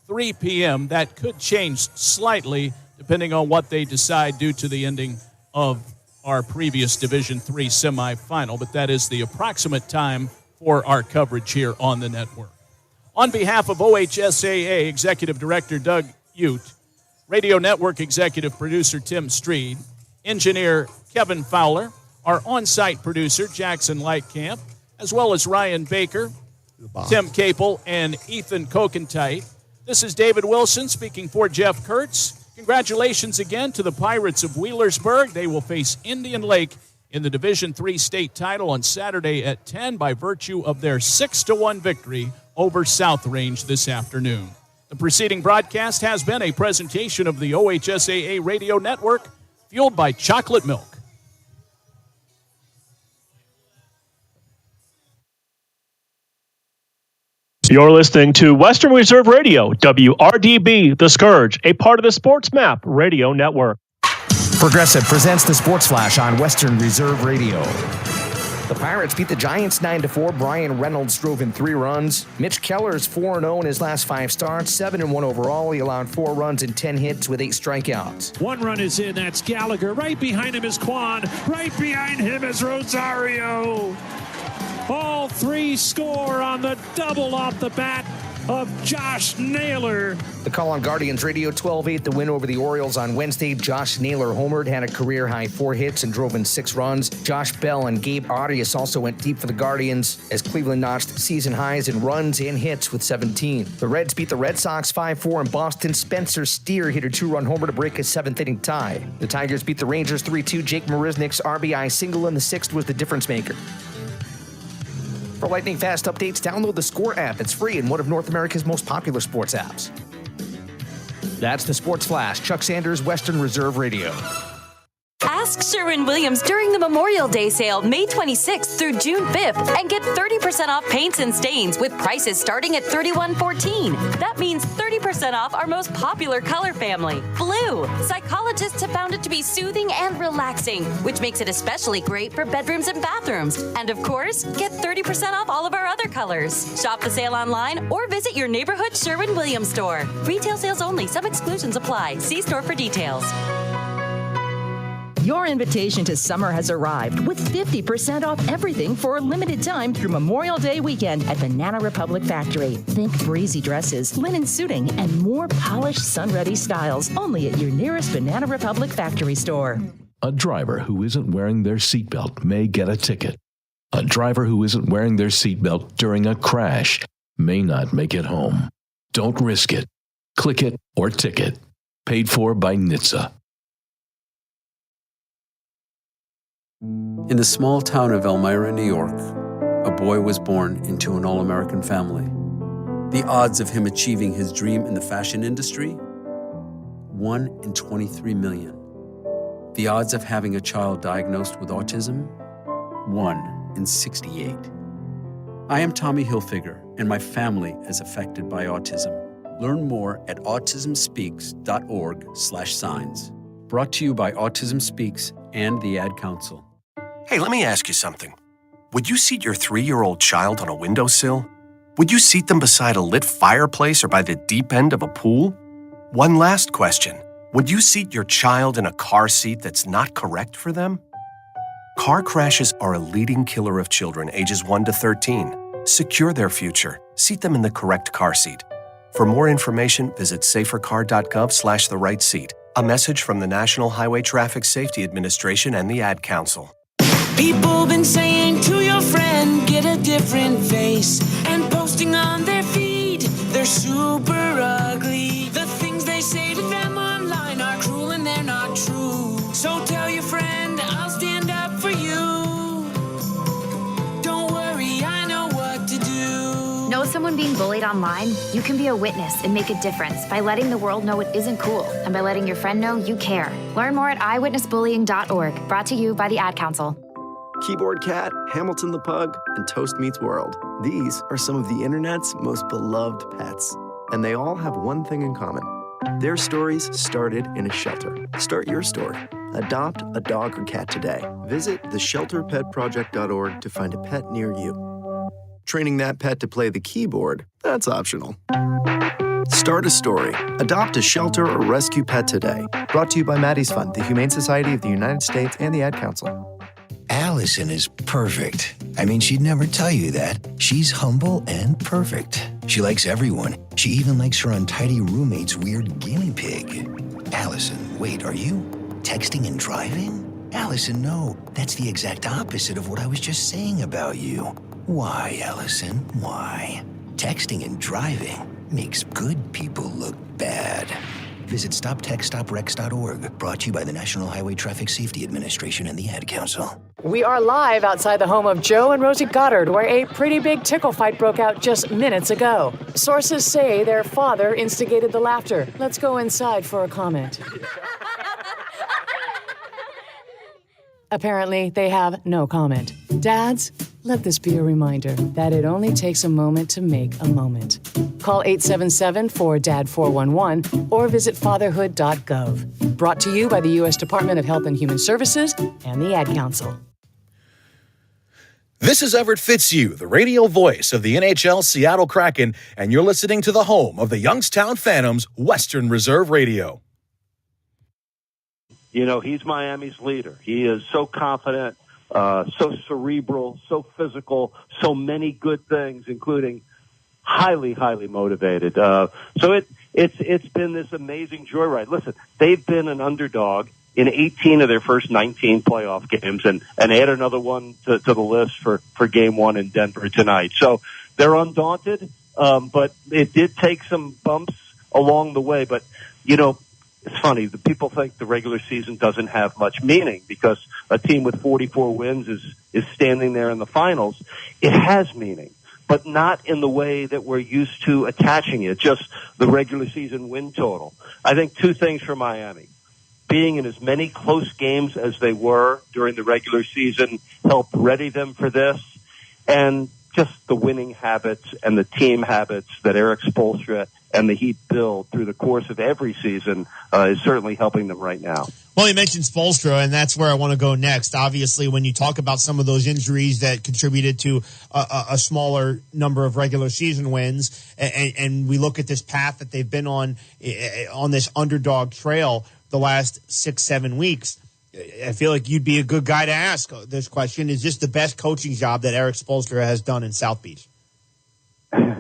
3 p.m. That could change slightly depending on what they decide due to the ending of our previous Division III semifinal, but that is the approximate time for our coverage here on the network. On behalf of OHSAA Executive Director Doug Ute, Radio Network Executive Producer Tim Streed, Engineer Kevin Fowler, our on-site producer Jackson Lightcamp, as well as Ryan Baker, Tim Capel, and Ethan Kokentite. This is David Wilson speaking for Jeff Kurtz. Congratulations again to the Pirates of Wheelersburg. They will face Indian Lake in the Division III state title on Saturday at 10 by virtue of their 6-1 victory over South Range this afternoon. The preceding broadcast has been a presentation of the OHSAA Radio Network, fueled by chocolate milk. You're listening to Western Reserve Radio, WRDB, The Scourge, a part of the Sports Map Radio Network. Progressive presents the Sports Flash on Western Reserve Radio. The Pirates beat the Giants 9-4. Brian Reynolds drove in 3 runs. Mitch Keller's 4-0 in his last 5 starts, 7-1 overall. He allowed 4 runs and 10 hits with 8 strikeouts. 1 run is in. That's Gallagher. Right behind him is Quan. Right behind him is Rosario. All 3 score on the double off the bat of Josh Naylor. The call on Guardians Radio, 12-8, the win over the Orioles on Wednesday. Josh Naylor homered, had a career-high 4 hits and drove in 6 runs. Josh Bell and Gabe Arias also went deep for the Guardians as Cleveland notched season highs in runs and hits with 17. The Reds beat the Red Sox 5-4 in Boston. Spencer Steer hit a 2-run homer to break a 7th-inning tie. The Tigers beat the Rangers 3-2. Jake Marisnick's RBI single in the 6th was the difference maker. For lightning fast updates, download the Score app. It's free and one of North America's most popular sports apps. That's the Sports Flash. Chuck Sanders, Western Reserve Radio. Ask Sherwin-Williams during the Memorial Day sale, May 26th through June 5th, and get 30% off paints and stains with prices starting at $31.14. That means 30% off our most popular color family, blue. Psychologists have found it to be soothing and relaxing, which makes it especially great for bedrooms and bathrooms. And of course, get 30% off all of our other colors. Shop the sale online or visit your neighborhood Sherwin-Williams store. Retail sales only. Some exclusions apply. See store for details. Your invitation to summer has arrived with 50% off everything for a limited time through Memorial Day weekend at Banana Republic Factory. Think breezy dresses, linen suiting, and more polished sun-ready styles only at your nearest Banana Republic Factory store. A driver who isn't wearing their seatbelt may get a ticket. A driver who isn't wearing their seatbelt during a crash may not make it home. Don't risk it. Click it or ticket. Paid for by NHTSA. In the small town of Elmira, New York, a boy was born into an all-American family. The odds of him achieving his dream in the fashion industry? 1 in 23 million. The odds of having a child diagnosed with autism? 1 in 68. I am Tommy Hilfiger, and my family is affected by autism. Learn more at autismspeaks.org/signs. Brought to you by Autism Speaks and the Ad Council. Hey, let me ask you something. Would you seat your 3-year-old child on a windowsill? Would you seat them beside a lit fireplace or by the deep end of a pool? One last question. Would you seat your child in a car seat that's not correct for them? Car crashes are a leading killer of children ages 1 to 13. Secure their future. Seat them in the correct car seat. For more information, visit safercar.gov/the-right-seat. A message from the National Highway Traffic Safety Administration and the Ad Council. People been saying to your friend, get a different face, and posting on their feed, they're super ugly. The things they say to them online are cruel and they're not true. So tell your friend, I'll stand up for you. Don't worry, I know what to do. Know someone being bullied online? You can be a witness and make a difference by letting the world know it isn't cool and by letting your friend know you care. Learn more at eyewitnessbullying.org. Brought to you by the Ad Council. Keyboard Cat, Hamilton the Pug, and Toast Meets World. These are some of the internet's most beloved pets, and they all have one thing in common. Their stories started in a shelter. Start your story. Adopt a dog or cat today. Visit theshelterpetproject.org to find a pet near you. Training that pet to play the keyboard, that's optional. Start a story. Adopt a shelter or rescue pet today. Brought to you by Maddie's Fund, the Humane Society of the United States, and the Ad Council. Allison is perfect. I mean, she'd never tell you that. She's humble and perfect. She likes everyone. She even likes her untidy roommate's weird guinea pig. Allison, wait, are you texting and driving? Allison, no. That's the exact opposite of what I was just saying about you. Why, Allison? Why? Texting and driving makes good people look bad. Visit stoptextsstopwrecks.org. Brought to you by the National Highway Traffic Safety Administration and the Ad Council. We are live outside the home of Joe and Rosie Goddard, where a pretty big tickle fight broke out just minutes ago. Sources say their father instigated the laughter. Let's go inside for a comment. Apparently, they have no comment. Dads, let this be a reminder that it only takes a moment to make a moment. Call 877-4DAD-411 or visit fatherhood.gov. Brought to you by the U.S. Department of Health and Human Services and the Ad Council. This is Everett Fitzhugh, the radio voice of the NHL Seattle Kraken, and you're listening to the home of the Youngstown Phantoms, Western Reserve Radio. You know, he's Miami's leader. He is so confident, so cerebral, so physical, so many good things, including highly, highly motivated. So it's been this amazing joyride. Listen, they've been an underdog in 18 of their first 19 playoff games, and add another one to the list for Game 1 in Denver tonight. So they're undaunted, but it did take some bumps along the way. But, you know, it's funny. The people think the regular season doesn't have much meaning because a team with 44 wins is standing there in the finals. It has meaning, but not in the way that we're used to attaching it, just the regular season win total. I think two things for Miami. Being in as many close games as they were during the regular season helped ready them for this, and just the winning habits and the team habits that Eric Spoelstra and the Heat build through the course of every season is certainly helping them right now. Well, you mentioned Spoelstra, and that's where I want to go next. Obviously, when you talk about some of those injuries that contributed to a smaller number of regular season wins, and we look at this path that they've been on this underdog trail the last 6-7 weeks, I feel like you'd be a good guy to ask this question. Is this the best coaching job that Eric Spoelstra has done in South Beach?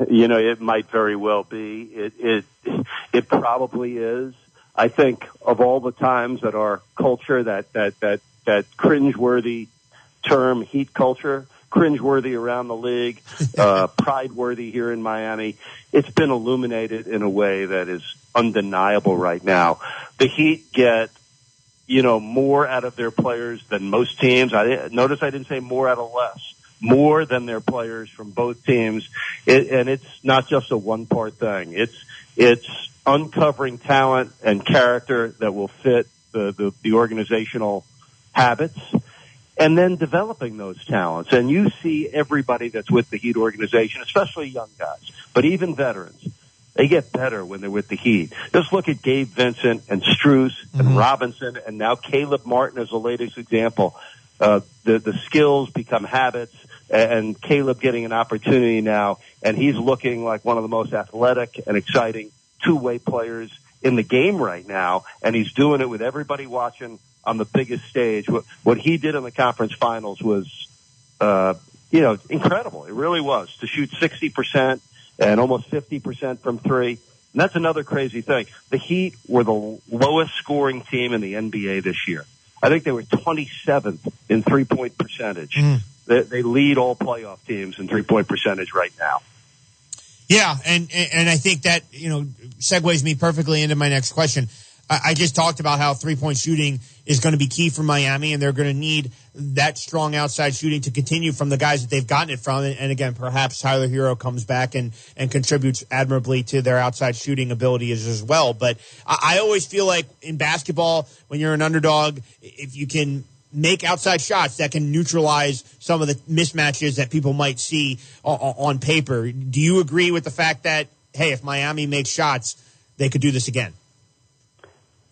You know, it might very well be. It probably is. I think of all the times that our culture, that cringeworthy term, Heat culture, cringeworthy around the league, pride-worthy here in Miami, it's been illuminated in a way that is undeniable right now. The Heat get, you know, more out of their players than most teams. Notice I didn't say more out of less. More than their players from both teams. And it's not just a one-part thing. It's uncovering talent and character that will fit the organizational habits, and then developing those talents. And you see everybody that's with the Heat organization, especially young guys, but even veterans, they get better when they're with the Heat. Just look at Gabe Vincent and Strus and Robinson, and now Caleb Martin is the latest example. The skills become habits, and Caleb getting an opportunity now, and he's looking like one of the most athletic and exciting two-way players in the game right now, and he's doing it with everybody watching on the biggest stage. What he did in the conference finals was, incredible. It really was, to shoot 60% and almost 50% from three. And that's another crazy thing. The Heat were the lowest scoring team in the NBA this year. I think they were 27th in three-point percentage. They lead all playoff teams in three-point percentage right now. Yeah, and I think that, segues me perfectly into my next question. I just talked about how three-point shooting is going to be key for Miami, and they're going to need that strong outside shooting to continue from the guys that they've gotten it from. And again, perhaps Tyler Hero comes back and contributes admirably to their outside shooting abilities as well. But I always feel like in basketball, when you're an underdog, if you can make outside shots that can neutralize some of the mismatches that people might see on paper. Do you agree with the fact that, hey, if Miami makes shots, they could do this again?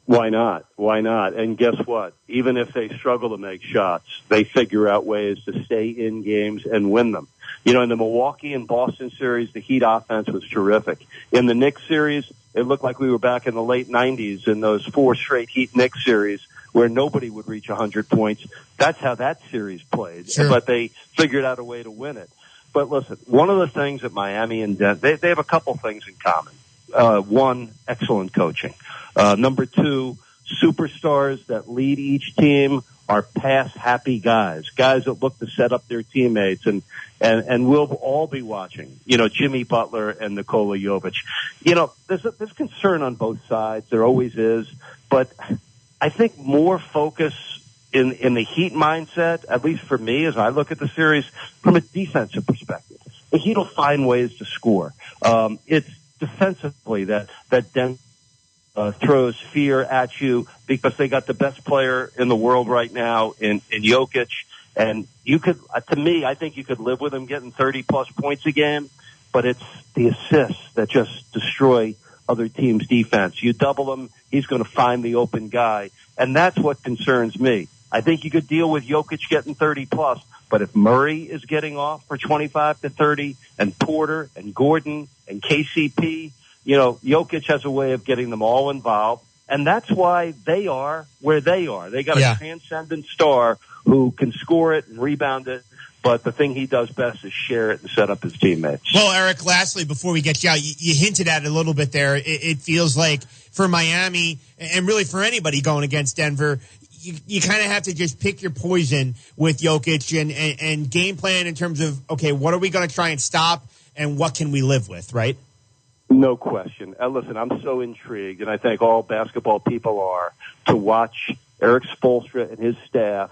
Why not? Why not? And guess what? Even if they struggle to make shots, they figure out ways to stay in games and win them. In the Milwaukee and Boston series, the Heat offense was terrific. In the Knicks series, it looked like we were back in the late 90s in those 4 straight Heat-Knicks series where nobody would reach 100 points. That's how that series played. Sure. But they figured out a way to win it. But listen, one of the things that Miami and Denver, they have a couple things in common. One, excellent coaching. Number two, superstars that lead each team are pass-happy guys that look to set up their teammates, and we'll all be watching, Jimmy Butler and Nikola Jovic. There's concern on both sides. There always is. But I think more focus in the Heat mindset, at least for me, as I look at the series, from a defensive perspective. The Heat will find ways to score. It's defensively that Denver throws fear at you because they got the best player in the world right now in Jokic. And you could, to me, I think you could live with him getting 30-plus points a game, but it's the assists that just destroy other teams' defense. You double him, he's going to find the open guy, and that's what concerns me. I think you could deal with Jokic getting 30-plus, but if Murray is getting off for 25 to 30, and Porter and Gordon and KCP, Jokic has a way of getting them all involved, and that's why they are where they are. They got a transcendent star who can score it and rebound it, but the thing he does best is share it and set up his teammates. Well, Eric, lastly, before we get you out, you hinted at it a little bit there. It feels like for Miami, and really for anybody going against Denver, you kind of have to just pick your poison with Jokic and game plan in terms of, okay, what are we going to try and stop and what can we live with, right? No question. Listen, I'm so intrigued, and I think all basketball people are, to watch Eric Spoelstra and his staff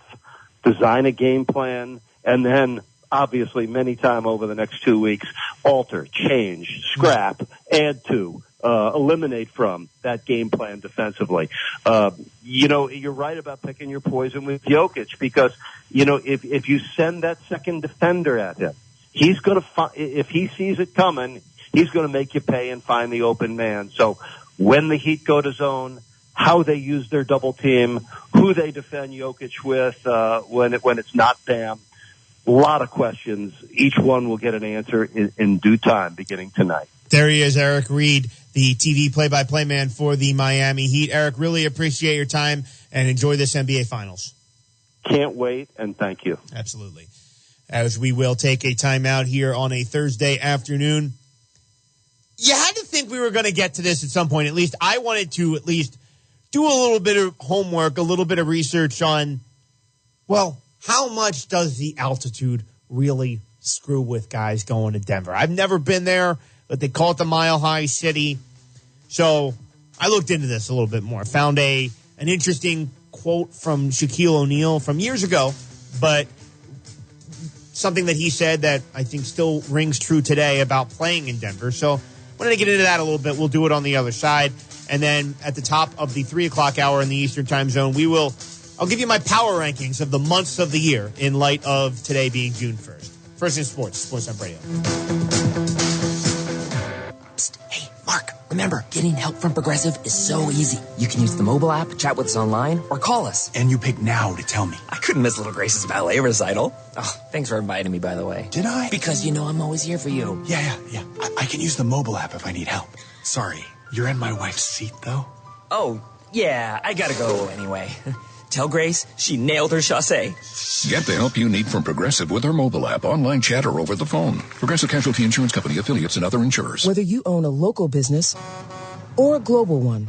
design a game plan, and then obviously many times over the next 2 weeks, alter, change, scrap, add to, eliminate from that game plan defensively. You're right about picking your poison with Jokic because, if you send that second defender at him, he's going to if he sees it coming, he's going to make you pay and find the open man. So when the Heat go to zone, how they use their double team, who they defend Jokic with when it's not Bam. A lot of questions. Each one will get an answer in due time beginning tonight. There he is, Eric Reed, the TV play-by-play man for the Miami Heat. Eric, really appreciate your time and enjoy this NBA Finals. Can't wait, and thank you. Absolutely. As we will take a timeout here on a Thursday afternoon. You had to think we were going to get to this at some point. At least I wanted to at least do a little bit of homework, a little bit of research on, well, how much does the altitude really screw with guys going to Denver? I've never been there, but they call it the Mile High City. So I looked into this a little bit more. Found an interesting quote from Shaquille O'Neal from years ago, but something that he said that I think still rings true today about playing in Denver. So wanted to get into that a little bit. We'll do it on the other side. And then at the top of the 3 o'clock hour in the Eastern time zone, I'll give you my power rankings of the months of the year in light of today being June 1st. First in Sports on Radio. Psst, hey, Mark, remember, getting help from Progressive is so easy. You can use the mobile app, chat with us online, or call us. And you pick now to tell me. I couldn't miss Little Grace's ballet recital. Oh, thanks for inviting me, by the way. Did I? Because I'm always here for you. Yeah. I can use the mobile app if I need help. Sorry, you're in my wife's seat, though? Oh, yeah, I gotta go anyway. Tell Grace she nailed her chassé. Get the help you need from Progressive with our mobile app, online chat, or over the phone. Progressive Casualty Insurance Company, affiliates, and other insurers. Whether you own a local business or a global one,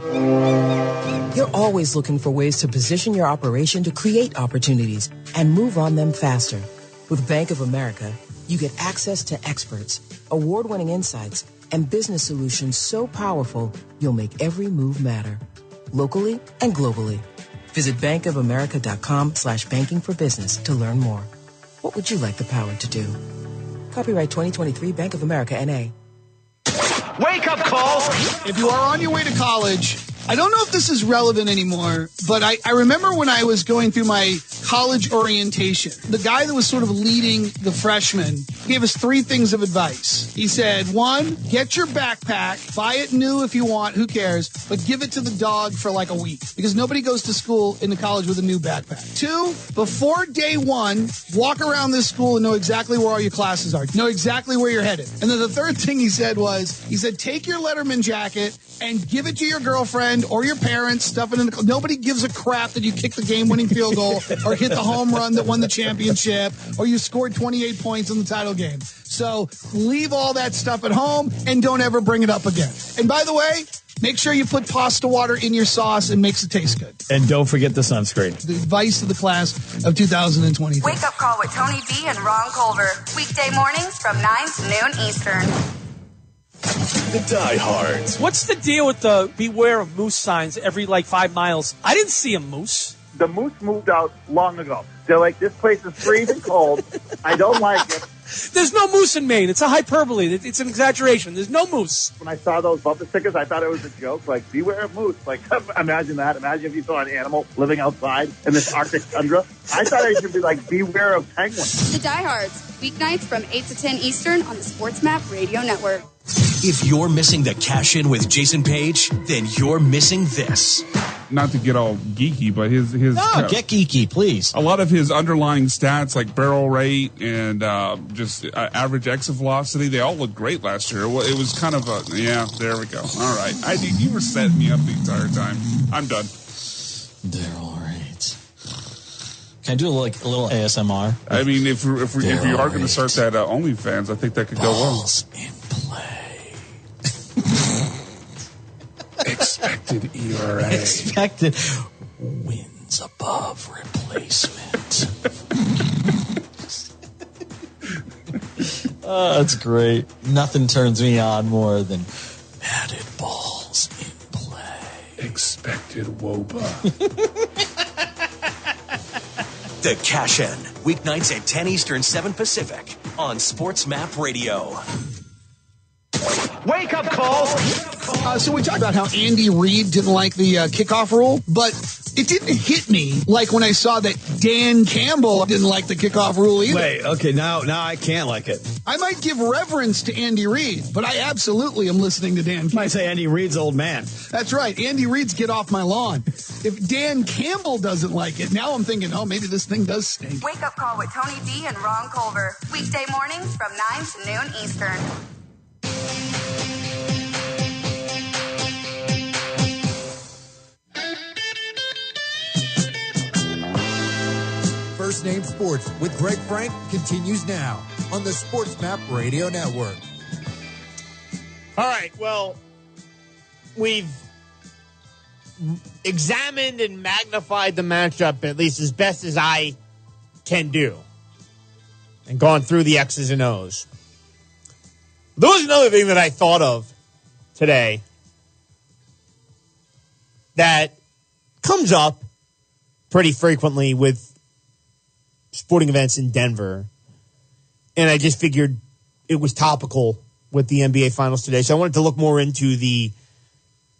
you're always looking for ways to position your operation to create opportunities and move on them faster. With Bank of America, you get access to experts, award-winning insights, and business solutions so powerful, you'll make every move matter, locally and globally. Visit bankofamerica.com/banking for business to learn more. What would you like the power to do? Copyright 2023 Bank of America, N.A. Wake up call! If you are on your way to college, I don't know if this is relevant anymore, but I remember when I was going through my college orientation, the guy that was sort of leading the freshmen gave us 3 things of advice. He said, 1, get your backpack, buy it new if you want, who cares, but give it to the dog for like a week because nobody goes to school into college with a new backpack. 2, before day 1, walk around this school and know exactly where all your classes are, know exactly where you're headed. And then the 3rd thing he said, take your Letterman jacket and give it to your girlfriend or your parents, stuff it in the... Nobody gives a crap that you kicked the game-winning field goal or hit the home run that won the championship or you scored 28 points in the title game. So leave all that stuff at home and don't ever bring it up again. And by the way, Make sure you put pasta water in your sauce. It makes it taste good. And don't forget the sunscreen. The advice of the class of 2022. Wake Up Call with Tony B and Ron Culver. Weekday mornings from 9 to noon Eastern. The diehards. What's the deal with the beware of moose signs every 5 miles? I didn't see a moose. The moose moved out long ago. They're like, this place is freezing cold. I don't like it. There's no moose in Maine. It's a hyperbole. It's an exaggeration. There's no moose. When I saw those bumper stickers, I thought it was a joke. Like, beware of moose. Like, imagine that. Imagine if you saw an animal living outside in this Arctic tundra. I thought it should be like, beware of penguins. The Diehards, weeknights from 8 to 10 Eastern on the Sports Map Radio Network. If you're missing the Cash In with Jason Page, then you're missing this. Not to get all geeky, but his get geeky, please. A lot of his underlying stats, like barrel rate and just average exit velocity, they all looked great last year. It was kind of there we go. All right. You were setting me up the entire time. I'm done. They're all right. Can I do a little ASMR? I mean, if you are going to start that OnlyFans, I think that could go well. Balls in play. Expected ERA. Expected wins above replacement. Oh, that's great. Nothing turns me on more than added balls in play. Expected WOBA. The Cash In, weeknights at 10 Eastern, 7 Pacific on Sports Map Radio. Wake up call. So we talked about how Andy Reid didn't like the kickoff rule, but it didn't hit me like when I saw that Dan Campbell didn't like the kickoff rule either. Wait, okay, now I can't like it. I might give reverence to Andy Reid, but I absolutely am listening to Dan Campbell. Might say Andy Reid's old man. That's right. Andy Reid's get off my lawn. If Dan Campbell doesn't like it, now I'm thinking, maybe this thing does stink. Wake Up Call with Tony B and Ron Culver. Weekday mornings from 9 to noon Eastern. First Name Sports with Greg Frank continues now on the Sports Map Radio Network. All right, well, we've examined and magnified the matchup, at least as best as I can do, and gone through the X's and O's. There was another thing that I thought of today that comes up pretty frequently with sporting events in Denver, and I just figured it was topical with the NBA Finals today. So I wanted to look more into the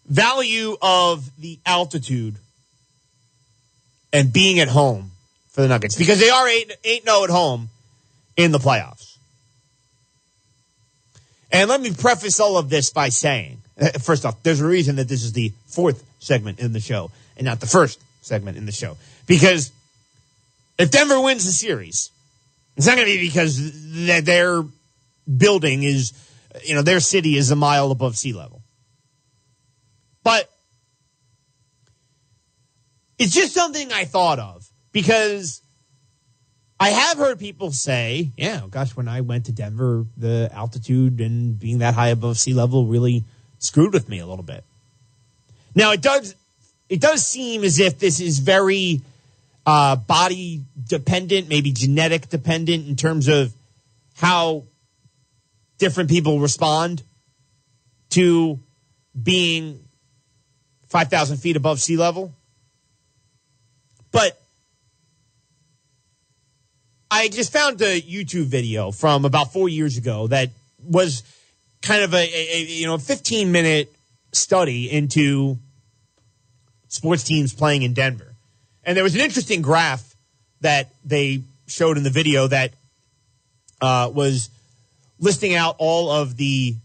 value of the altitude and being at home for the Nuggets, because they are 8-0 at home in the playoffs. And let me preface all of this by saying, first off, there's a reason that this is the fourth segment in the show and not the first segment in the show. Because if Denver wins the series, it's not going to be because their building is, their city is a mile above sea level. But it's just something I thought of, because I have heard people say, when I went to Denver, the altitude and being that high above sea level really screwed with me a little bit. Now, it does seem as if this is very body dependent, maybe genetic dependent in terms of how different people respond to being 5,000 feet above sea level. But I just found a YouTube video from about 4 years ago that was kind of a 15-minute study into sports teams playing in Denver. And there was an interesting graph that they showed in the video that was listing out all of the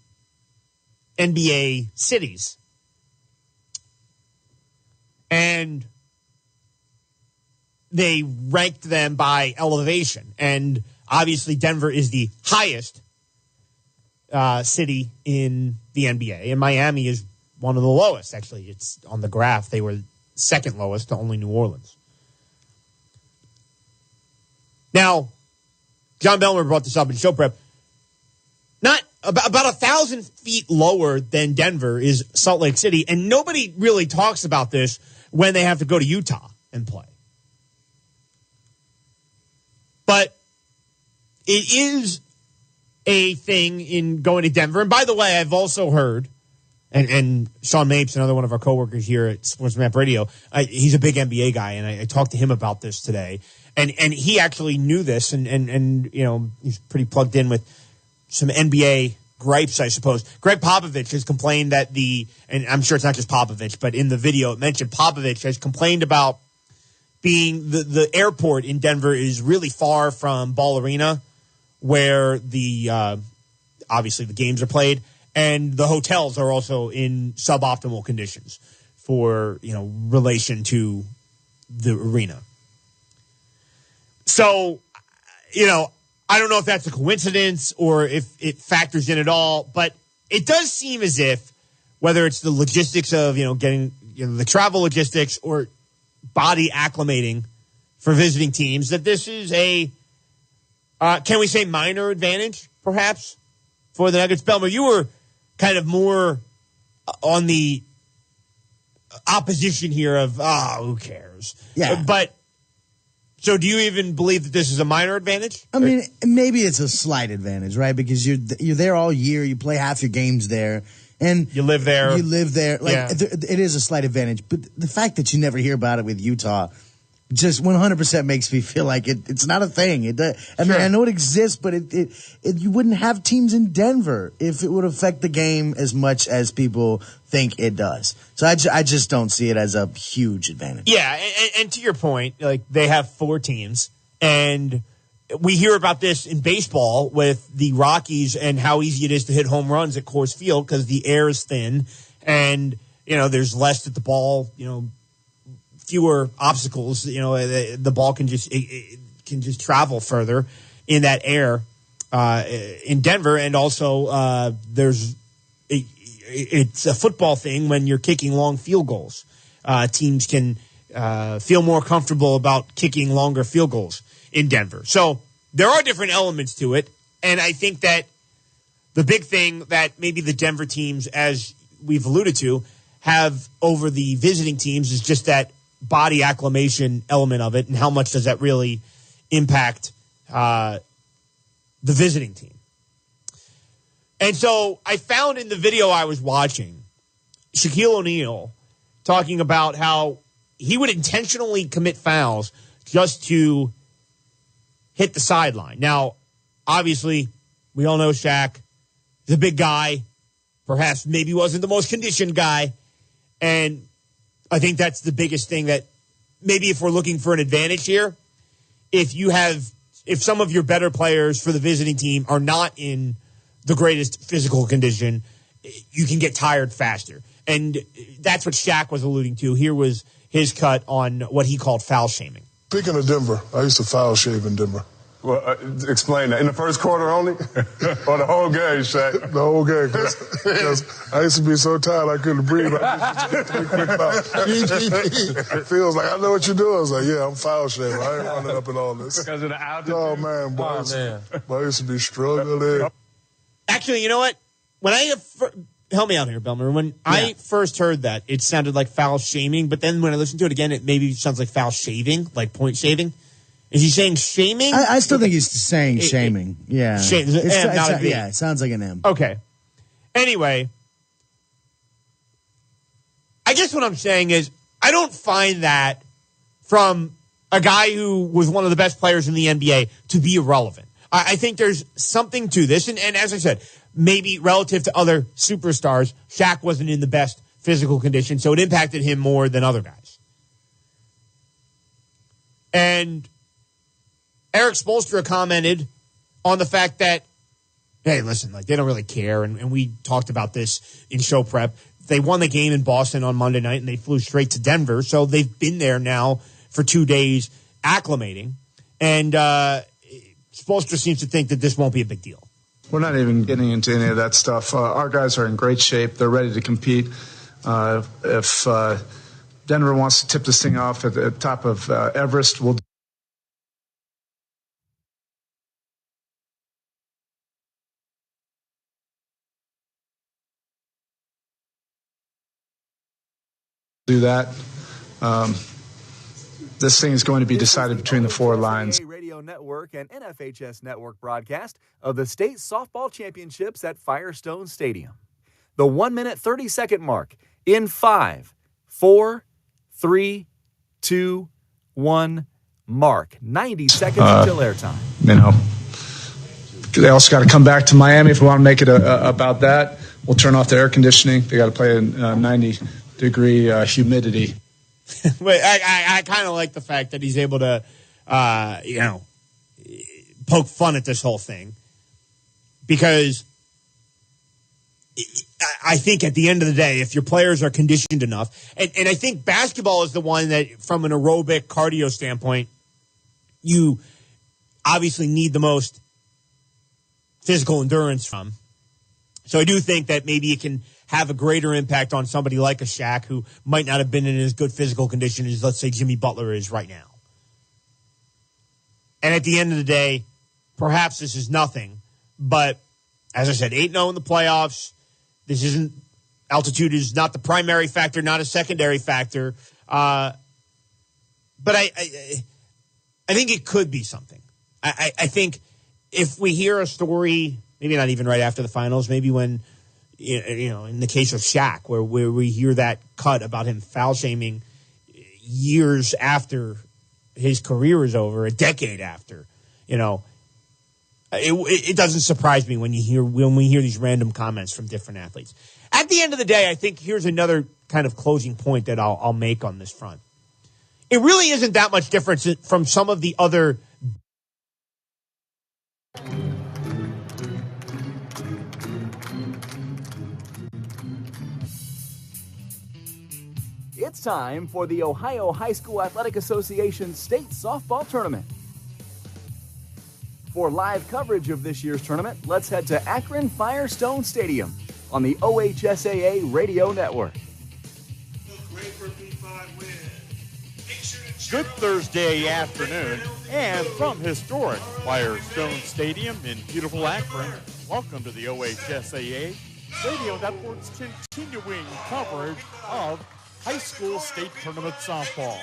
NBA cities. And they ranked them by elevation. And obviously Denver is the highest city in the NBA. And Miami is one of the lowest. Actually, it's on the graph. They were second lowest to only New Orleans. Now, John Bellmer brought this up in show prep. Not about 1,000 feet lower than Denver is Salt Lake City, and nobody really talks about this when they have to go to Utah and play. But it is a thing in going to Denver. And by the way, I've also heard, and Sean Mapes, another one of our coworkers here at Sports Map Radio, he's a big NBA guy, and I talked to him about this today. And he actually knew this, and you know, he's pretty plugged in with some NBA gripes, I suppose. Greg Popovich has complained that and I'm sure it's not just Popovich, but in the video it mentioned Popovich has complained about being the airport in Denver is really far from Ball Arena, where obviously the games are played, and the hotels are also in suboptimal conditions for, you know, relation to the arena. So, you know, I don't know if that's a coincidence or if it factors in at all, but it does seem as if, whether it's the logistics of, you know, getting, you know, the travel logistics or body acclimating for visiting teams, that this is a, can we say minor advantage, perhaps, for the Nuggets? Belmer, you were kind of more on the opposition here of, who cares? Yeah. But, so do you even believe that this is a minor advantage? I mean, maybe it's a slight advantage, right? Because you're there all year. You play half your games there. And you live there. Like, yeah. It is a slight advantage. But the fact that you never hear about it with Utah just 100% makes me feel like it's not a thing. I mean, I know it exists, but you wouldn't have teams in Denver if it would affect the game as much as people think it does. So I just don't see it as a huge advantage. Yeah, and to your point, like, they have 4 teams, and we hear about this in baseball with the Rockies and how easy it is to hit home runs at Coors Field because the air is thin, and, you know, there's less that the ball, you know, fewer obstacles, you know, the ball can just travel further in that air in Denver. And also it's a football thing when you're kicking long field goals. Teams can feel more comfortable about kicking longer field goals in Denver. So there are different elements to it. And I think that the big thing that maybe the Denver teams, as we've alluded to, have over the visiting teams is just that body acclimation element of it, and how much does that really impact the visiting team. And so I found in the video I was watching Shaquille O'Neal talking about how he would intentionally commit fouls just to hit the sideline. Now, obviously, we all know Shaq is a big guy, perhaps maybe wasn't the most conditioned guy, and I think that's the biggest thing, that maybe if we're looking for an advantage here, if some of your better players for the visiting team are not in the greatest physical condition, you can get tired faster. And that's what Shaq was alluding to. Here was his cut on what he called foul shaming. Speaking of Denver, I used to foul shave in Denver. Well, explain that. In the first quarter only? Or the whole game, Shaq? The whole game. Because I used to be so tired I couldn't breathe. I just took 3 quick fouls. Feels like, I know what you're doing. I was like, yeah, I'm foul shaving. I ain't running up in all this. Because of the altitude? Oh, man, boys. I used to be struggling. Actually, you know what? When help me out here, Belmer. When I first heard that, it sounded like foul shaming, but then when I listened to it again, it maybe sounds like foul shaving, like point shaving. Is he saying shaming? I still think he's saying shaming. Yeah. It sounds like an M. Okay. Anyway, I guess what I'm saying is I don't find that from a guy who was one of the best players in the NBA to be irrelevant. I think there's something to this. And as I said, maybe relative to other superstars, Shaq wasn't in the best physical condition, so it impacted him more than other guys. And Eric Spoelstra commented on the fact that, hey, listen, like, they don't really care. And we talked about this in show prep. They won the game in Boston on Monday night, and they flew straight to Denver. So they've been there now for 2 days acclimating. And Spoelstra seems to think that this won't be a big deal. We're not even getting into any of that stuff. Our guys are in great shape. They're ready to compete. If Denver wants to tip this thing off at the top of Everest, we'll do that. This thing is going to be decided between the four lines. Radio Network and NFHS Network broadcast of the state softball championships at Firestone Stadium. The 1 minute 30-second mark in 5, 4, 3, 2, 1. Mark. 90 seconds until airtime. You know, they also got to come back to Miami if we want to make it about that. We'll turn off the air conditioning. They got to play in 90-degree humidity. But I kind of like the fact that he's able to, poke fun at this whole thing, because I think at the end of the day, if your players are conditioned enough, and I think basketball is the one that, from an aerobic cardio standpoint, you obviously need the most physical endurance from. So I do think that maybe it can have a greater impact on somebody like a Shaq, who might not have been in as good physical condition as, let's say, Jimmy Butler is right now. And at the end of the day, perhaps this is nothing. But as I said, 8-0 in the playoffs. This isn't, altitude is not the primary factor, not a secondary factor. But I think it could be something. I think if we hear a story, maybe not even right after the finals, maybe when, in the case of Shaq, where we hear that cut about him foul shaming years after his career is over, a decade after, it doesn't surprise me when we hear these random comments from different athletes. At the end of the day, I think here's another kind of closing point that I'll make on this front. It really isn't that much difference from some of the other. It's time for the Ohio High School Athletic Association State Softball Tournament. For live coverage of this year's tournament, let's head to Akron Firestone Stadium on the OHSAA Radio Network. Good Thursday afternoon, and from historic Firestone Stadium in beautiful Akron, welcome to the OHSAA Radio Network's continuing coverage of high school state tournament softball.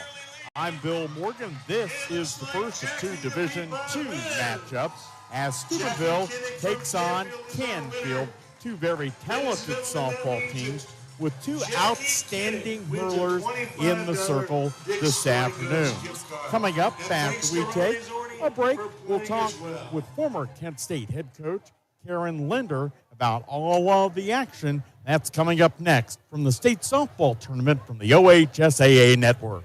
I'm Bill Morgan. This is the first of two Division II matchups as Steubenville takes on Canfield, two very talented softball teams with two outstanding hurlers in the circle this afternoon. Coming up after we take a break, we'll talk with former Kent State head coach Karen Linder about all of the action that's coming up next from the state softball tournament from the OHSAA network.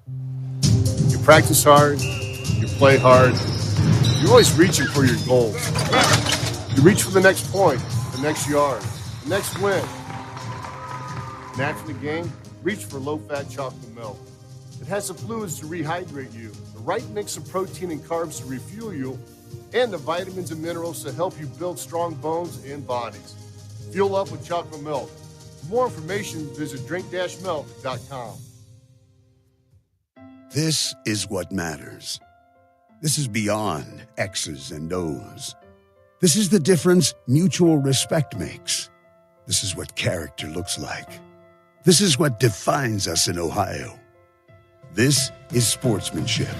You practice hard, you play hard, you're always reaching for your goals. You reach for the next point, the next yard, the next win. And after the game, reach for low-fat chocolate milk. It has the fluids to rehydrate you, the right mix of protein and carbs to refuel you, and the vitamins and minerals to help you build strong bones and bodies. Fuel up with chocolate milk. For more information, visit drink-milk.com. This is what matters. This is beyond X's and O's. This is the difference mutual respect makes. This is what character looks like. This is what defines us in Ohio. This is sportsmanship.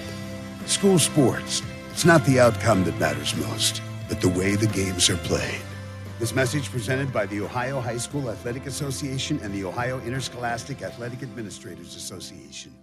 School sports. It's not the outcome that matters most, but the way the games are played. This message presented by the Ohio High School Athletic Association and the Ohio Interscholastic Athletic Administrators Association.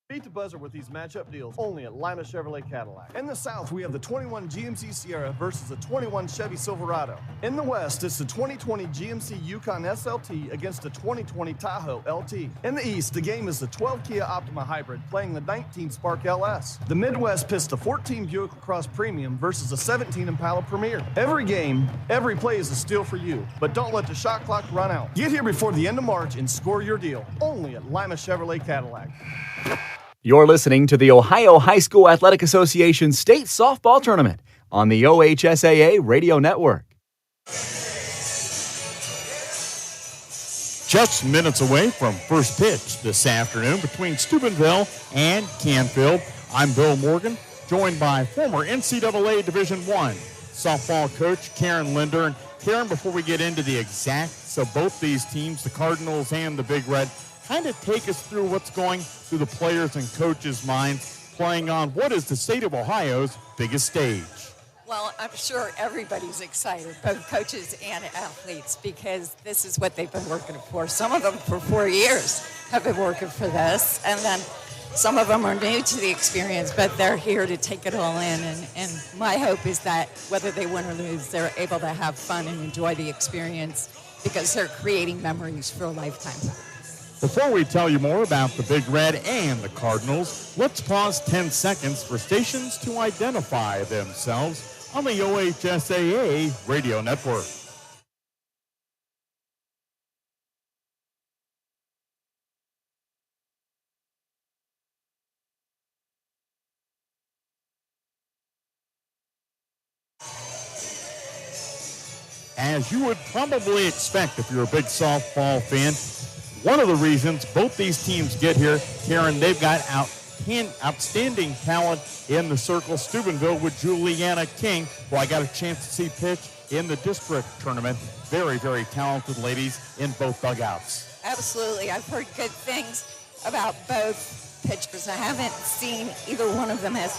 Beat the buzzer with these matchup deals only at Lima Chevrolet Cadillac. In the South, we have the 21 GMC Sierra versus the 21 Chevy Silverado. In the West, it's the 2020 GMC Yukon SLT against the 2020 Tahoe LT. In the East, the game is the 12 Kia Optima Hybrid playing the 19 Spark LS. The Midwest pits the 14 Buick LaCrosse Premium versus the 17 Impala Premier. Every game, every play is a steal for you, but don't let the shot clock run out. Get here before the end of March and score your deal only at Lima Chevrolet Cadillac. You're listening to the Ohio High School Athletic Association State Softball Tournament on the OHSAA Radio Network. Just minutes away from first pitch this afternoon between Steubenville and Canfield. I'm Bill Morgan, joined by former NCAA Division I softball coach Karen Linder. And Karen, before we get into the exacts of both these teams, the Cardinals and the Big Red, kind of take us through what's going through the players and coaches' minds playing on what is the state of Ohio's biggest stage. Well, I'm sure everybody's excited, both coaches and athletes, because this is what they've been working for. Some of them for 4 years have been working for this, and then some of them are new to the experience, but they're here to take it all in. And my hope is that whether they win or lose, they're able to have fun and enjoy the experience because they're creating memories for a lifetime. Before we tell you more about the Big Red and the Cardinals, let's pause 10 seconds for stations to identify themselves on the OHSAA radio network. As you would probably expect if you're a big softball fan, one of the reasons both these teams get here, Karen, they've got outstanding talent in the circle. Steubenville with Juliana King, who I got a chance to see pitch in the district tournament. Very, very talented ladies in both dugouts. Absolutely. I've heard good things about both pitchers. I haven't seen either one of them as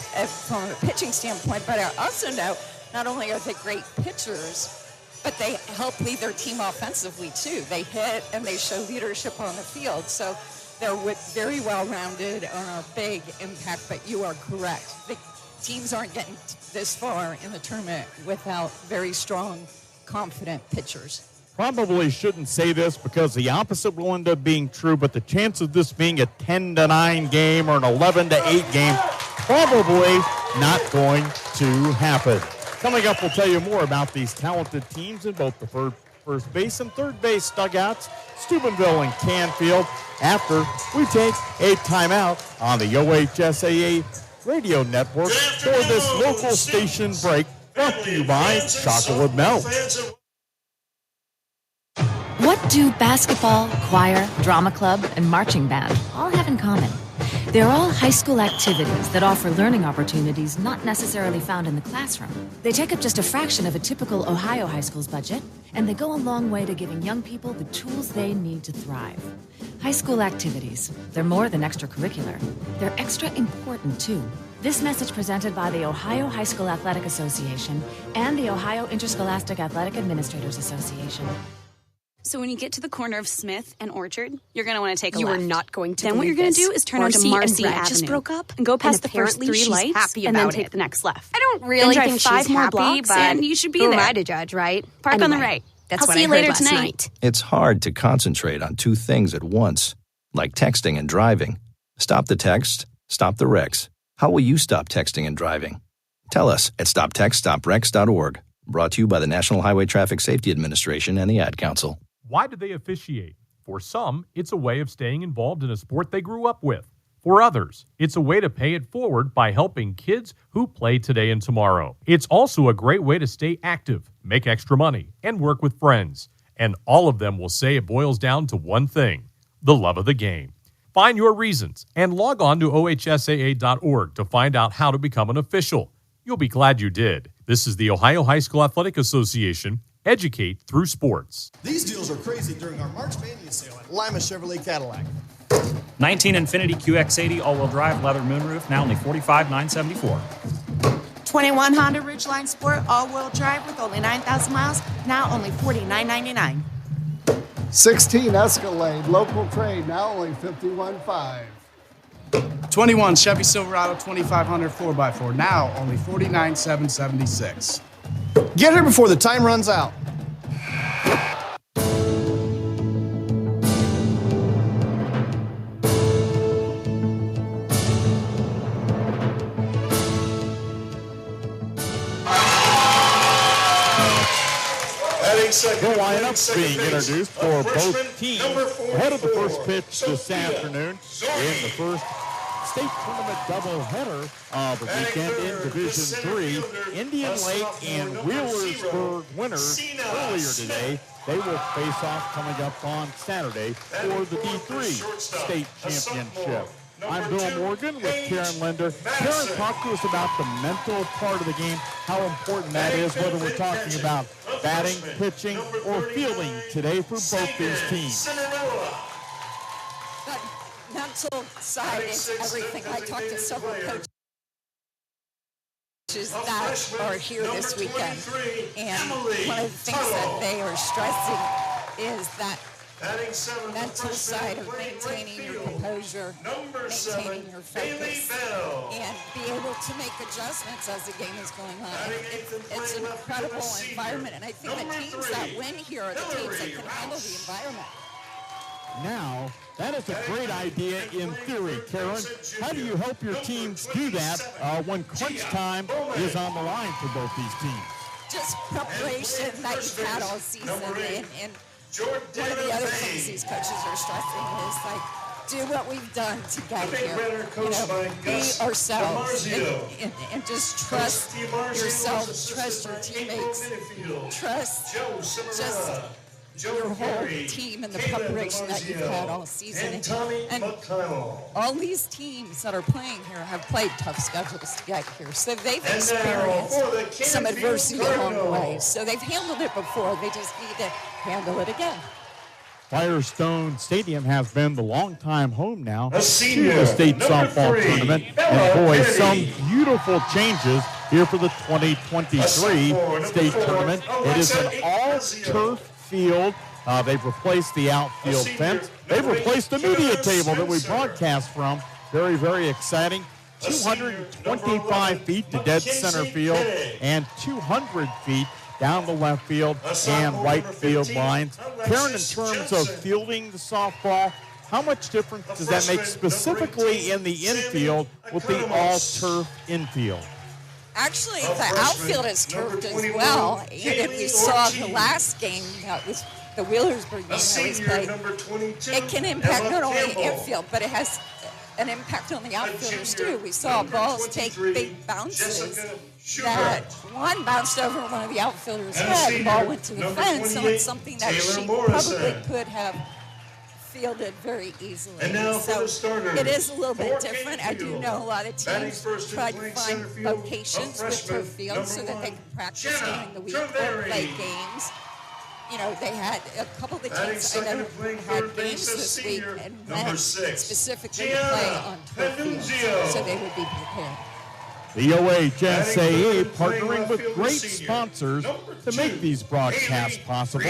from a pitching standpoint, but I also know not only are they great pitchers, but they help lead their team offensively too. They hit and they show leadership on the field. So they're very well-rounded on a big impact, but you are correct. The teams aren't getting this far in the tournament without very strong, confident pitchers. Probably shouldn't say this because the opposite will end up being true, but the chance of this being a 10-9 game or an 11-8 game, probably not going to happen. Coming up, we'll tell you more about these talented teams in both the first base and third base dugouts, Steubenville and Canfield, after we take a timeout on the OHSAA radio network for this local station break brought to you by Chocolate Milk. What do basketball, choir, drama club, and marching band all have in common? They're all high school activities that offer learning opportunities not necessarily found in the classroom. They take up just a fraction of a typical Ohio high school's budget, and they go a long way to giving young people the tools they need to thrive. High school activities, they're more than extracurricular. They're extra important, too. This message presented by the Ohio High School Athletic Association and the Ohio Interscholastic Athletic Administrators Association. So when you get to the corner of Smith and Orchard, you're going to want to take a left. left. You are not going to. Then what you're going to do is turn onto Marcy Avenue. Just broke up and go past the first apparently 3 she's lights happy and then about take it. the next left. I don't really then drive think 5 she's more happy, blocks but and you should be who there. am I to judge, right? Park on the Anyway, right. That's I'll what see I you heard later last tonight. night. It's hard to concentrate on two things at once, like texting and driving. Stop the text, stop the wrecks. How will you stop texting and driving? Tell us at stoptextstopwrecks.org. Brought to you by the National Highway Traffic Safety Administration and the Ad Council. Why do they officiate? For some, it's a way of staying involved in a sport they grew up with. For others, it's a way to pay it forward by helping kids who play today and tomorrow. It's also a great way to stay active, make extra money, and work with friends. And all of them will say it boils down to one thing: the love of the game. Find your reasons and log on to ohsaa.org to find out how to become an official. You'll be glad you did. This is the Ohio High School Athletic Association. Educate through sports. These deals are crazy during our March Mania sale at Lima Chevrolet Cadillac. 19 Infiniti QX80 all-wheel drive leather moonroof, now only $45,974. 21 Honda Ridgeline Sport all-wheel drive with only 9,000 miles, now only $49,999. 16 Escalade local trade, now only $51,500. 21 Chevy Silverado 2500 4x4, now only $49,776. Get here before the time runs out. The lineup being introduced for both teams ahead of the first pitch this afternoon in the first state tournament doubleheader of the weekend in Division III. Indian Lake and Wheelersburg winners earlier today. They will face off coming up on Saturday for the D3 state championship. I'm Bill Morgan with Karen Linder. Karen, talk to us about the mental part of the game, how important that is, whether we're talking about batting, pitching, or fielding today for both these teams. That mental side is everything. I talked to several coaches that are here this weekend, and one of the things that they are stressing is that mental side of maintaining your composure, maintaining your focus, and be able to make adjustments as the game is going on. It's an incredible environment, and I think the teams that win here are the teams that can handle the environment. Now, that is a great idea in theory, Karen. How do you help your teams do that when crunch time is on the line for both these teams? Just preparation that you've had all season, and one of the other things these coaches are stressing is, like, do what we've done to get here. You know, be ourselves and just trust yourself, trust your teammates, trust just your whole team and the preparation that you've had all season. And all these teams that are playing here have played tough schedules to get here. So they've experienced some adversity along the way. So they've handled it before. They just need to handle it again. Firestone Stadium has been the longtime home now to the state softball tournament. And boy, some beautiful changes here for the 2023 state tournament. It is an all-turf field. They've replaced the outfield fence. They've replaced the media table that we broadcast from. Very, very exciting. 225 feet to dead center field and 200 feet down the left field and right field lines. Karen, in terms of fielding the softball, how much difference does that make specifically in the infield with the all-turf infield? Actually, the outfield is turfed as well. And if we saw the last game, that was the Wheelersburg game that was played, it can impact not only the infield, but it has an impact on the outfielders too. We saw balls take big bounces. That one bounced over one of the outfielders' head, the ball went to the fence, so it's something that she probably could have fielded very easily. So it is a little bit different. I do know a lot of teams try to find locations with turf fields so that they can practice during the week or play games. You know, they had a couple of the teams I know had games this week and went specifically to play on turf fields, so they would be prepared. The OHSAA partnering with great sponsors to make these broadcasts possible,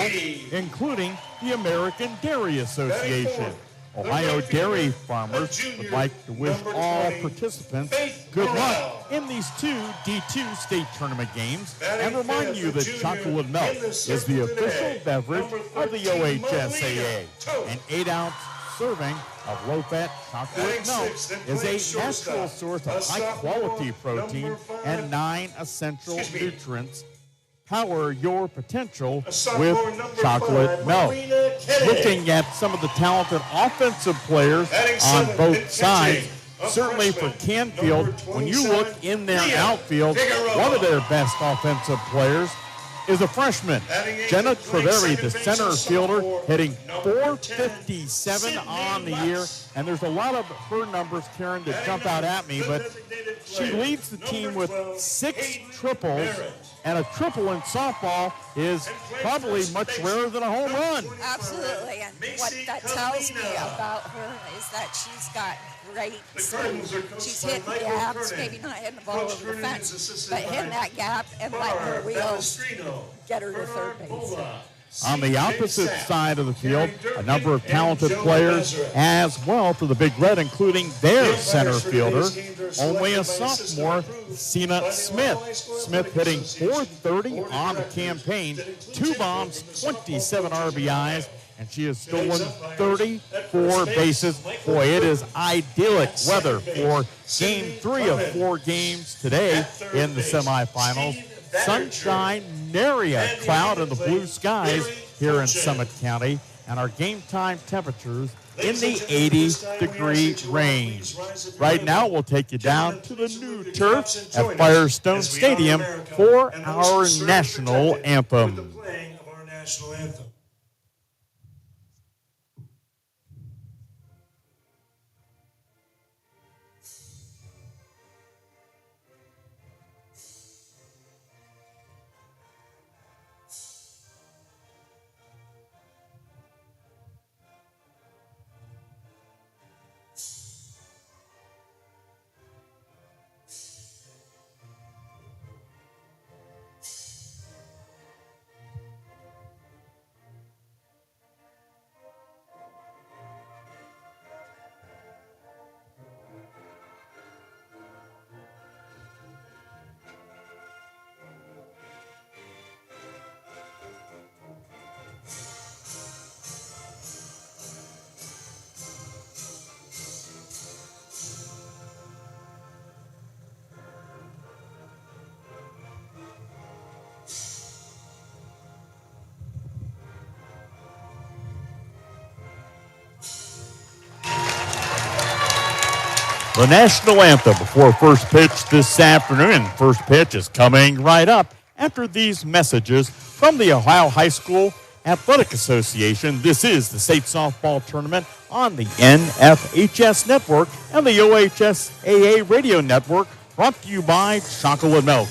including the American Dairy Association. Ohio dairy farmers would like to wish all participants good luck in these two D2 state tournament games and remind you that chocolate milk is the official beverage of the OHSAA. An 8-ounce serving of low-fat chocolate milk is a natural source of high-quality protein and 9 essential nutrients. Power your potential with chocolate milk. Looking at some of the talented offensive players on both sides, certainly for Canfield, when you look in their outfield, one of their best offensive players is a freshman, Jenna Treveri, the center fielder, hitting .457 on the year. And there's a lot of her numbers, Karen, that jump out at me, but she leads the team with 6 triples, and a triple in softball is probably much rarer than a home run. Absolutely, and what that tells me about her is that she's got great speed. She's hitting gaps, maybe not hitting the ball over the fence, but hitting that gap and letting her wheels get her to third base. On the opposite side of the field, a number of talented players as well for the Big Red, including their center fielder, only a sophomore, Cena Smith. Smith hitting .430 on the campaign, 2 bombs, 27 RBIs, and she has stolen 34 bases. Boy, it is idyllic weather for Game 3 of 4 games today in the semifinals. Sunshine, nary a cloud in the blue skies here in Summit County, and our game time temperatures in the 80-degree range. Right now, we'll take you down to the new turf at Firestone Stadium for our national anthem. the national anthem before first pitch this afternoon. And first pitch is coming right up after these messages from the Ohio High School Athletic Association. This is the state softball tournament on the NFHS network and the OHSAA radio network, brought to you by Chocolate Milk.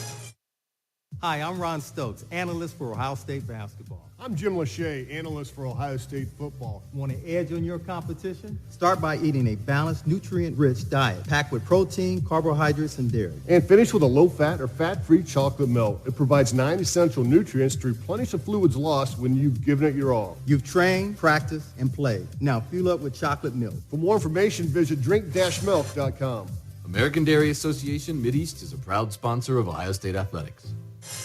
Hi, I'm Ron Stokes, analyst for Ohio State basketball. I'm Jim Lachey, analyst for Ohio State football. Want an edge on your competition? Start by eating a balanced, nutrient-rich diet packed with protein, carbohydrates, and dairy. And finish with a low-fat or fat-free chocolate milk. It provides 9 essential nutrients to replenish the fluids lost when you've given it your all. You've trained, practiced, and played. Now fuel up with chocolate milk. For more information, visit drink-milk.com. American Dairy Association Mideast is a proud sponsor of Ohio State Athletics.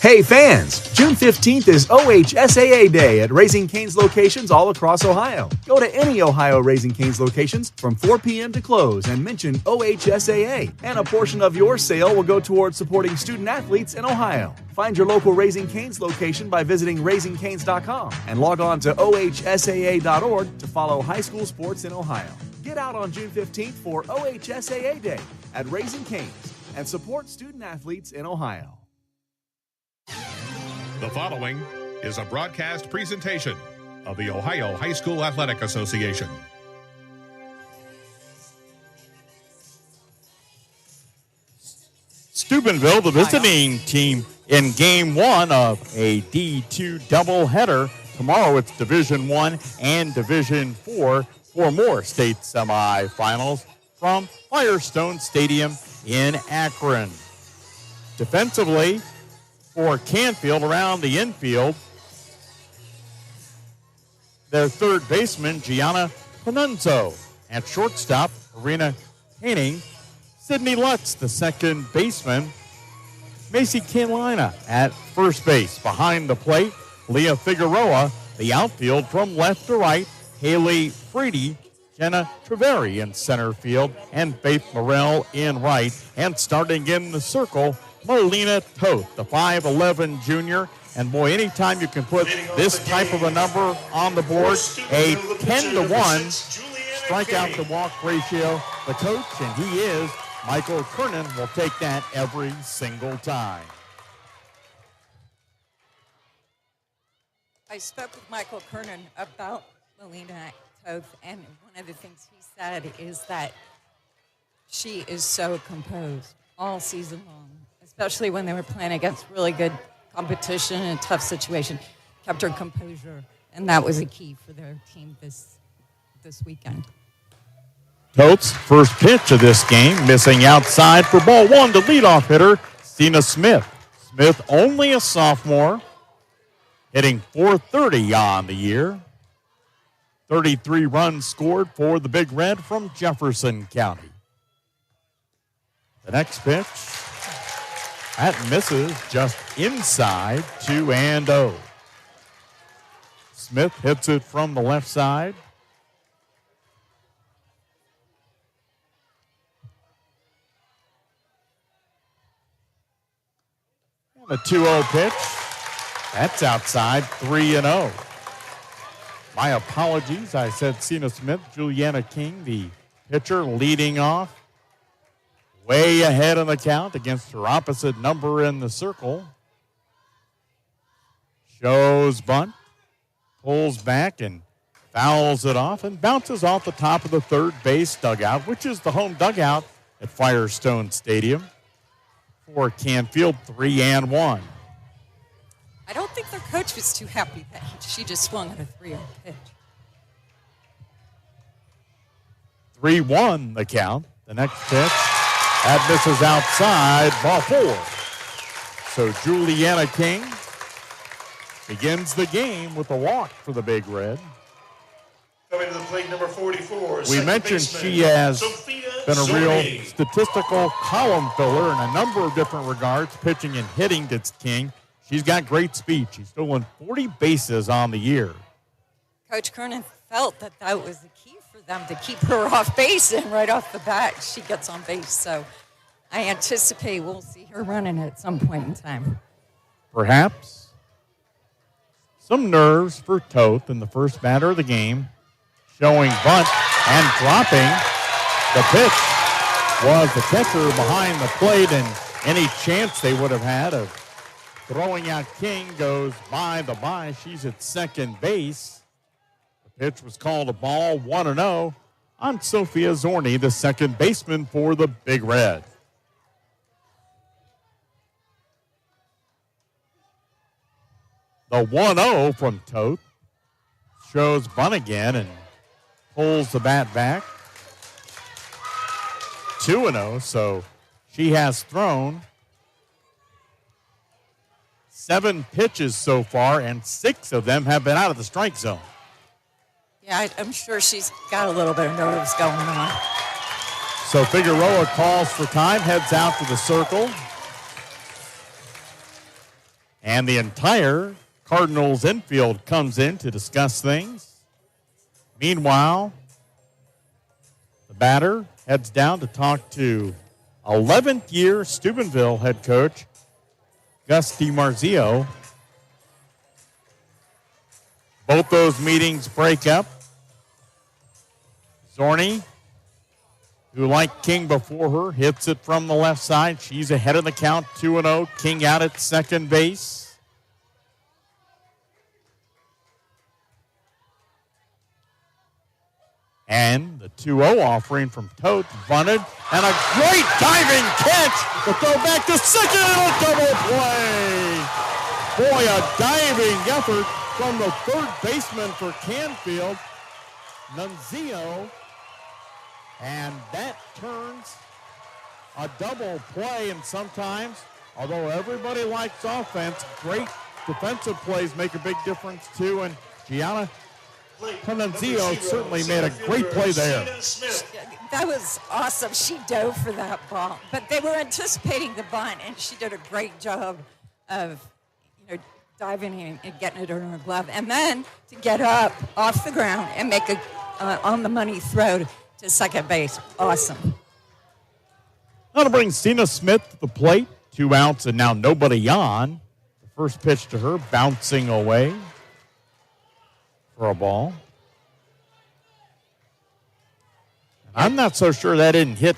Hey fans, June 15th is OHSAA Day at Raising Cane's locations all across Ohio. Go to any Ohio Raising Cane's locations from 4 p.m. to close and mention OHSAA, and a portion of your sale will go towards supporting student athletes in Ohio. Find your local Raising Cane's location by visiting raisingcanes.com and log on to ohsaa.org to follow high school sports in Ohio. Get out on June 15th for OHSAA Day at Raising Cane's and support student athletes in Ohio. The following is a broadcast presentation of the Ohio High School Athletic Association. Steubenville, the visiting team in Game 1 of a D2 doubleheader. Tomorrow it's Division I and Division IV for more state semifinals from Firestone Stadium in Akron. Defensively, for Canfield around the infield, their third baseman, Gianna Panunzo. At shortstop, Arena Painting. Sydney Lutz, the second baseman. Macy Carolina at first base. Behind the plate, Leah Figueroa. The outfield from left to right, Haley Frady, Jenna Treveri in center field, and Faith Morrell in right. And starting in the circle, Melina Toth, the 5'11 junior. And boy, anytime you can put this type of a number on the board, a 10-1 strikeout to walk ratio, the coach, and he is Michael Kernan, will take that every single time. I spoke with Michael Kernan about Melina Toth, and one of the things he said is that she is so composed all season long, especially when they were playing against really good competition in a tough situation. Kept her composure, and that was a key for their team this weekend. Toth's first pitch of this game, missing outside for ball one to leadoff hitter, Stina Smith. Smith, only a sophomore, hitting .430 on the year. 33 runs scored for the Big Red from Jefferson County. The next pitch, that misses just inside, 2-0. Smith hits it from the left side. The 2-0 pitch, that's outside, 3-0. My apologies, I said Sina Smith. Juliana King, the pitcher, leading off. Way ahead in the count against her opposite number in the circle. Shows bunt, pulls back and fouls it off and bounces off the top of the third base dugout, which is the home dugout at Firestone Stadium. For Canfield, 3-1. I don't think their coach was too happy that she just swung at a 3-0 pitch. 3-1 the count. The next pitch, that misses outside, ball 4. So Juliana King begins the game with a walk for the Big Red. Coming to the plate, number 44. We mentioned she has been a real statistical column filler in a number of different regards, pitching and hitting gets King. She's got great speed. She's stolen 40 bases on the year. Coach Kernan felt that was the key for them to keep her off base, and right off the bat, she gets on base. So I anticipate we'll see her running at some point in time. Perhaps some nerves for Toth in the first batter of the game. Showing bunt and dropping the pitch. was the catcher behind the plate, and any chance they would have had of throwing out King goes by the by. She's at second base. The pitch was called a ball, 1-0 on Sophia Zorni, the second baseman for the Big Red. The 1-0 from Toth shows bunt again and pulls the bat back. 2-0, so she has thrown 7 pitches so far, and 6 of them have been out of the strike zone. Yeah, I'm sure she's got a little bit of nerves going on. So Figueroa calls for time, heads out to the circle. And the entire Cardinals infield comes in to discuss things. Meanwhile, the batter heads down to talk to 11th year Steubenville head coach Gus DiMarzio. Both those meetings break up. Zorni, who like King before her, hits it from the left side. She's ahead of the count, 2-0. King out at second base. And the 2-0 offering from Toth, bunted, and a great diving catch. The throw back to second, and a double play. Boy, a diving effort from the third baseman for Canfield, Nunzio. And that turns a double play, and sometimes, although everybody likes offense, great defensive plays make a big difference too, and Gianna Nunzio certainly made a great play there. That was awesome. She dove for that ball, but they were anticipating the bunt, and she did a great job of, diving and getting it in her glove, and then to get up off the ground and make a on-the-money throw to second base. Awesome. Now to bring Cena Smith to the plate. 2 outs and now nobody on. The first pitch to her bouncing away for a ball. And I'm not so sure that didn't hit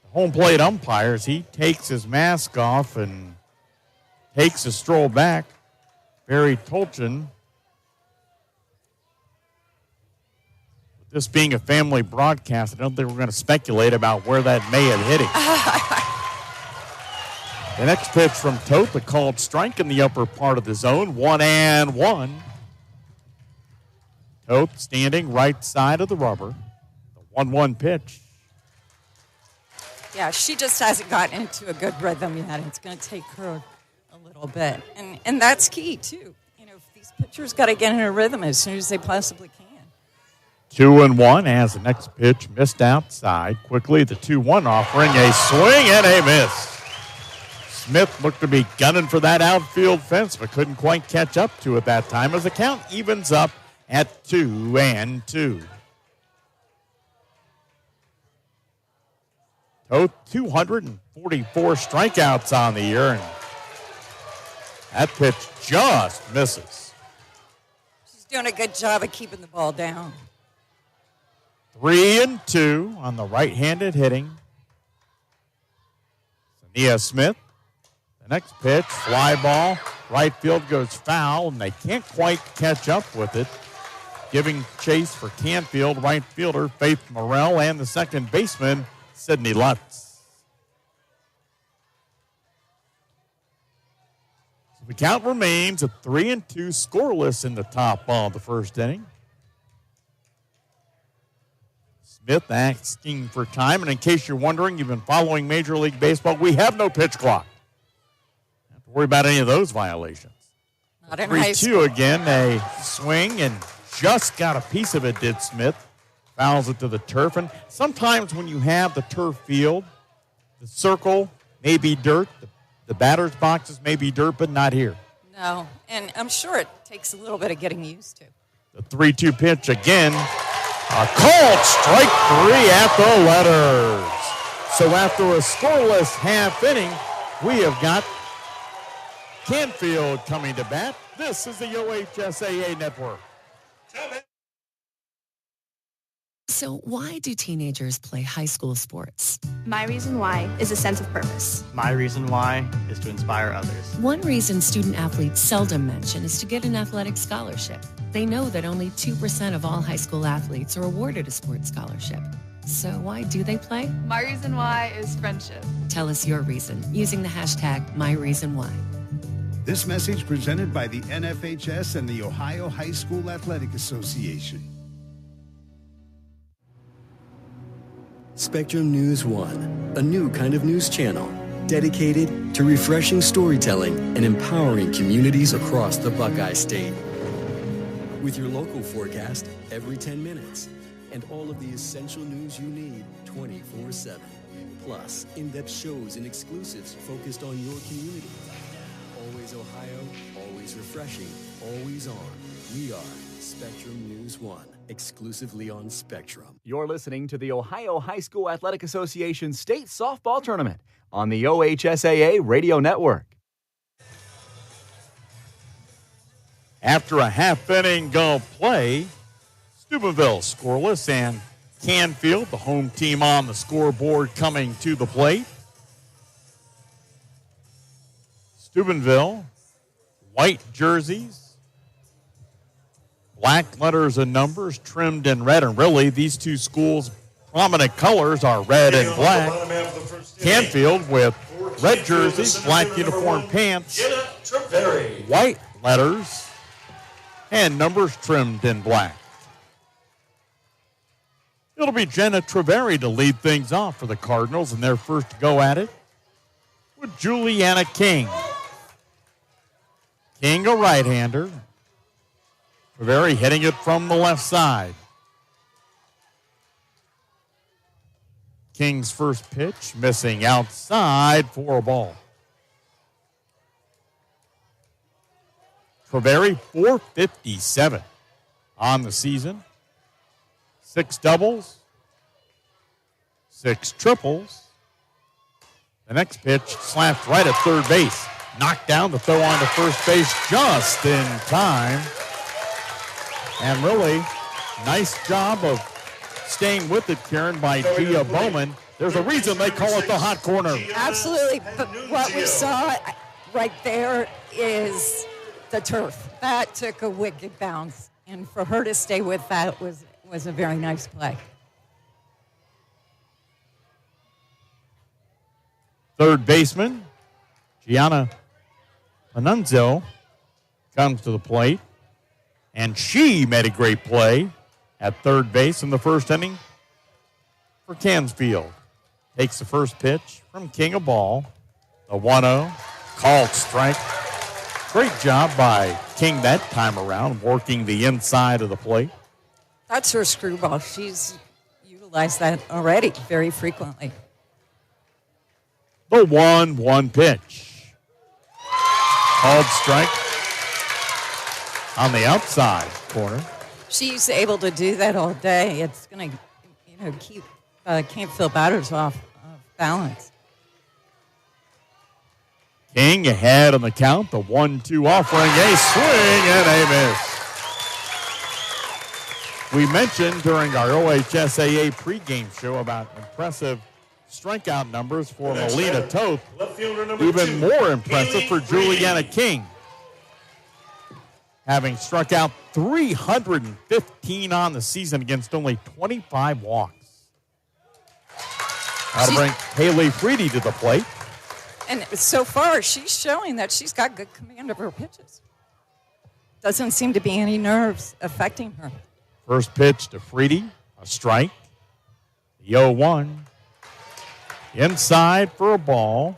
the home plate umpires. He takes his mask off and takes a stroll back. Barry Tolchin. With this being a family broadcast, I don't think we're going to speculate about where that may have hit him. The next pitch from Toth, a called strike in the upper part of the zone, 1-1. Toth standing right side of the rubber. The 1-1 pitch. Yeah, she just hasn't gotten into a good rhythm yet. It's going to take her a little bit. And that's key, too. These pitchers got to get in a rhythm as soon as they possibly can. 2-1 as the next pitch missed outside. Quickly, the 2-1 offering a swing and a miss. Smith looked to be gunning for that outfield fence, but couldn't quite catch up to it that time as the count evens up at 2-2. Toth 244 strikeouts on the year, and that pitch just misses. She's doing a good job of keeping the ball down. 3-2 on the right-handed hitting. Nia Smith. The next pitch, fly ball. Right field goes foul, and they can't quite catch up with it. Giving chase for Canfield, right fielder Faith Morrell, and the second baseman, Sydney Lutz. So the count remains at 3-2, scoreless in the top of the first inning. Smith asking for time, and in case you're wondering, you've been following Major League Baseball, we have no pitch clock. Don't have to worry about any of those violations. Not in high school. 3-2 again, a swing, and just got a piece of it, did Smith. Fouls it to the turf, and sometimes when you have the turf field, the circle may be dirt, the batter's boxes may be dirt, but not here. No, and I'm sure it takes a little bit of getting used to. The 3-2 pitch again. A called strike 3 at the letters. So after a scoreless half inning, we have got Canfield coming to bat. This is the OHSAA Network. So why do teenagers play high school sports? My reason why is a sense of purpose. My reason why is to inspire others. One reason student athletes seldom mention is to get an athletic scholarship. They know that only 2% of all high school athletes are awarded a sports scholarship. So why do they play? My reason why is friendship. Tell us your reason using the hashtag #MyReasonWhy. This message presented by the NFHS and the Ohio High School Athletic Association. Spectrum News 1, a new kind of news channel dedicated to refreshing storytelling and empowering communities across the Buckeye State. With your local forecast every 10 minutes and all of the essential news you need 24/7. Plus, in-depth shows and exclusives focused on your community. Always Ohio, always refreshing, always on. We are Spectrum News 1, exclusively on Spectrum. You're listening to the Ohio High School Athletic Association State Softball Tournament on the OHSAA Radio Network. After a half-inning of play, Steubenville scoreless and Canfield, the home team on the scoreboard, coming to the plate. Steubenville, white jerseys, black letters and numbers trimmed in red, and really these two schools' prominent colors are red and black. Canfield with red jerseys, black uniform pants, white letters, and numbers trimmed in black. It'll be Jenna Treveri to lead things off for the Cardinals in their first go at it with Juliana King. King, a right-hander. Treveri hitting it from the left side. King's first pitch missing outside for a ball. Treveri, 457 on the season. 6 doubles, 6 triples. The next pitch slapped right at third base. Knocked down the throw on to first base just in time. And really, nice job of staying with it, Karen, by Gia Bowman. There's a reason they call it the hot corner. Absolutely, but what we saw right there is the turf. That took a wicked bounce, and for her to stay with that was a very nice play. Third baseman, Gianna Panunzio, comes to the plate, and she made a great play at third base in the first inning for Canfield. Takes the first pitch from King, a ball. The 1-0, called strike. Great job by King that time around, working the inside of the plate. That's her screwball. She's utilized that already very frequently. The 1-1 pitch. Called strike on the outside corner. She's able to do that all day. It's going to, keep Canfield batters off balance. King ahead on the count. The 1-2 offering. A swing and a miss. We mentioned during our OHSAA pregame show about impressive strikeout numbers for Melina Toth. Even more impressive for Juliana King, having struck out 315 on the season against only 25 walks. That'll bring Haley Freedy to the plate. And so far, she's showing that she's got good command of her pitches. Doesn't seem to be any nerves affecting her. First pitch to Freedy, a strike. The 0-1. Inside for a ball.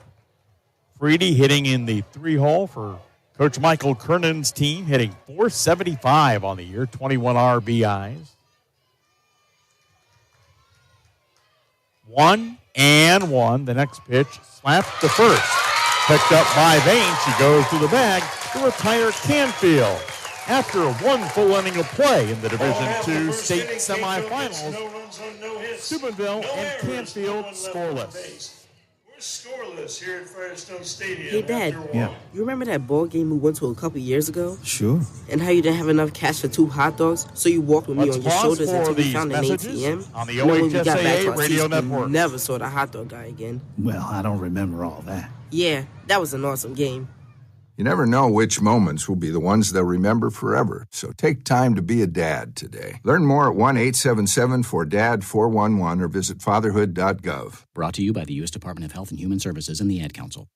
Freedy hitting in the 3-hole for Coach Michael Kernan's team, hitting .475 on the year, 21 RBIs. 1-1. The next pitch slapped to first. Picked up by Vane. She goes to the bag to retire Canfield. After one full inning of play in the Division II state semifinals, Steubenville and Canfield scoreless. Scoreless here at Firestone Stadium. Hey, Dad. Yeah. You remember that ball game we went to a couple years ago? Sure. And how you didn't have enough cash for 2 hot dogs, so you walked with me on your shoulders until we found an ATM? On the And then when we got back OHSAA to our Radio seats, Network. we never saw the hot dog guy again. Well, I don't remember all that. Yeah, that was an awesome game. You never know which moments will be the ones they'll remember forever, so take time to be a dad today. Learn more at 1-877-4DAD-411 or visit fatherhood.gov. Brought to you by the U.S. Department of Health and Human Services and the Ad Council.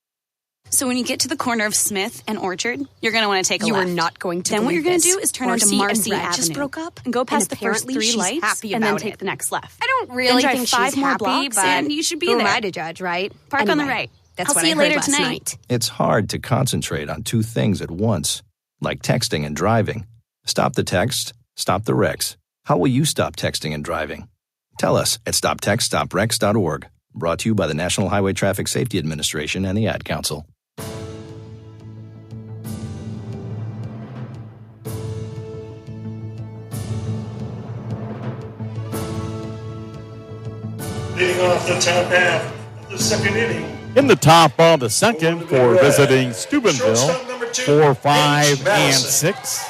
So when you get to the corner of Smith and Orchard, you're going to want to take a left. You are not going to Then what you're going to do is turn onto Marcy Avenue. just broke up and go past the first apparently 3 she's lights happy and then about take it. the next left. I don't really then drive think 5 she's more happy, blocks but and you should be who there. am I to judge, right? Park on the Anyway, right. That's I'll what see I you heard later last tonight. night. It's hard to concentrate on 2 things at once, like texting and driving. Stop the text, stop the wrecks. How will you stop texting and driving? Tell us at stoptextstoprex.org. Brought to you by the National Highway Traffic Safety Administration and the Ad Council. Leading off the top half of the second inning. In the top of the second for visiting Steubenville, 4, 5, and 6.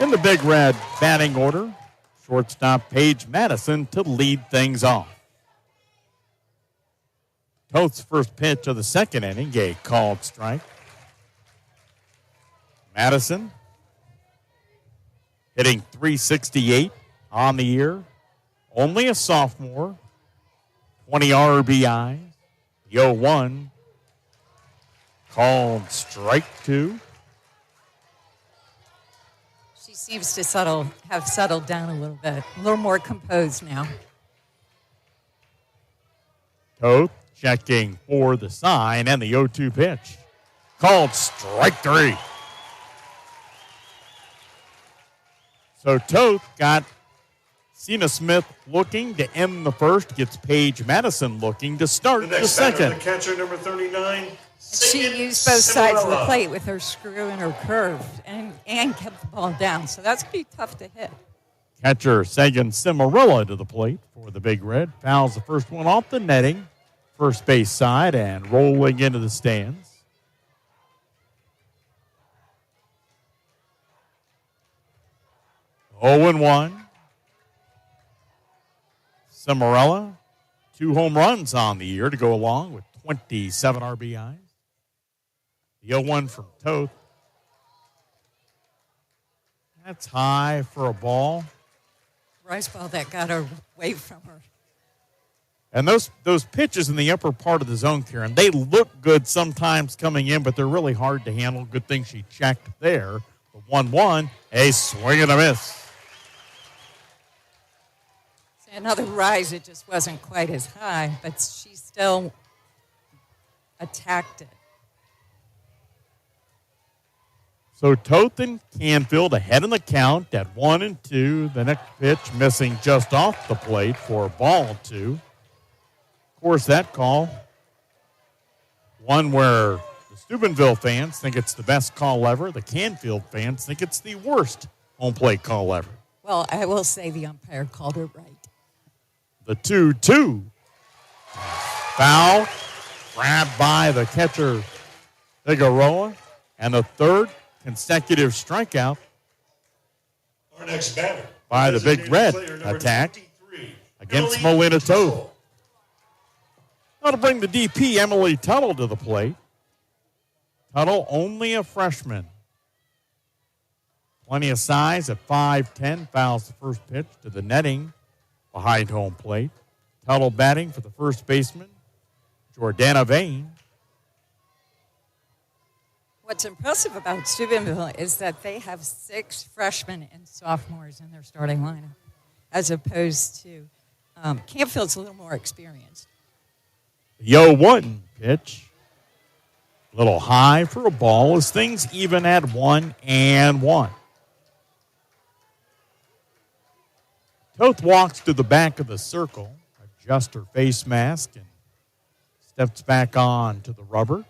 In the Big Red batting order, shortstop Paige Madison to lead things off. Toth's first pitch of the second inning, a called strike. Madison hitting .368 on the year. Only a sophomore. 20 RBIs. The 0-1 called strike 2. She seems to have settled down a little bit, a little more composed now. Toth checking for the sign and the 0-2 pitch. Called strike 3. So Toth got Cena Smith looking to end the first, gets Paige Madison looking to start the second. The catcher, number 39. She used both sides of the plate with her screw and her curve and kept the ball down. So that's pretty tough to hit. Catcher Sagan Cimarella to the plate for the Big Red. Fouls the first one off the netting, first base side, and rolling into the stands. Oh and 1. Cimarella, 2 home runs on the year to go along with 27 RBIs. The 0-1 from Toth. That's high for a ball. Rice ball that got away from her. And those pitches in the upper part of the zone, Karen, they look good sometimes coming in, but they're really hard to handle. Good thing she checked there. The 1-1, a swing and a miss. Another rise, it just wasn't quite as high, but she still attacked it. So Toth and Canfield ahead in the count at 1-2. The next pitch missing just off the plate for ball 2. Of course, that call, one where the Steubenville fans think it's the best call ever. The Canfield fans think it's the worst home plate call ever. Well, I will say the umpire called it right. The 2-2. Foul. Grabbed by the catcher, Figueroa. And the third consecutive strikeout. Our next batter. By the Big Red attack against Molina Toth. Now to bring the DP, Emily Tuttle, to the plate. Tuttle, only a freshman. Plenty of size at 5'10", fouls the first pitch to the netting behind home plate. Tuttle batting for the first baseman, Jordana Vane. What's impressive about Steubenville is that they have 6 freshmen and sophomores in their starting lineup, as opposed to Campfield's a little more experienced. The 0-1 pitch. A little high for a ball as things even at 1-1. Toth walks to the back of the circle, adjusts her face mask, and steps back on to the rubber.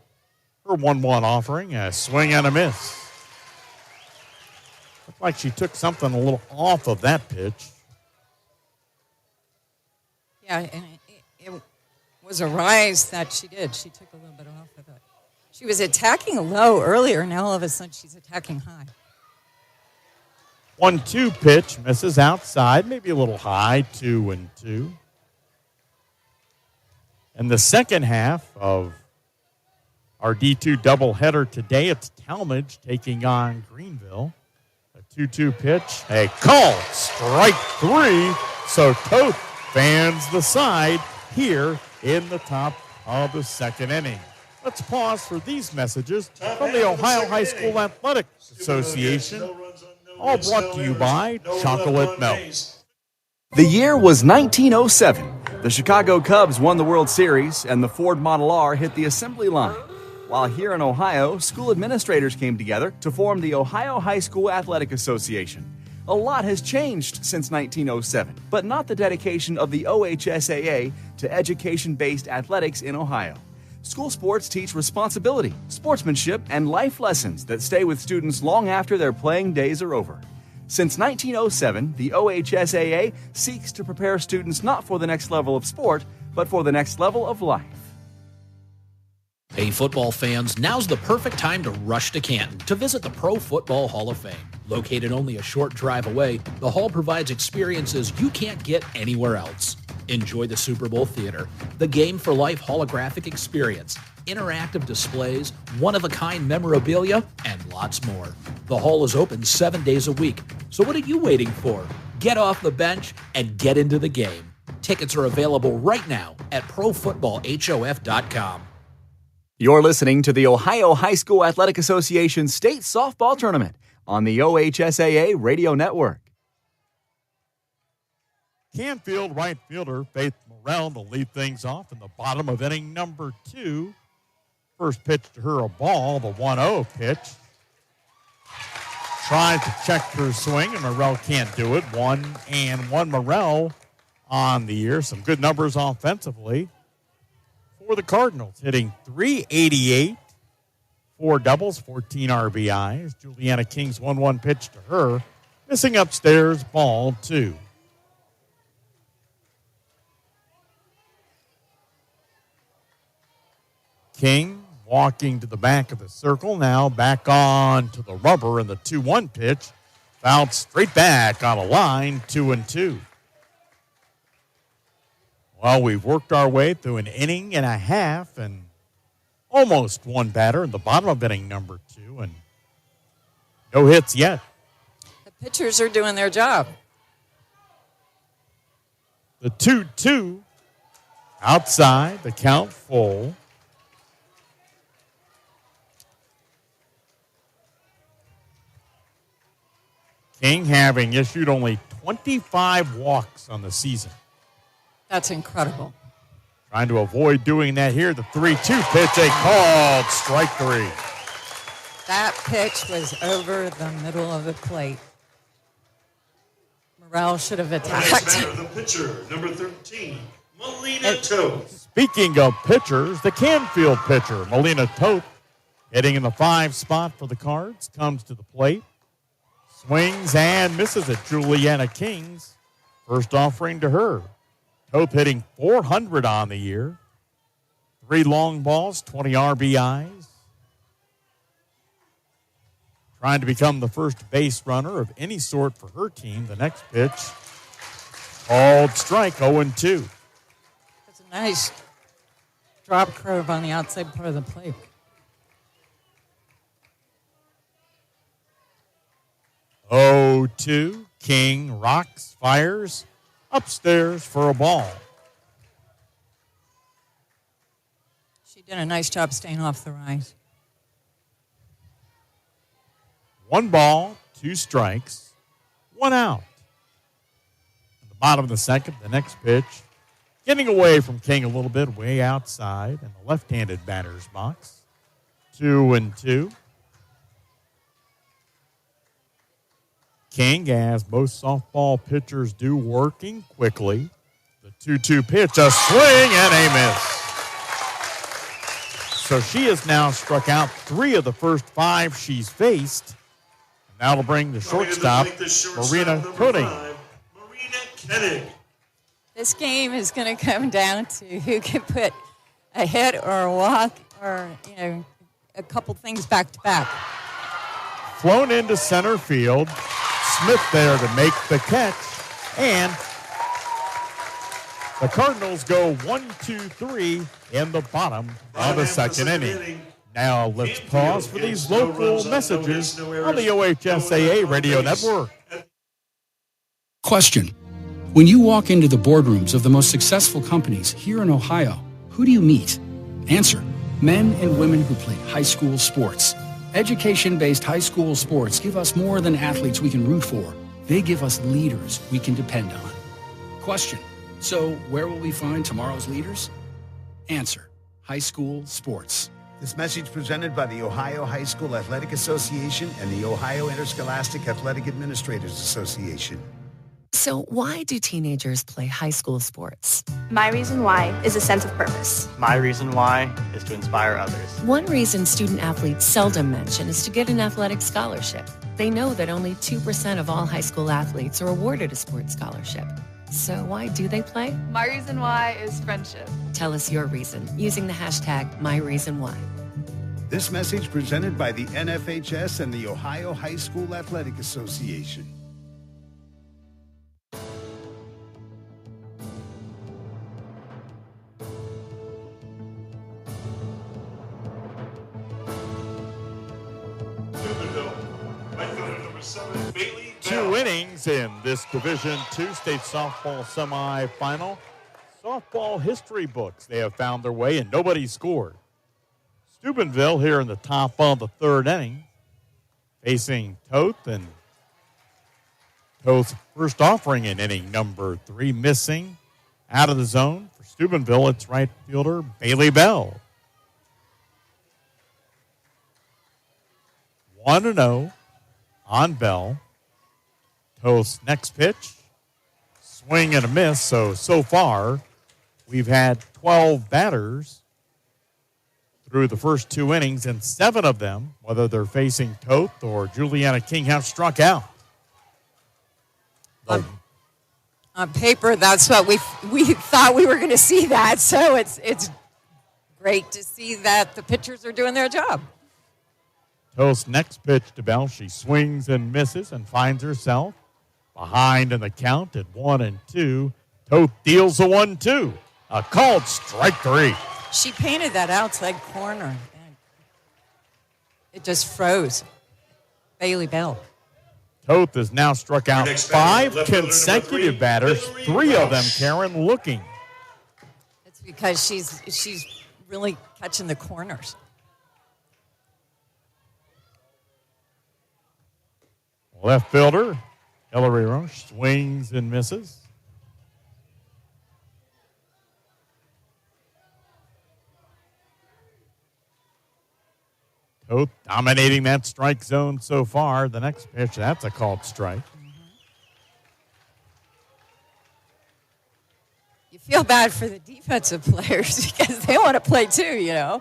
Her 1-1 offering, a swing and a miss. Looked like she took something a little off of that pitch. Yeah, and it was a rise that she did. She took a little bit off of it. She was attacking low earlier. Now all of a sudden she's attacking high. 1-2 pitch misses outside, maybe a little high, 2-2. In the second half of our D2 doubleheader today, it's Talmadge taking on Greenville. A 2-2 pitch, a call, strike 3. So Toth fans the side here in the top of the second inning. Let's pause for these messages from the Ohio High School Athletics Association, all brought to you by Chocolate Milk. The year was 1907. The Chicago Cubs won the World Series, and the Ford Model R hit the assembly line. While here in Ohio, school administrators came together to form the Ohio High School Athletic Association. A lot has changed since 1907, but not the dedication of the OHSAA to education-based athletics in Ohio. School sports teach responsibility, sportsmanship, and life lessons that stay with students long after their playing days are over. Since 1907, the OHSAA seeks to prepare students not for the next level of sport, but for the next level of life. Hey, football fans, now's the perfect time to rush to Canton to visit the Pro Football Hall of Fame. Located only a short drive away, the hall provides experiences you can't get anywhere else. Enjoy the Super Bowl Theater, the Game for Life holographic experience, interactive displays, one-of-a-kind memorabilia, and lots more. The hall is open 7 days a week, so what are you waiting for? Get off the bench and get into the game. Tickets are available right now at profootballhof.com. You're listening to the Ohio High School Athletic Association State Softball Tournament on the OHSAA Radio Network. Canfield right fielder Faith Morrell to lead things off in the bottom of inning number 2. First pitch to her, a ball, the 1-0 pitch. Tries to check her swing, and Morrell can't do it. 1-1 Morrell on the year. Some good numbers offensively for the Cardinals, hitting .388, 4 doubles, 14 RBIs. Juliana King's 1-1 pitch to her, missing upstairs, ball 2. King walking to the back of the circle, now back on to the rubber, and the 2-1 pitch fouled straight back on a line, 2-2. Well, we've worked our way through an inning and a half and almost one batter in the bottom of inning number 2, and no hits yet. The pitchers are doing their job. The 2-2 outside, the count full. King having issued only 25 walks on the season. That's incredible. Trying to avoid doing that here. The 3-2 pitch, a called strike 3. That pitch was over the middle of the plate. Morrell should have attacked. The pitcher, number 13, Melina Toth. Speaking of pitchers, the Canfield pitcher, Melina Toth, hitting in the 5 spot for the Cards, comes to the plate. Swings and misses it. Juliana King's first offering to her. Toth hitting .400 on the year. 3 long balls, 20 RBIs. Trying to become the first base runner of any sort for her team. The next pitch, called strike, 0-2. That's a nice drop curve on the outside part of the plate. 0-2. King rocks, fires, upstairs for a ball. She did a nice job staying off the rise. 1 ball, 2 strikes, 1 out. In the bottom of the second, the next pitch, getting away from King a little bit, way outside in the left-handed batter's box. 2-2. King, as most softball pitchers do, working quickly. The 2-2 pitch, a swing and a miss. So she has now struck out 3 of the first 5 she's faced. And that'll bring the shortstop, Marina Koenig. Marina Koenig. This game is going to come down to who can put a hit or a walk or, a couple things back to back. Flown into center field. Smith there to make the catch. And the Cardinals go 1-2-3 in the bottom of the second inning. Now let's pause for these local messages on the OHSAA Radio Network. Question. When you walk into the boardrooms of the most successful companies here in Ohio, who do you meet? Answer. Men and women who played high school sports. Education-based high school sports give us more than athletes we can root for. They give us leaders we can depend on. Question. So where will we find tomorrow's leaders? Answer. High school sports. This message presented by the Ohio High School Athletic Association and the Ohio Interscholastic Athletic Administrators Association. So why do teenagers play high school sports? My reason why is a sense of purpose. My reason why is to inspire others. One reason student athletes seldom mention is to get an athletic scholarship. They know that only 2% of all high school athletes are awarded a sports scholarship. So why do they play? My reason why is friendship. Tell us your reason using the hashtag #MyReasonWhy. This message presented by the NFHS and the Ohio High School Athletic Association. Two innings in this Division II state softball semifinal. Softball history books, they have found their way and nobody scored. Steubenville here in the top of the third inning, facing Toth, and Toth's first offering in inning number 3, missing out of the zone. For Steubenville, it's right fielder Bailey Bell. 1-0 on Bell. Toth's next pitch, swing and a miss. So far, we've had 12 batters through the first 2 innings, and 7 of them, whether they're facing Toth or Juliana King, have struck out. On paper, that's what we thought we were going to see that. So it's great to see that the pitchers are doing their job. Toth's next pitch to Bell, she swings and misses and finds herself behind in the count at 1-2. Toth deals a 1-2. A called strike 3. She painted that outside corner. It just froze. Bailey Bell. Toth has now struck out 5 consecutive batters, 3 of them, Karen, looking. It's because she's really catching the corners. Left fielder Hillary Roche swings and misses. Toth dominating that strike zone so far. The next pitch, that's a called strike. You feel bad for the defensive players because they want to play too,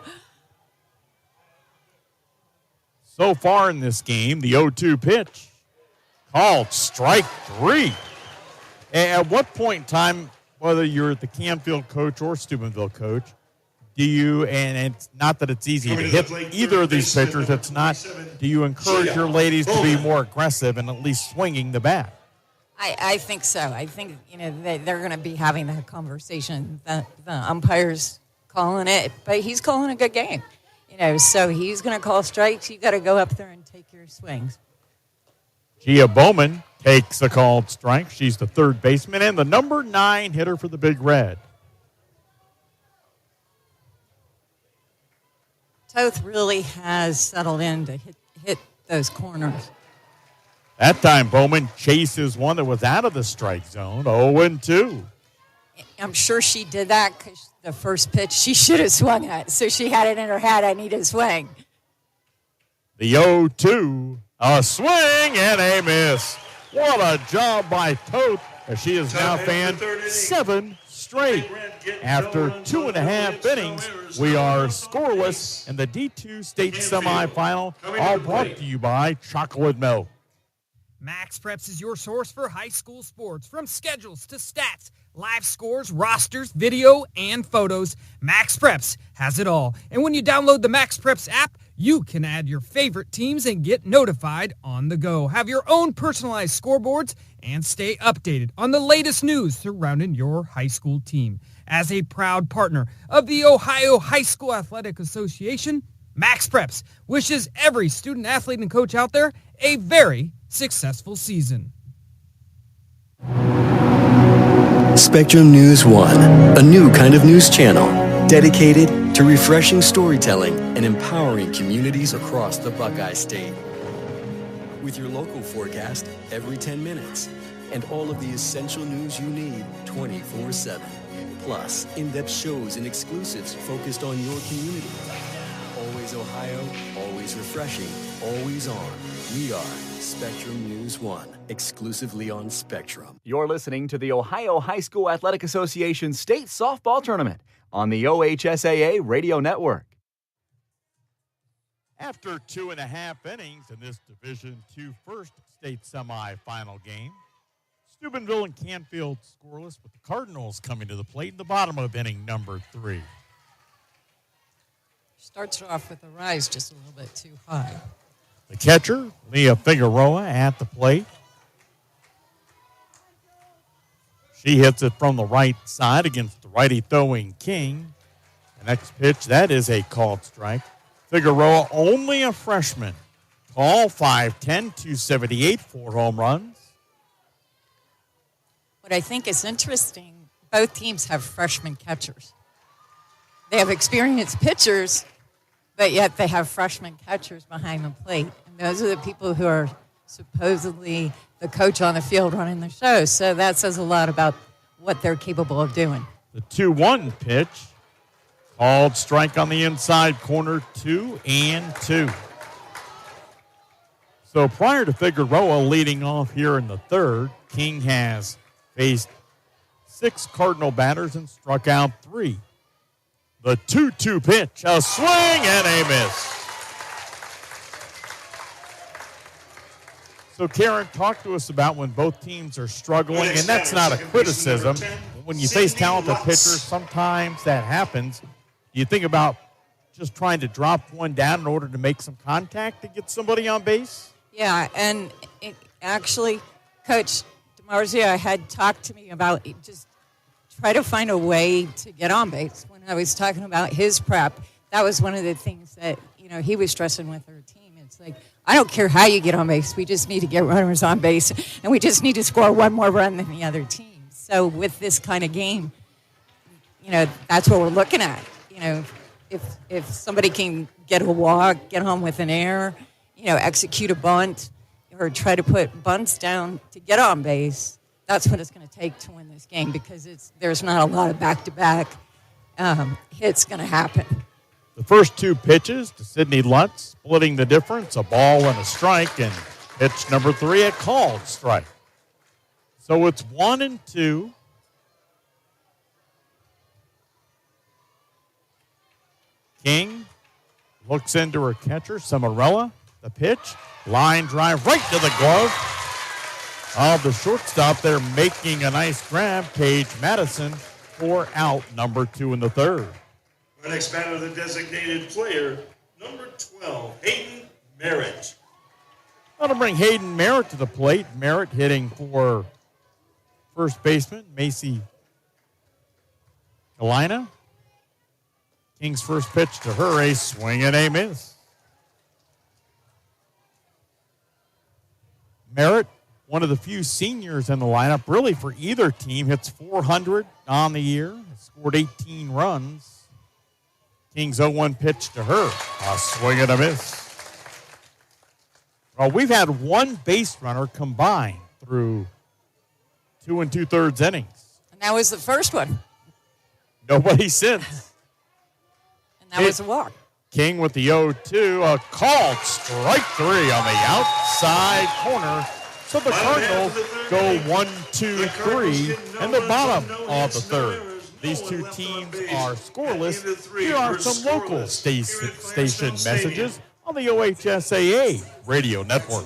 So far in this game, the 0-2 pitch, called strike 3. At what point in time, whether you're the Canfield coach or Steubenville coach, do you, and it's not that it's easy to hit either of these pitchers, it's not, do you encourage your ladies to be more aggressive and at least swinging the bat? I think so. I think, they're going to be having that conversation. The umpire's calling it, but he's calling a good game. So he's going to call strikes. You got to go up there and take your swings. Gia Bowman takes a called strike. She's the third baseman and the number 9 hitter for the Big Red. Toth really has settled in to hit those corners. That time, Bowman chases one that was out of the strike zone, 0-2. I'm sure she did that because the first pitch she should have swung at. So she had it in her head, I need to swing. The 0-2, a swing and a miss. What a job by Toth, as she has now fanned 7 straight. After 2.5 innings, we are scoreless in the D2 state semifinal, all brought to you by Chocolate Milk. Max Preps is your source for high school sports, from schedules to stats, live scores, rosters, video, and photos. Max Preps has it all. And when you download the Max Preps app, you can add your favorite teams and get notified on the go. Have your own personalized scoreboards and stay updated on the latest news surrounding your high school team. As a proud partner of the Ohio High School Athletic Association, Max Preps wishes every student, athlete, and coach out there a very successful season. Spectrum News 1, a new kind of news channel dedicated to refreshing storytelling and empowering communities across the Buckeye State. With your local forecast every 10 minutes and all of the essential news you need 24/7. Plus, in-depth shows and exclusives focused on your community. Always Ohio, always refreshing, always on. We are Spectrum News 1, exclusively on Spectrum. You're listening to the Ohio High School Athletic Association State Softball Tournament on the OHSAA Radio Network. After 2.5 innings in this Division II first state semifinal game, Steubenville and Canfield scoreless, with the Cardinals coming to the plate in the bottom of inning number 3. Starts off with a rise just a little bit too high. The catcher, Leah Figueroa, at the plate. She hits it from the right side against the righty throwing King. The next pitch, that is a called strike. Figueroa, only a freshman. Tall, 5'10", 278, 4 home runs. What I think is interesting, both teams have freshman catchers. They have experienced pitchers, but yet they have freshman catchers behind the plate. And those are the people who are supposedly the coach on the field running the show. So that says a lot about what they're capable of doing. The 2-1 pitch, called strike on the inside corner, 2-2. So prior to Figueroa leading off here in the third, King has faced 6 Cardinal batters and struck out 3. The 2-2 pitch, a swing and a miss. So, Karen, talk to us about when both teams are struggling, and that's not a criticism. When you face talented pitchers, sometimes that happens. You think about just trying to drop one down in order to make some contact to get somebody on base? Yeah, and actually, Coach DiMarzio had talked to me about just try to find a way to get on base. When I was talking about his prep, that was one of the things that, he was stressing with our team. It's like, I don't care how you get on base. We just need to get runners on base, and we just need to score one more run than the other team. So with this kind of game, that's what we're looking at. If somebody can get a walk, get home with an error, execute a bunt, or try to put bunts down to get on base, that's what it's going to take to win this game, because there's not a lot of back-to-back hits going to happen. The first 2 pitches to Sydney Lutz, splitting the difference, a ball and a strike, and pitch number 3, a called strike. So it's 1-2. King looks into her catcher, Cimarella. The pitch, line drive right to the glove of the shortstop there, making a nice grab, Paige Madison, for out number 2 in the third. Our next batter, the designated player, number 12, Hayden Merritt. Want to bring Hayden Merritt to the plate. Merritt hitting for first baseman, Macy Galina. King's first pitch to her, a swing and a miss. Merritt, one of the few seniors in the lineup, really for either team, hits .400 on the year, scored 18 runs. King's 0-1 pitch to her, a swing and a miss. Well, we've had 1 base runner combined through 2 2/3 innings. And that was the first one. Nobody since. And that was a walk. King with the 0-2, a called strike 3 on the outside corner. So the Cardinals go 1-2-3 in the bottom of the third. These 2 teams are scoreless. Here are some local station messages on the OHSAA Radio Network.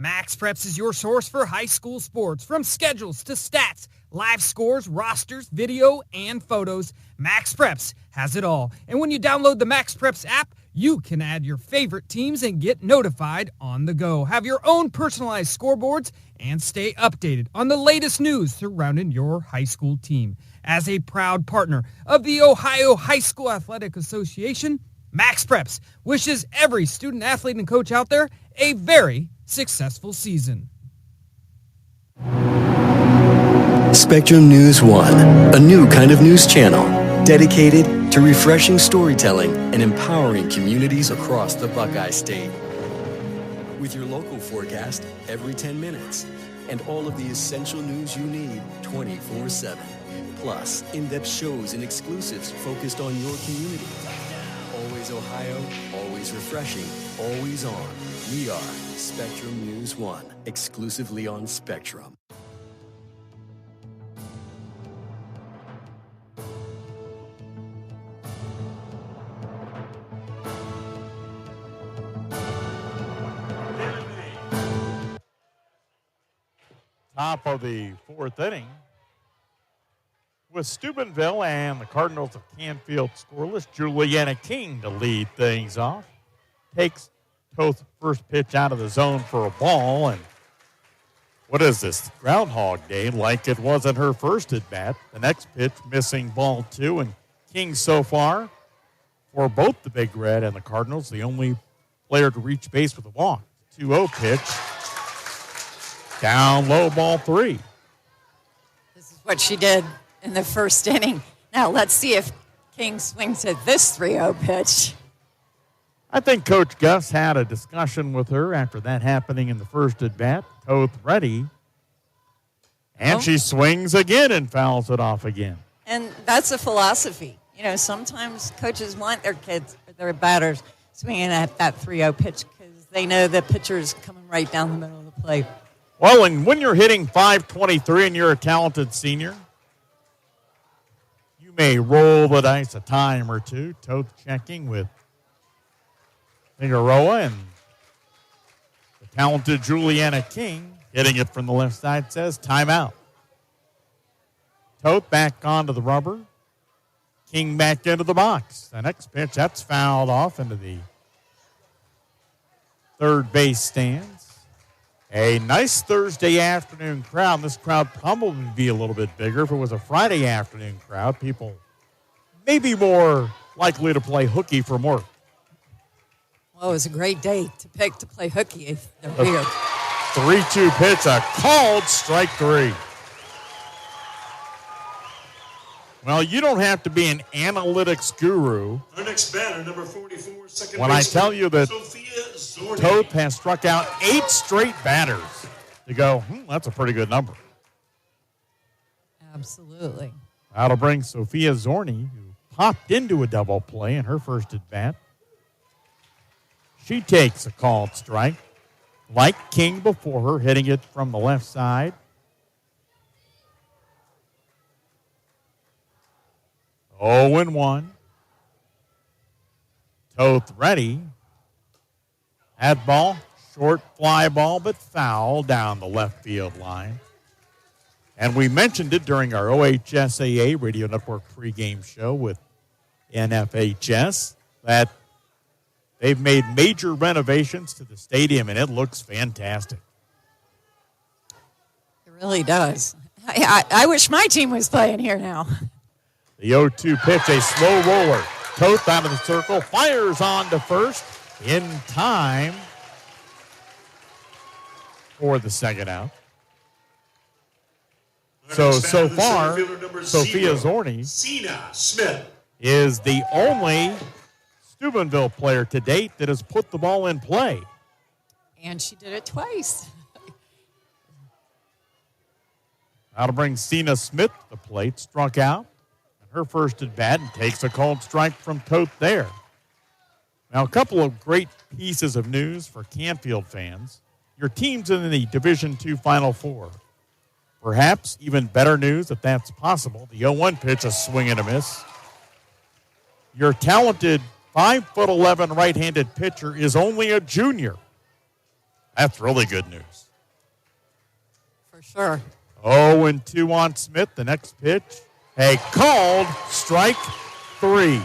Max Preps is your source for high school sports. From schedules to stats, live scores, rosters, video, and photos, Max Preps has it all. And when you download the Max Preps app, you can add your favorite teams and get notified on the go. Have your own personalized scoreboards and stay updated on the latest news surrounding your high school team. As a proud partner of the Ohio High School Athletic Association, Max Preps wishes every student, athlete, and coach out there a very successful season. Spectrum News 1, a new kind of news channel dedicated to refreshing storytelling and empowering communities across the Buckeye State. With your local forecast every 10 minutes and all of the essential news you need 24/7. Plus, in-depth shows and exclusives focused on your community. Always Ohio, always refreshing, always on. We are Spectrum News 1, exclusively on Spectrum. Top of the fourth inning, with Steubenville and the Cardinals of Canfield scoreless, Juliana King to lead things off. Takes Toth's first pitch out of the zone for a ball, and what is this, Groundhog Day, like it wasn't her first at bat. The next pitch, missing ball 2, and King so far, for both the Big Red and the Cardinals, the only player to reach base with a walk. 2-0 pitch, down low, ball 3. This is what she did in the first inning. Now let's see if King swings at this 3-0 pitch. I think Coach Gus had a discussion with her after that happening in the first at bat. Toth ready. And she swings again and fouls it off again. And that's a philosophy. You know, sometimes coaches want their kids, their batters, swinging at that 3-0 pitch because they know the pitcher is coming right down the middle of the plate. Well, and when you're hitting .523 and you're a talented senior, you may roll the dice a time or two. Toth checking with Figueroa, and the talented Juliana King hitting it from the left side says timeout. Toth back onto the rubber. King back into the box. The next pitch, that's fouled off into the third base stands. A nice Thursday afternoon crowd. This crowd probably would be a little bit bigger if it was a Friday afternoon crowd. People may be more likely to play hooky from work. Well, it was a great day to pick to play hooky. If they're here. 3-2 pitch, a called strike 3. Well, you don't have to be an analytics guru. Our next batter, number 44, second when I baseman, tell you that Toth has struck out 8 straight batters to go, that's a pretty good number. Absolutely. That'll bring Sophia Zorni, who popped into a double play in her first at bat. She takes a called strike, like King before her, hitting it from the left side. Oh, 0-1. Toth ready. That ball, short fly ball, but foul down the left field line. And we mentioned it during our OHSAA Radio Network pregame show with NFHS that they've made major renovations to the stadium, and it looks fantastic. It really does. I wish my team was playing here now. The 0-2 pitch, a slow roller. Toth out of the circle, fires on to first in time for the second out. So far, Sophia Zorni is the only Steubenville player to date that has put the ball in play. And she did it twice. That'll bring Cena Smith to the plate, struck out. Her first at bat, and takes a called strike from Toth there. Now, a couple of great pieces of news for Canfield fans. Your team's in the Division II Final Four. Perhaps even better news if that's possible. The 0-1 pitch, a swing and a miss. Your talented 5'11" right-handed pitcher is only a junior. That's really good news. For sure. 0-2 on Smith. The next pitch, a called strike 3.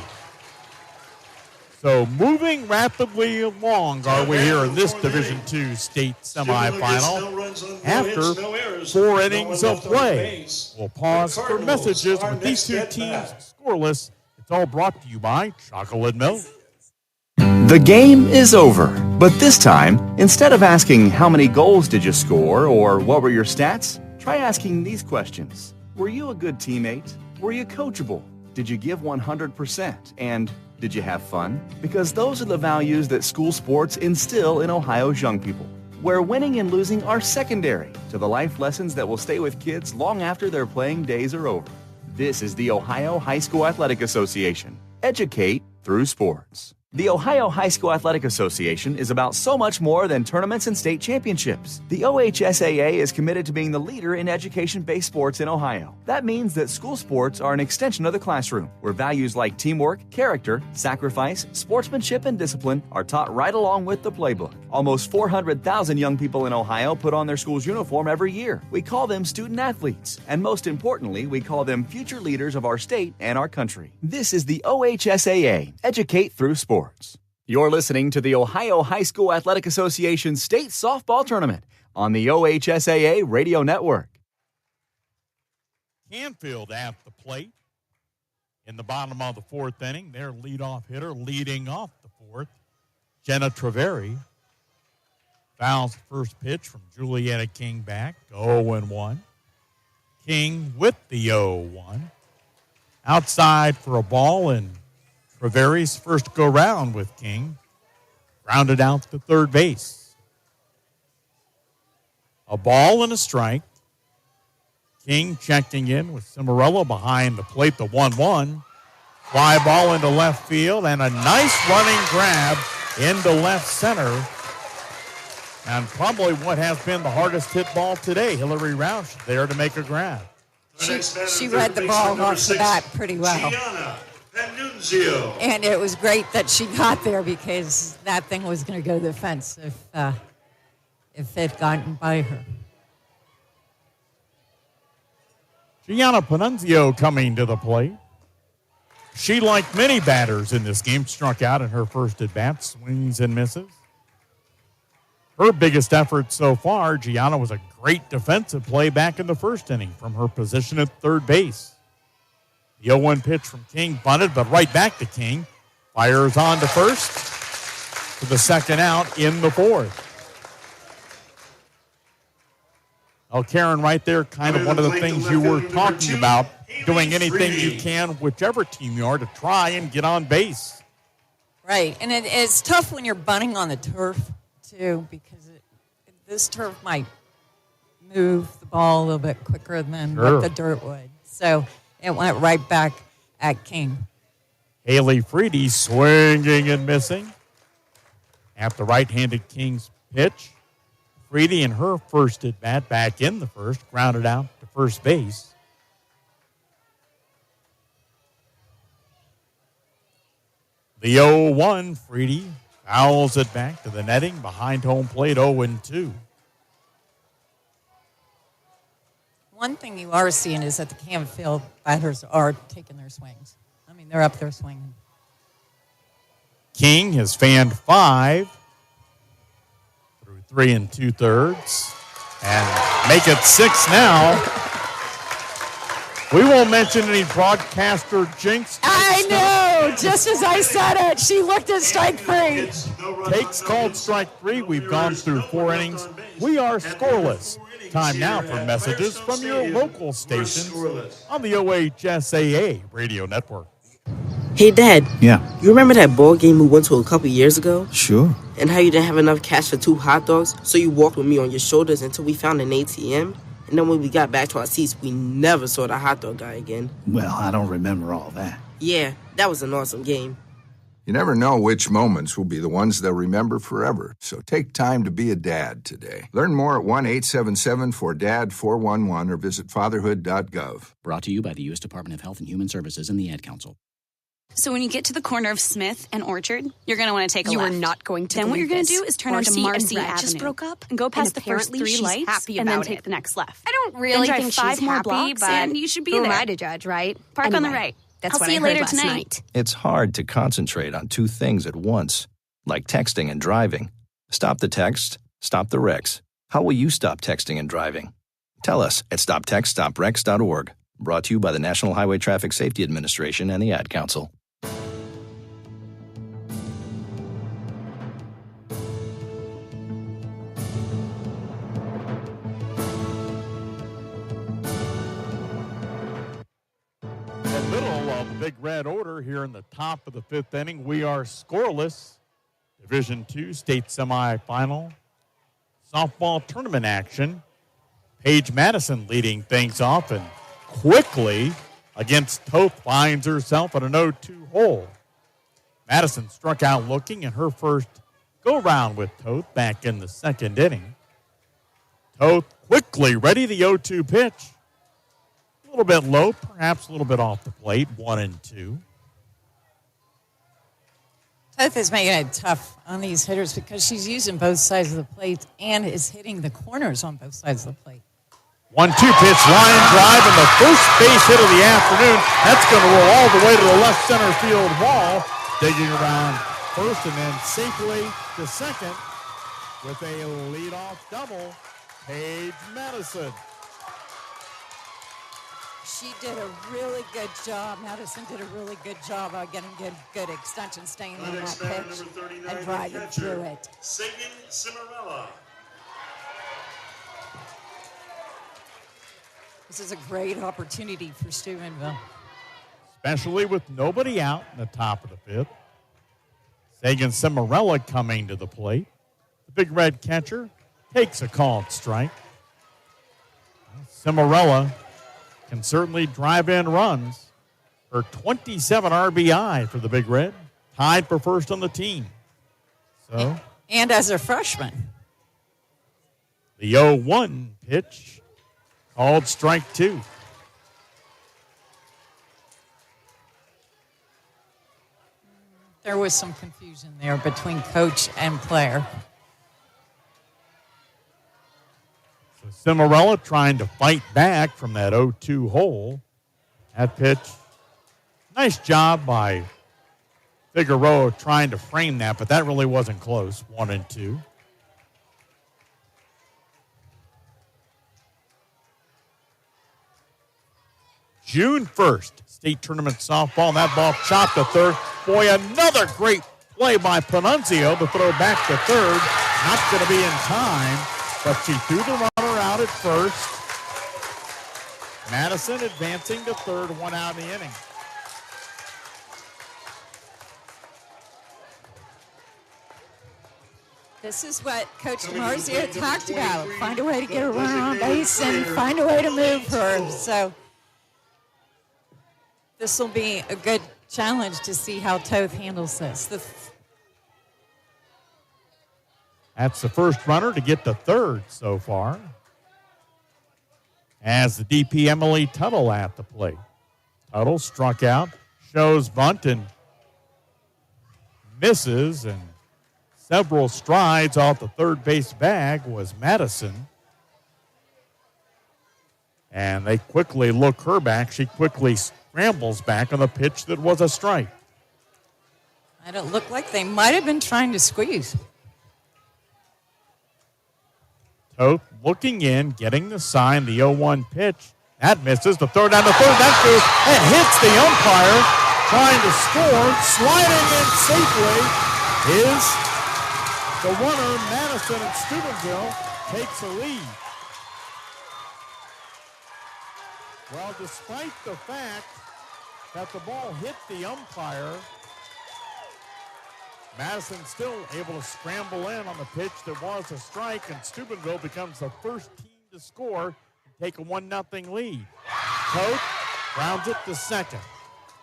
So moving rapidly along are we here in this Division II state semifinal after 4 innings of play. We'll pause for messages with these two teams scoreless. It's all brought to you by Chocolate Milk. The game is over, but this time, instead of asking how many goals did you score or what were your stats, try asking these questions. Were you a good teammate? Were you coachable? Did you give 100%? And did you have fun? Because those are the values that school sports instill in Ohio's young people, where winning and losing are secondary to the life lessons that will stay with kids long after their playing days are over. This is the Ohio High School Athletic Association. Educate through sports. The Ohio High School Athletic Association is about so much more than tournaments and state championships. The OHSAA is committed to being the leader in education-based sports in Ohio. That means that school sports are an extension of the classroom, where values like teamwork, character, sacrifice, sportsmanship, and discipline are taught right along with the playbook. Almost 400,000 young people in Ohio put on their school's uniform every year. We call them student athletes, and most importantly, we call them future leaders of our state and our country. This is the OHSAA, Educate Through Sports. You're listening to the Ohio High School Athletic Association State Softball Tournament on the OHSAA Radio Network. Canfield at the plate in the bottom of the 4th inning. Their leadoff hitter leading off the 4th, Jenna Treveri. Fouls the first pitch from Julietta King back, 0-1. King with the 0-1. Outside for a ball, and Treveri's first go-round with King. Grounded out to third base. A ball and a strike. King checking in with Cimarella behind the plate, the 1-1. Fly ball into left field, and a nice running grab into left center. And probably what has been the hardest hit ball today, Hillary Roush there to make a grab. She read the ball off the bat pretty well. And it was great that she got there, because that thing was going to go to the fence if it gotten by her. Gianna Panunzio coming to the plate. She, like many batters in this game, struck out in her first at-bat, swings and misses. Her biggest effort so far, Gianna, was a great defensive play back in the first inning from her position at third base. The 0-1 pitch from King bunted, but right back to King. Fires on to first for the second out in the 4th. Well, Karen, right there, kind of one of the things you were talking about, doing anything you can, whichever team you are, to try and get on base. Right, and it's tough when you're bunting on the turf, too, because this turf might move the ball a little bit quicker than what the dirt would. So it went right back at King. Haley Freedy swinging and missing at the right-handed King's pitch. Freedy in her first at-bat back in the first, grounded out to first base. The 0-1, Freedy fouls it back to the netting behind home plate, 0-2. One thing you are seeing is that the Canfield batters are taking their swings. I mean, they're up there swinging. King has fanned 5 through 3 2/3 and make it 6 now. We won't mention any broadcaster jinx. I know. Just as I said it, she looked at strike 3. Takes called strike 3. We've gone through 4 innings. We are scoreless. Time now for messages from your local stations on the OHSAA Radio Network. Hey, Dad. Yeah. You remember that ball game we went to a couple years ago? Sure. And how you didn't have enough cash for 2 hot dogs, so you walked with me on your shoulders until we found an ATM? And then when we got back to our seats, we never saw the hot dog guy again. Well, I don't remember all that. Yeah, that was an awesome game. You never know which moments will be the ones they'll remember forever. So take time to be a dad today. Learn more at 1-877-4DAD-411 or visit fatherhood.gov. Brought to you by the U.S. Department of Health and Human Services and the Ad Council. So when you get to the corner of Smith and Orchard, you're going to want to take a You left. are not going to Then what you're believe going to this. do is turn onto Marcy and Red Avenue. just broke up and go past and the first apparently 3 she's lights happy and then about take it. the next left. I don't really then drive think 5 she's more happy, blocks but and you should be who there. am I to judge, right? Park on the Anyway, right. That's I'll what see I you heard later last tonight. night. It's hard to concentrate on two things at once, like texting and driving. Stop the text, stop the wrecks. How will you stop texting and driving? Tell us at stoptextstoprex.org. Brought to you by the National Highway Traffic Safety Administration and the Ad Council. The middle of the Big Red order here in the top of the 5th inning. We are scoreless. Division II state semifinal softball tournament action. Paige Madison leading things off and quickly against Toth finds herself at an 0-2 hole. Madison struck out looking in her first go-round with Toth back in the 2nd inning. Toth quickly ready the 0-2 pitch. A little bit low, perhaps a little bit off the plate, 1-2. Toth is making it tough on these hitters because she's using both sides of the plate and is hitting the corners on both sides of the plate. 1-2 pitch, line drive, and the first base hit of the afternoon. That's going to roll all the way to the left center field wall. Digging around first and then safely to second with a leadoff double, Paige Madison. She did a really good job. Madison did a really good job of getting good extension, staying on that pitch and driving through it. Sagan Cimarella. This is a great opportunity for Steubenville. Especially with nobody out in the top of the 5th. Sagan Cimarella coming to the plate. The Big Red catcher takes a called strike. Cimarella can certainly drive in runs. Her 27 RBI for the Big Red, tied for first on the team. So, and as a freshman. The 0-1 pitch, called strike 2. There was some confusion there between coach and player. So Cimarella trying to fight back from that 0-2 hole. That pitch, nice job by Figueroa trying to frame that, but that really wasn't close, 1-2. June 1st, state tournament softball. That ball chopped to third. Boy, another great play by Panunzio to throw back to third. Not going to be in time, but she threw the runner out at first. Madison advancing to third, 1 out in the inning. This is what Coach DeMarzio talked about. Find a way to get around base and find a way to move her. So this will be a good challenge to see how Toth handles this. That's the first runner to get to third so far. As the DP Emily Tuttle at the plate. Tuttle struck out, shows bunt and misses, and several strides off the third base bag was Madison. And they quickly look her back. She quickly scrambles back on the pitch that was a strike. And it looked like they might have been trying to squeeze. Toth looking in, getting the sign, the 0-1 pitch. That misses. The third down, the third. That goes. It hits the umpire. Trying to score. Sliding in safely is the runner. Madison and Steubenville takes a lead. Well, despite the fact that the ball hit the umpire, Madison still able to scramble in on the pitch that was a strike, and Steubenville becomes the first team to score and take a 1-0 lead. Toth rounds it to second.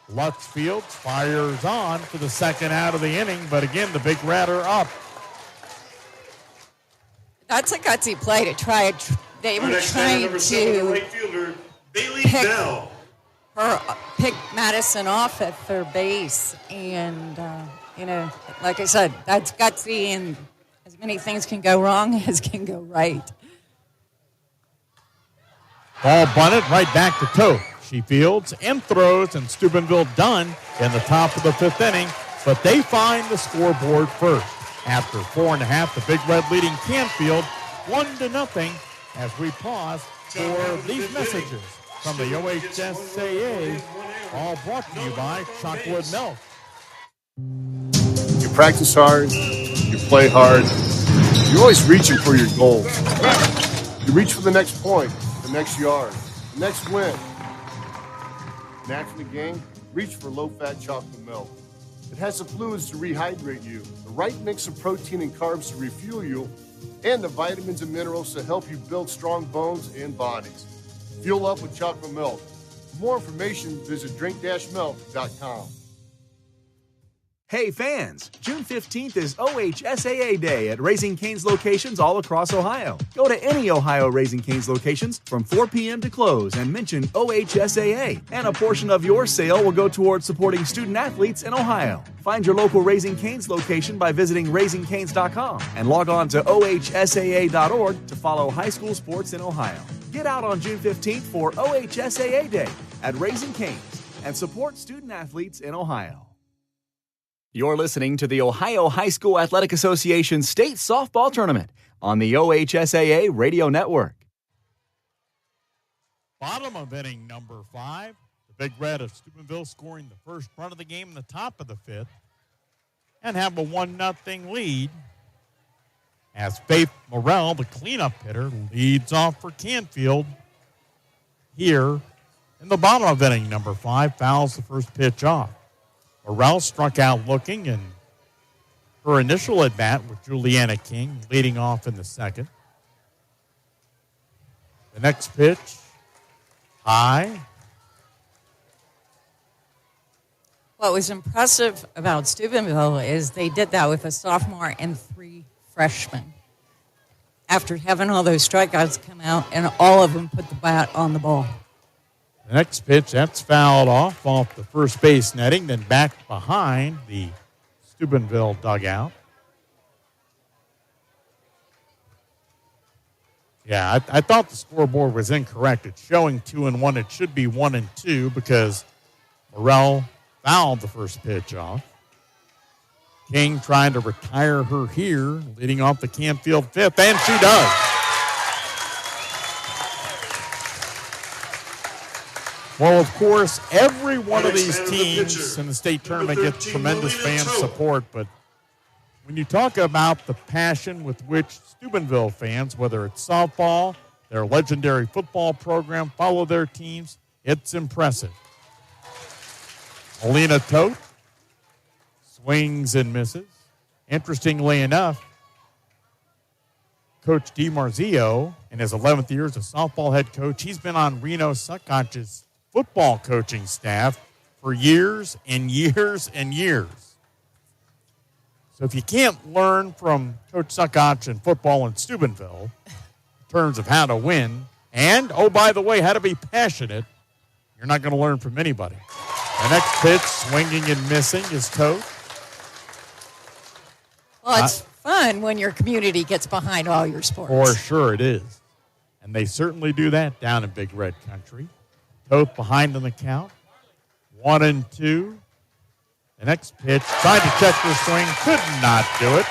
Lutz Fields fires on for the second out of the inning, but again, the Big Red are up. That's a gutsy play to try. They were trying to right fielder, Bailey pick Bell. her pick Madison off at third base. And, like I said, that's gutsy, and as many things can go wrong as can go right. Ball bunted right back to Toth. She fields and throws, and Steubenville done in the top of the fifth inning, but they find the scoreboard first. After 4.5, the Big Red leading Canfield 1-0 as we pause for these messages from the OHSAA, all brought to you by Chocolate Milk. You practice hard, you play hard, you're always reaching for your goals. You reach for the next point, the next yard, the next win. And after the game, reach for low-fat chocolate milk. It has the fluids to rehydrate you, the right mix of protein and carbs to refuel you, and the vitamins and minerals to help you build strong bones and bodies. Fuel up with chocolate milk. For more information, visit drink-milk.com. Hey fans, June 15th is OHSAA Day at Raising Cane's locations all across Ohio. Go to any Ohio Raising Cane's locations from 4 p.m. to close and mention OHSAA, and a portion of your sale will go towards supporting student athletes in Ohio. Find your local Raising Cane's location by visiting raisingcanes.com and log on to ohsaa.org to follow high school sports in Ohio. Get out on June 15th for OHSAA Day at Raising Cane's and support student athletes in Ohio. You're listening to the Ohio High School Athletic Association State Softball Tournament on the OHSAA Radio Network. Bottom of inning number 5. The Big Red of Steubenville scoring the first run of the game in the top of the 5th and have a 1-0 lead as Faith Morrell, the cleanup hitter, leads off for Canfield here in the bottom of inning number 5, fouls the first pitch off. Morrell struck out looking, and her initial at-bat with Juliana King leading off in the second. The next pitch, high. What was impressive about Steubenville is they did that with a sophomore and 3 freshmen. After having all those strikeouts come out, and all of them put the bat on the ball. The next pitch, that's fouled off the first base netting, then back behind the Steubenville dugout. Yeah, I thought the scoreboard was incorrect. It's showing 2-1. It should be 1-2 because Morrell fouled the first pitch off. King trying to retire her here, leading off the Canfield 5th, and she does. Well, of course, every one of these teams in the state tournament gets tremendous fan support, but when you talk about the passion with which Steubenville fans, whether it's softball, their legendary football program, follow their teams, it's impressive. Alina Toth swings and misses. Interestingly enough, Coach DiMarzio, in his 11th year as a softball head coach, he's been on Reno Suckoch's football coaching staff for years and years and years. So if you can't learn from Coach Suckoch in football in Steubenville in terms of how to win and, oh, by the way, how to be passionate, you're not going to learn from anybody. The next pitch, swinging and missing, is Toth. Well, it's fun when your community gets behind all your sports. For sure it is. And they certainly do that down in Big Red Country. Toth behind in the count. 1-2. The next pitch, tried to check her swing, could not do it.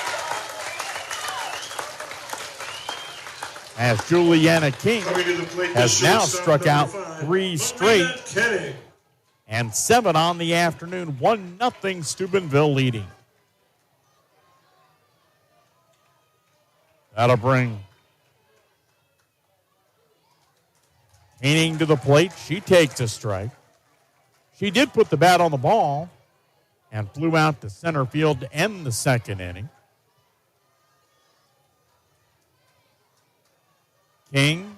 As Juliana King has now struck out 3 straight and 7 on the afternoon. 1-0 Steubenville leading. That'll bring Haining to the plate. She takes a strike. She did put the bat on the ball and flew out to center field to end the second inning. King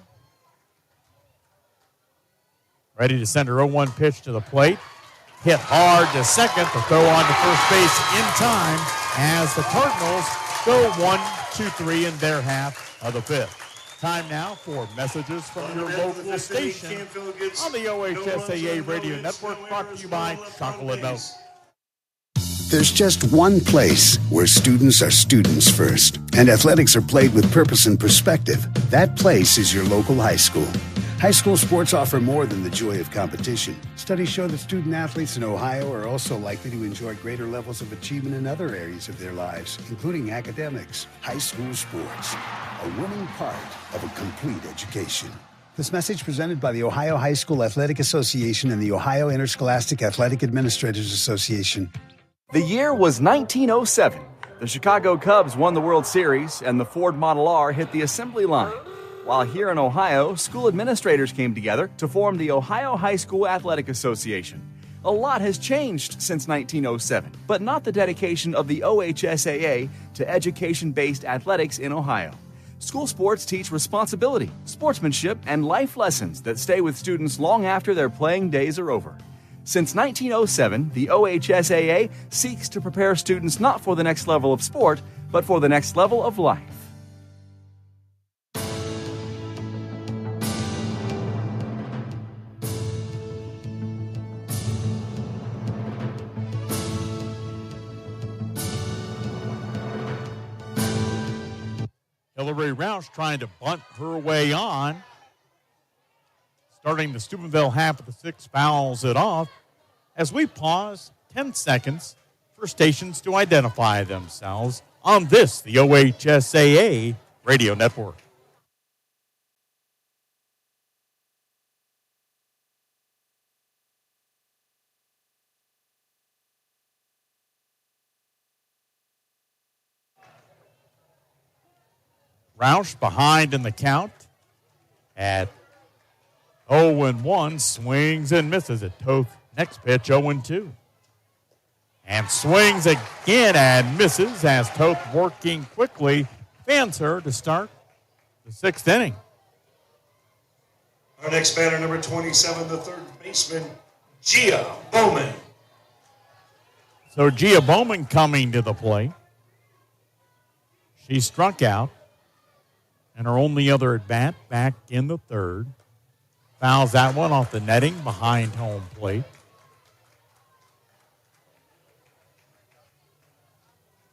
ready to send her 0-1 pitch to the plate. Hit hard to second to throw on to first base in time as the Cardinals go 1-2-3 in their half of the 5th. Time now for messages from your local station on the OHSAA Radio Network, brought to you by Chocolate Milk. There's just one place where students are students first, and athletics are played with purpose and perspective. That place is your local high school. High school sports offer more than the joy of competition. Studies show that student athletes in Ohio are also likely to enjoy greater levels of achievement in other areas of their lives, including academics. High school sports, a winning part of a complete education. This message presented by the Ohio High School Athletic Association and the Ohio Interscholastic Athletic Administrators Association. The year was 1907. The Chicago Cubs won the World Series, and the Ford Model R hit the assembly line. While here in Ohio, school administrators came together to form the Ohio High School Athletic Association. A lot has changed since 1907, but not the dedication of the OHSAA to education-based athletics in Ohio. School sports teach responsibility, sportsmanship, and life lessons that stay with students long after their playing days are over. Since 1907, the OHSAA seeks to prepare students not for the next level of sport, but for the next level of life. Hillary Roush trying to bunt her way on. Starting the Steubenville half of the sixth, fouls it off. As we pause 10 seconds for stations to identify themselves on this, the OHSAA Radio Network. Roush behind in the count at 0-1, swings and misses at Toth. Next pitch, 0-2. And swings again and misses as Toth, working quickly, fans her to start the sixth inning. Our next batter, number 27, the third baseman, Gia Bowman. So Gia Bowman coming to the plate. She struck out, and her only other at bat back in the third. Fouls that one off the netting behind home plate.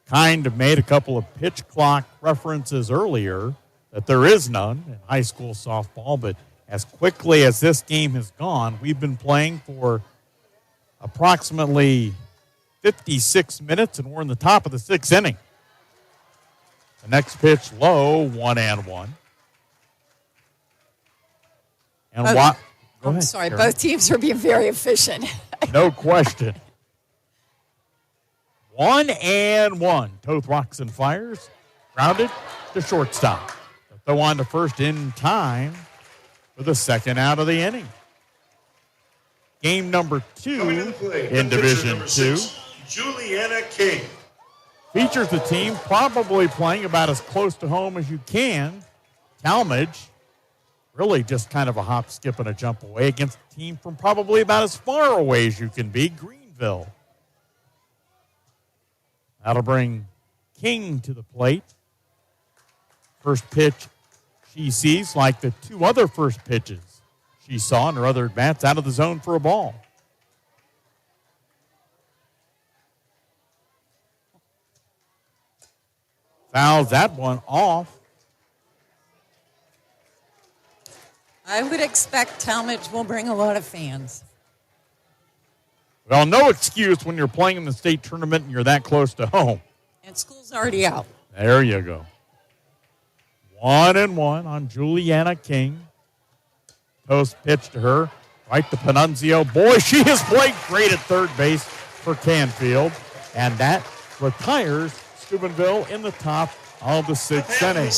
Kind of made a couple of pitch clock references earlier that there is none in high school softball, but as quickly as this game has gone, we've been playing for approximately 56 minutes, and we're in the top of the sixth inning. The next pitch low, 1-1. And what? I'm sorry, both teams are being very efficient. No question. 1-1. Toth rocks and fires. Grounded to shortstop. Throw on to first in time for the second out of the inning. Game number 2 in Division 2. Juliana King. Features the team probably playing about as close to home as you can. Talmadge, really just kind of a hop, skip, and a jump away against a team from probably about as far away as you can be, Greenville. That'll bring King to the plate. First pitch she sees, like the two other first pitches she saw in her other at-bats, out of the zone for a ball. Fouls that one off. I would expect Talmadge will bring a lot of fans. Well, no excuse when you're playing in the state tournament and you're that close to home. And school's already out. There you go. 1-1 on Juliana King. Toast pitch to her. Right to Panunzio. Boy, she has played great at third base for Canfield. And that retires Steubenville in the top of the sixth inning.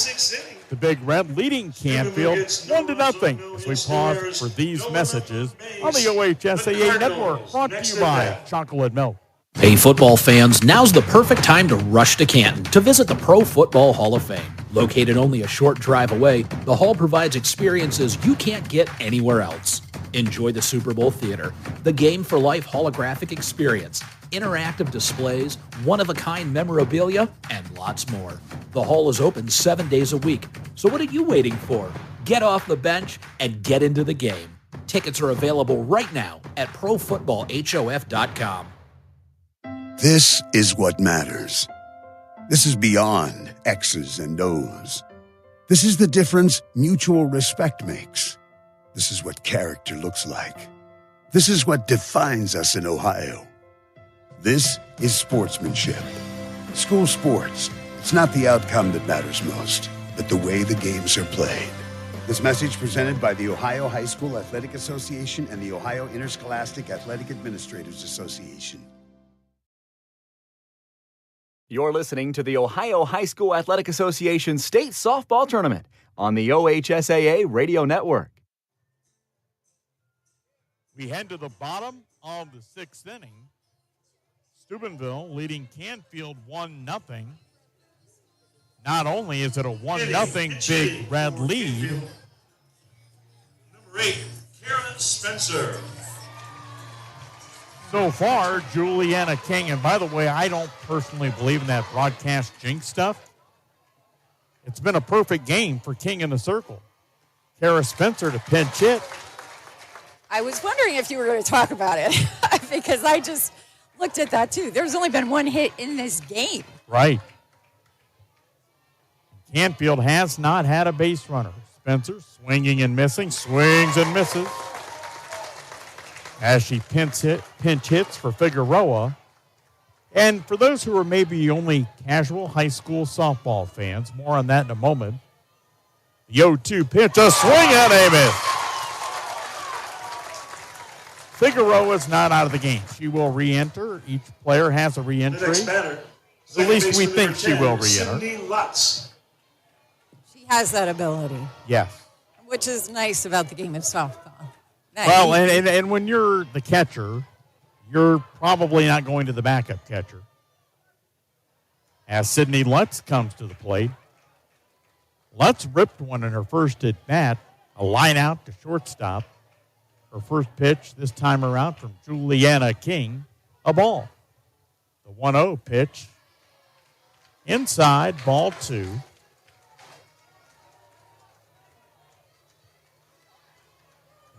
The Big Red leading Canfield 1-0 as we pause for these messages on the OHSAA Network, brought to you by Chocolate Milk. Hey, football fans, now's the perfect time to rush to Canton to visit the Pro Football Hall of Fame. Located only a short drive away, the hall provides experiences you can't get anywhere else. Enjoy the Super Bowl Theater, the Game for Life holographic experience, interactive displays, one-of-a-kind memorabilia, and lots more. The hall is open 7 days a week, So what are you waiting for? Get off the bench and get into the game. Tickets are available right now at ProFootballHOF.com. This is what matters. This is beyond X's and O's. This is the difference mutual respect makes. This is what character looks like. This is what defines us in Ohio. This is sportsmanship. School sports. It's not the outcome that matters most, but the way the games are played. This message presented by the Ohio High School Athletic Association and the Ohio Interscholastic Athletic Administrators Association. You're listening to the Ohio High School Athletic Association State Softball Tournament on the OHSAA Radio Network. We head to the bottom of the sixth inning. Steubenville leading Canfield 1-0. Not only is it a 1-0 big red lead. Number 8, Karen Spencer. So far, Juliana King, and by the way, I don't personally believe in that broadcast jinx stuff. It's been a perfect game for King in the circle. Kara Spencer to pinch hit. I was wondering if you were going to talk about it because I just looked at that too. There's only been one hit in this game. Right. Canfield has not had a base runner. Spencer swinging and missing, swings and misses. As she pinch hits for Figueroa. And for those who are maybe only casual high school softball fans, more on that in a moment. The 0-2 pitch, a swing and a miss. Figueroa is not out of the game. She will re-enter. Each player has a re-entry. At least we think she will re-enter. She has that ability. Yes. Which is nice about the game of softball. Well, and when you're the catcher, you're probably not going to the backup catcher. As Sydney Lutz comes to the plate. Lutz ripped one in her first at bat, a line out to shortstop. Her first pitch this time around from Juliana King, a ball. The 1-0 pitch, inside, ball 2.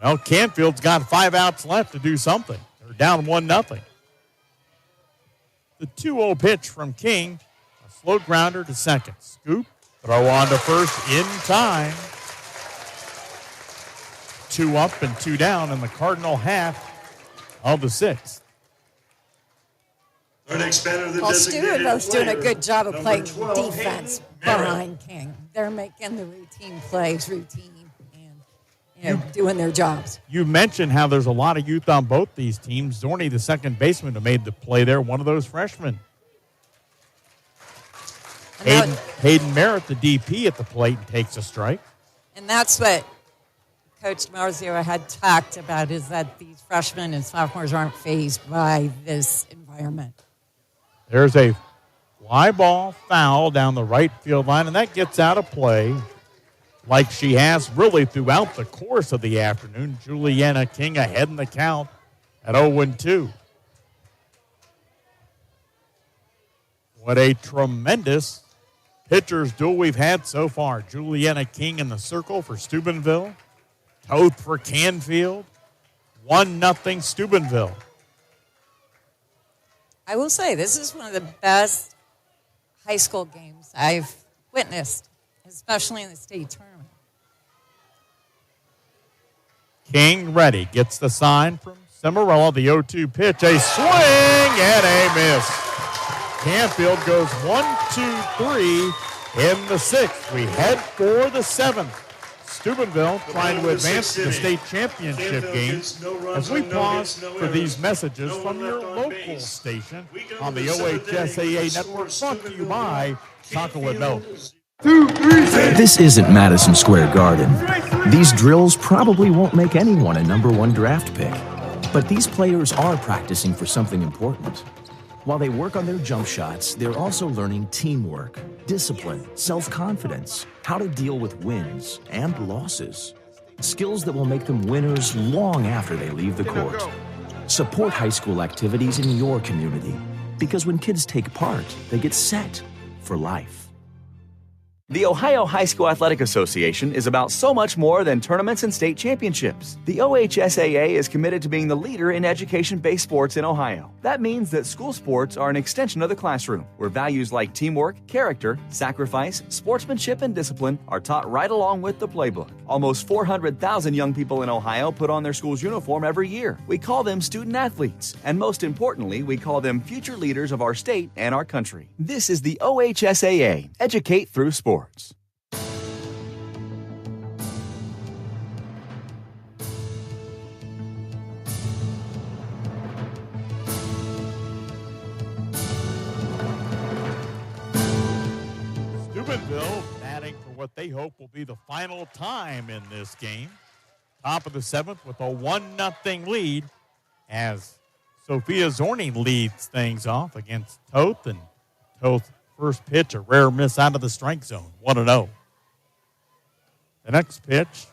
Well, Canfield's got 5 outs left to do something. They're down 1-0. The 2-0 pitch from King, a slow grounder to second. Scoop, throw on to first in time. 2 up and 2 down in the Cardinal half of the 6th. Our next batter, the Steubenville's doing a good job of playing 12, defense behind King. They're making the routine plays routine and doing their jobs. You mentioned how there's a lot of youth on both these teams. Zorney, the second baseman, who made the play there, one of those freshmen. Hayden Merritt, the DP at the plate, takes a strike. And that's what Coach Marzio had talked about, is that these freshmen and sophomores aren't fazed by this environment. There's a fly ball foul down the right field line, and that gets out of play like she has really throughout the course of the afternoon. Juliana King ahead in the count at 0-2. What a tremendous pitcher's duel we've had so far. Juliana King in the circle for Steubenville. Toth for Canfield. 1-0 Steubenville. I will say, this is one of the best high school games I've witnessed, especially in the state tournament. King ready. Gets the sign from Cimarella. The 0-2 pitch. A swing and a miss. Canfield goes 1-2-3 in the 6th. We head for the 7th. Steubenville trying to advance to the state championship game. As we pause for these messages from your local station on the OHSAA network, brought to you by Chocolate Milk. This isn't Madison Square Garden. These drills probably won't make anyone a number 1 draft pick. But these players are practicing for something important. While they work on their jump shots, they're also learning teamwork, discipline, self-confidence, how to deal with wins and losses. Skills that will make them winners long after they leave the court. Support high school activities in your community, because when kids take part, they get set for life. The Ohio High School Athletic Association is about so much more than tournaments and state championships. The OHSAA is committed to being the leader in education-based sports in Ohio. That means that school sports are an extension of the classroom, where values like teamwork, character, sacrifice, sportsmanship, and discipline are taught right along with the playbook. Almost 400,000 young people in Ohio put on their school's uniform every year. We call them student athletes, and most importantly, we call them future leaders of our state and our country. This is the OHSAA, Educate Through Sports. Steubenville batting for what they hope will be the final time in this game. Top of the seventh with a 1-0 lead as Sophia Zorni leads things off against Toth, and Toth first pitch, a rare miss out of the strike zone, 1-0. The next pitch,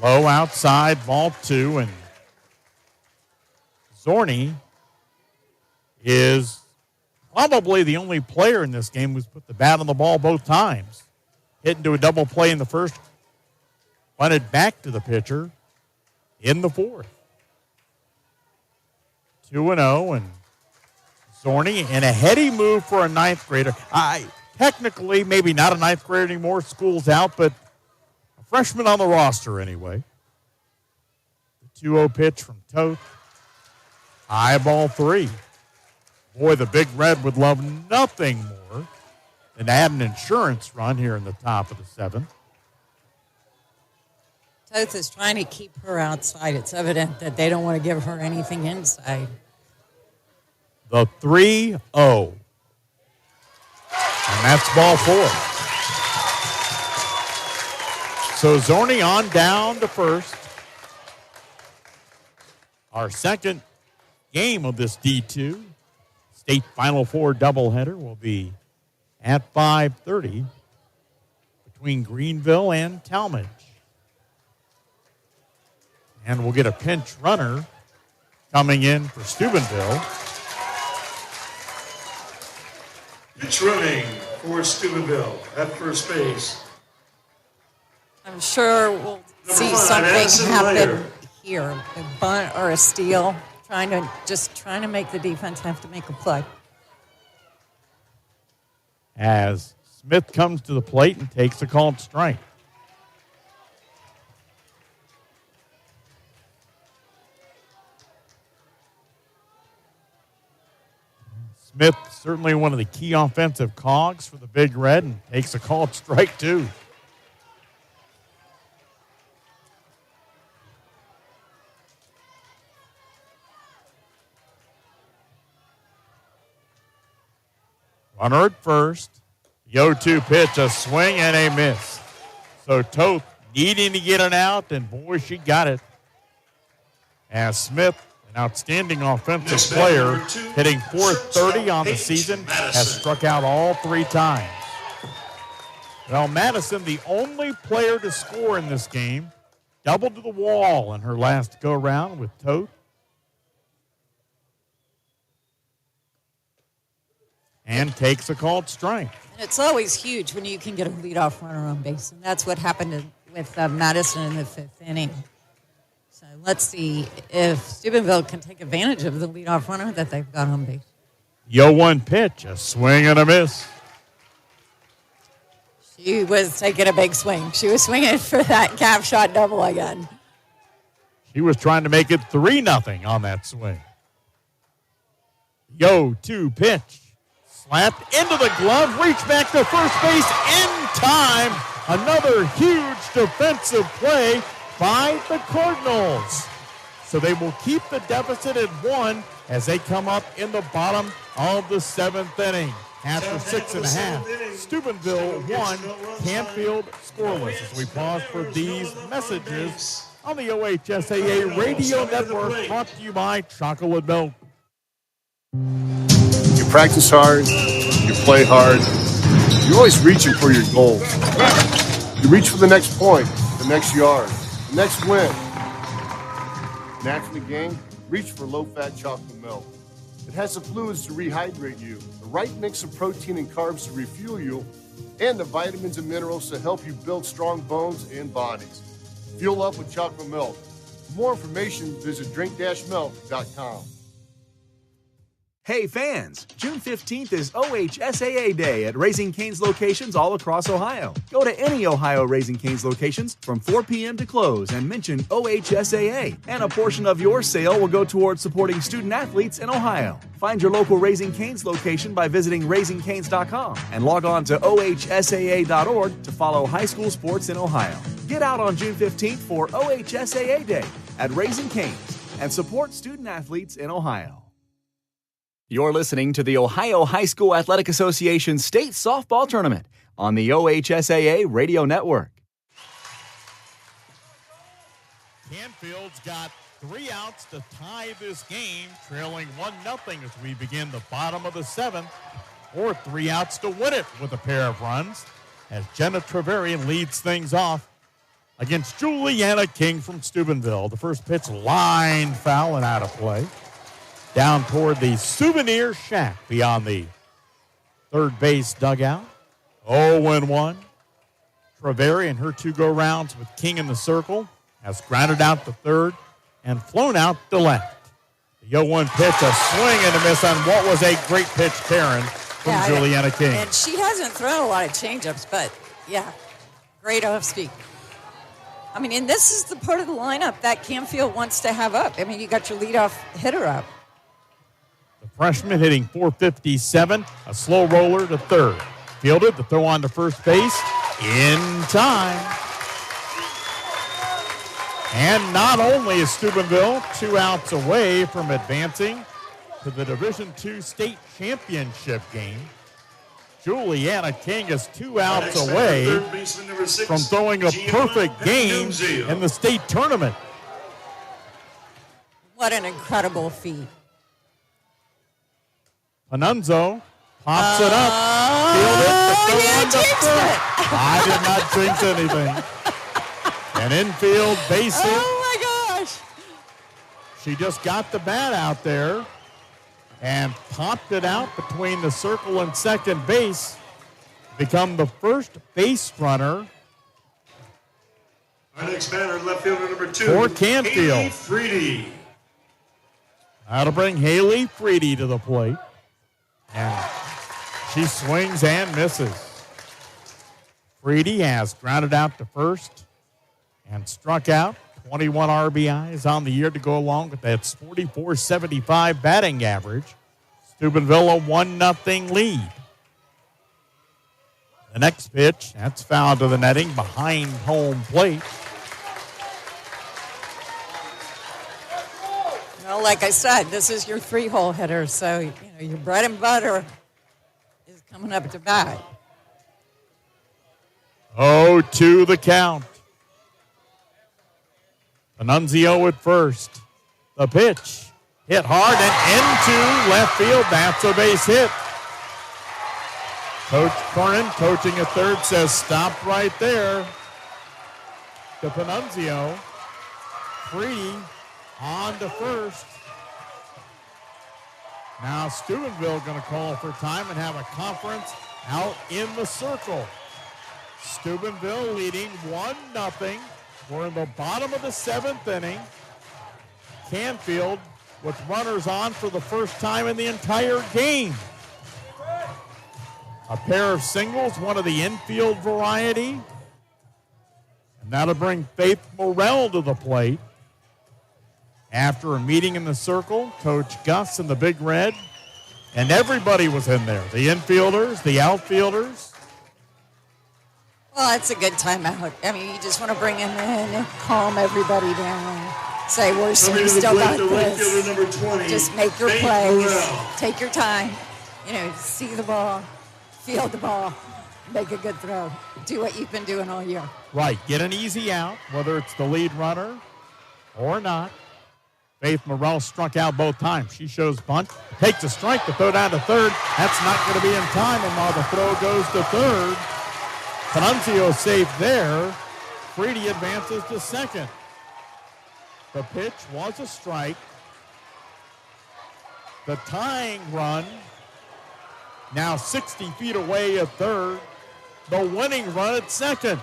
low outside, ball 2, and Zorni is probably the only player in this game who's put the bat on the ball both times. Hit into a double play in the first, bunted back to the pitcher in the fourth. 2-0, and Zorni in a heady move for a ninth grader. Technically, maybe not a ninth grader anymore. School's out, but a freshman on the roster anyway. The 2-0 pitch from Toth. High ball 3. Boy, the Big Red would love nothing more than to add an insurance run here in the top of the seventh. Toth is trying to keep her outside. It's evident that they don't want to give her anything inside. The 3-0. And that's ball 4. So Zorni on down to first. Our second game of this D2 state Final Four doubleheader will be at 5:30 between Greenville and Talmadge. And we'll get a pinch runner coming in for Steubenville. Pitch running for Steubenville at first base. I'm sure we'll see something happen here, a bunt or a steal, trying to make the defense have to make a play. As Smith comes to the plate and takes a called strike. Smith, certainly one of the key offensive cogs for the Big Red, and takes a called strike too. Runner at first. The 0-2 pitch, a swing and a miss. So Toth needing to get it out, and boy, she got it. As Smith, an outstanding offensive player, hitting .430 on the season, has struck out all 3 times. Well, Madison, the only player to score in this game, doubled to the wall in her last go-round with Toth. And takes a called strike. And it's always huge when you can get a leadoff runner on base, and that's what happened with Madison in the 5th inning. So let's see if Steubenville can take advantage of the leadoff runner that they've got on base. 0-1 pitch, a swing and a miss. She was taking a big swing. She was swinging for that cap shot double again. She was trying to make it 3-0 on that swing. 0-2 pitch. Slapped into the glove, reached back to first base in time. Another huge defensive play by the Cardinals. So they will keep the deficit at 1 as they come up in the bottom of the 7th inning. After 6.5, Steubenville 1, Canfield scoreless. As we pause for these messages on the OHSAA Radio Network, brought to you by Chocolate Milk. You practice hard, you play hard, you're always reaching for your goals. You reach for the next point, the next yard, the next win. Naturally gained, reach for low-fat chocolate milk. It has the fluids to rehydrate you, the right mix of protein and carbs to refuel you, and the vitamins and minerals to help you build strong bones and bodies. Fuel up with chocolate milk. For more information, visit drink-milk.com. Hey fans, June 15th is OHSAA Day at Raising Cane's locations all across Ohio. Go to any Ohio Raising Cane's locations from 4 p.m. to close and mention OHSAA, and a portion of your sale will go towards supporting student athletes in Ohio. Find your local Raising Cane's location by visiting raisingcanes.com and log on to ohsaa.org to follow high school sports in Ohio. Get out on June 15th for OHSAA Day at Raising Cane's and support student athletes in Ohio. You're listening to the Ohio High School Athletic Association State Softball Tournament on the OHSAA Radio Network. Canfield's got 3 outs to tie this game, trailing 1-0 as we begin the bottom of the 7th, or 3 outs to win it with a pair of runs, as Jenna Treverian leads things off against Juliana King from Steubenville. The first pitch line foul and out of play. Down toward the souvenir shack beyond the third base dugout. 0-1. Treveri and her 2 go-rounds with King in the circle has grounded out to third and flown out to left. The 0-1 pitch, a swing and a miss on what was a great pitch, Karen, from Juliana King. And she hasn't thrown a lot of changeups, but, yeah, great off-speed. I mean, and this is the part of the lineup that Canfield wants to have up. I mean, you got your leadoff hitter up. The freshman hitting .457, a slow roller to third. Fielded, the throw on to first base in time. And not only is Steubenville 2 outs away from advancing to the Division II state championship game, Juliana King is 2 outs away from throwing a perfect game in the state tournament. What an incredible feat. Panunzo pops it up, fielded, the throw on to third. I did not jinx anything. An infield base hit. Oh my gosh. She just got the bat out there and popped it out between the circle and second base. Become the first base runner. Our next batter, left fielder number 2, for Canfield. Haley Freedy. That'll bring Haley Freedy to the plate. And she swings and misses. Freedy has grounded out to first and struck out. 21 RBIs on the year to go along with that 44.75 batting average. Steubenville a 1-0 lead. The next pitch, that's foul to the netting behind home plate. Well, like I said, this is your 3-hole hitter, so your bread and butter is coming up to bat. 0-2 the count. Panunzio at first. The pitch hit hard and into left field. That's a base hit. Coach Cornyn, coaching at third, says stop right there. To Panunzio. Freedy on to first. Now Steubenville going to call for time and have a conference out in the circle. Steubenville leading 1-0. We're in the bottom of the 7th inning. Canfield with runners on for the first time in the entire game. A pair of singles, one of the infield variety. And that'll bring Faith Morrell to the plate. After a meeting in the circle, Coach Gus in the Big Red, and everybody was in there. The infielders, the outfielders. Well, it's a good timeout. I mean, you just want to bring him in and calm everybody down. Say, we still got this. Number 20, just make your plays. Take your time. See the ball, field the ball, make a good throw. Do what you've been doing all year. Right. Get an easy out, whether it's the lead runner or not. Faith Morrell struck out both times. She shows bunt, takes a strike to throw down to third. That's not going to be in time, and while the throw goes to third, Panunzio safe there. Freedy advances to second. The pitch was a strike. The tying run now 60 feet away at third. the winning run at second.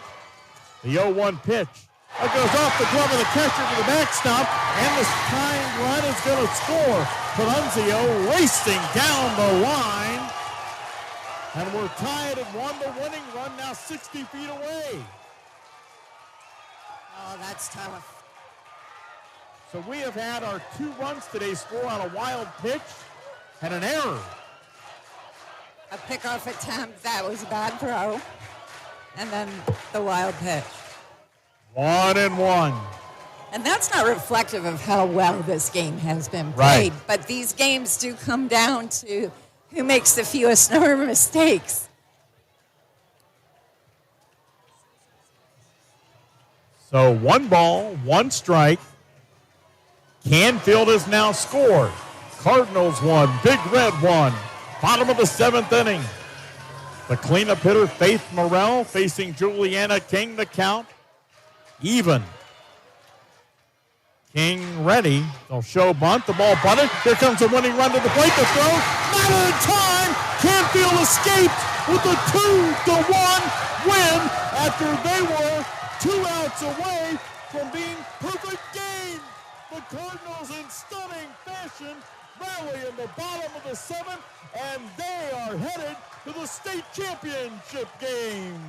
The 0-1 pitch. It goes off the glove of the catcher to the backstop, and the tying run is going to score. Panunzio racing down the line, and we're tied at 1. The winning run now 60 feet away. Oh, that's tough. So we have had our 2 runs today score on a wild pitch and an error. A pickoff attempt, that was a bad throw, and then the wild pitch. 1-1. And that's not reflective of how well this game has been played. Right. But these games do come down to who makes the fewest number of mistakes. So 1 ball, 1 strike. Canfield has now scored. Cardinals 1, Big Red 1. Bottom of the 7th inning. The cleanup hitter, Faith Morrell, facing Juliana King. The count even. King ready. They'll show bunt. The ball bunted. Here comes the winning run to the plate. The throw. Not in time. Canfield escaped with a 2-1 win after they were 2 outs away from being perfect game. The Cardinals in stunning fashion rally in the bottom of the 7th, and they are headed to the state championship game.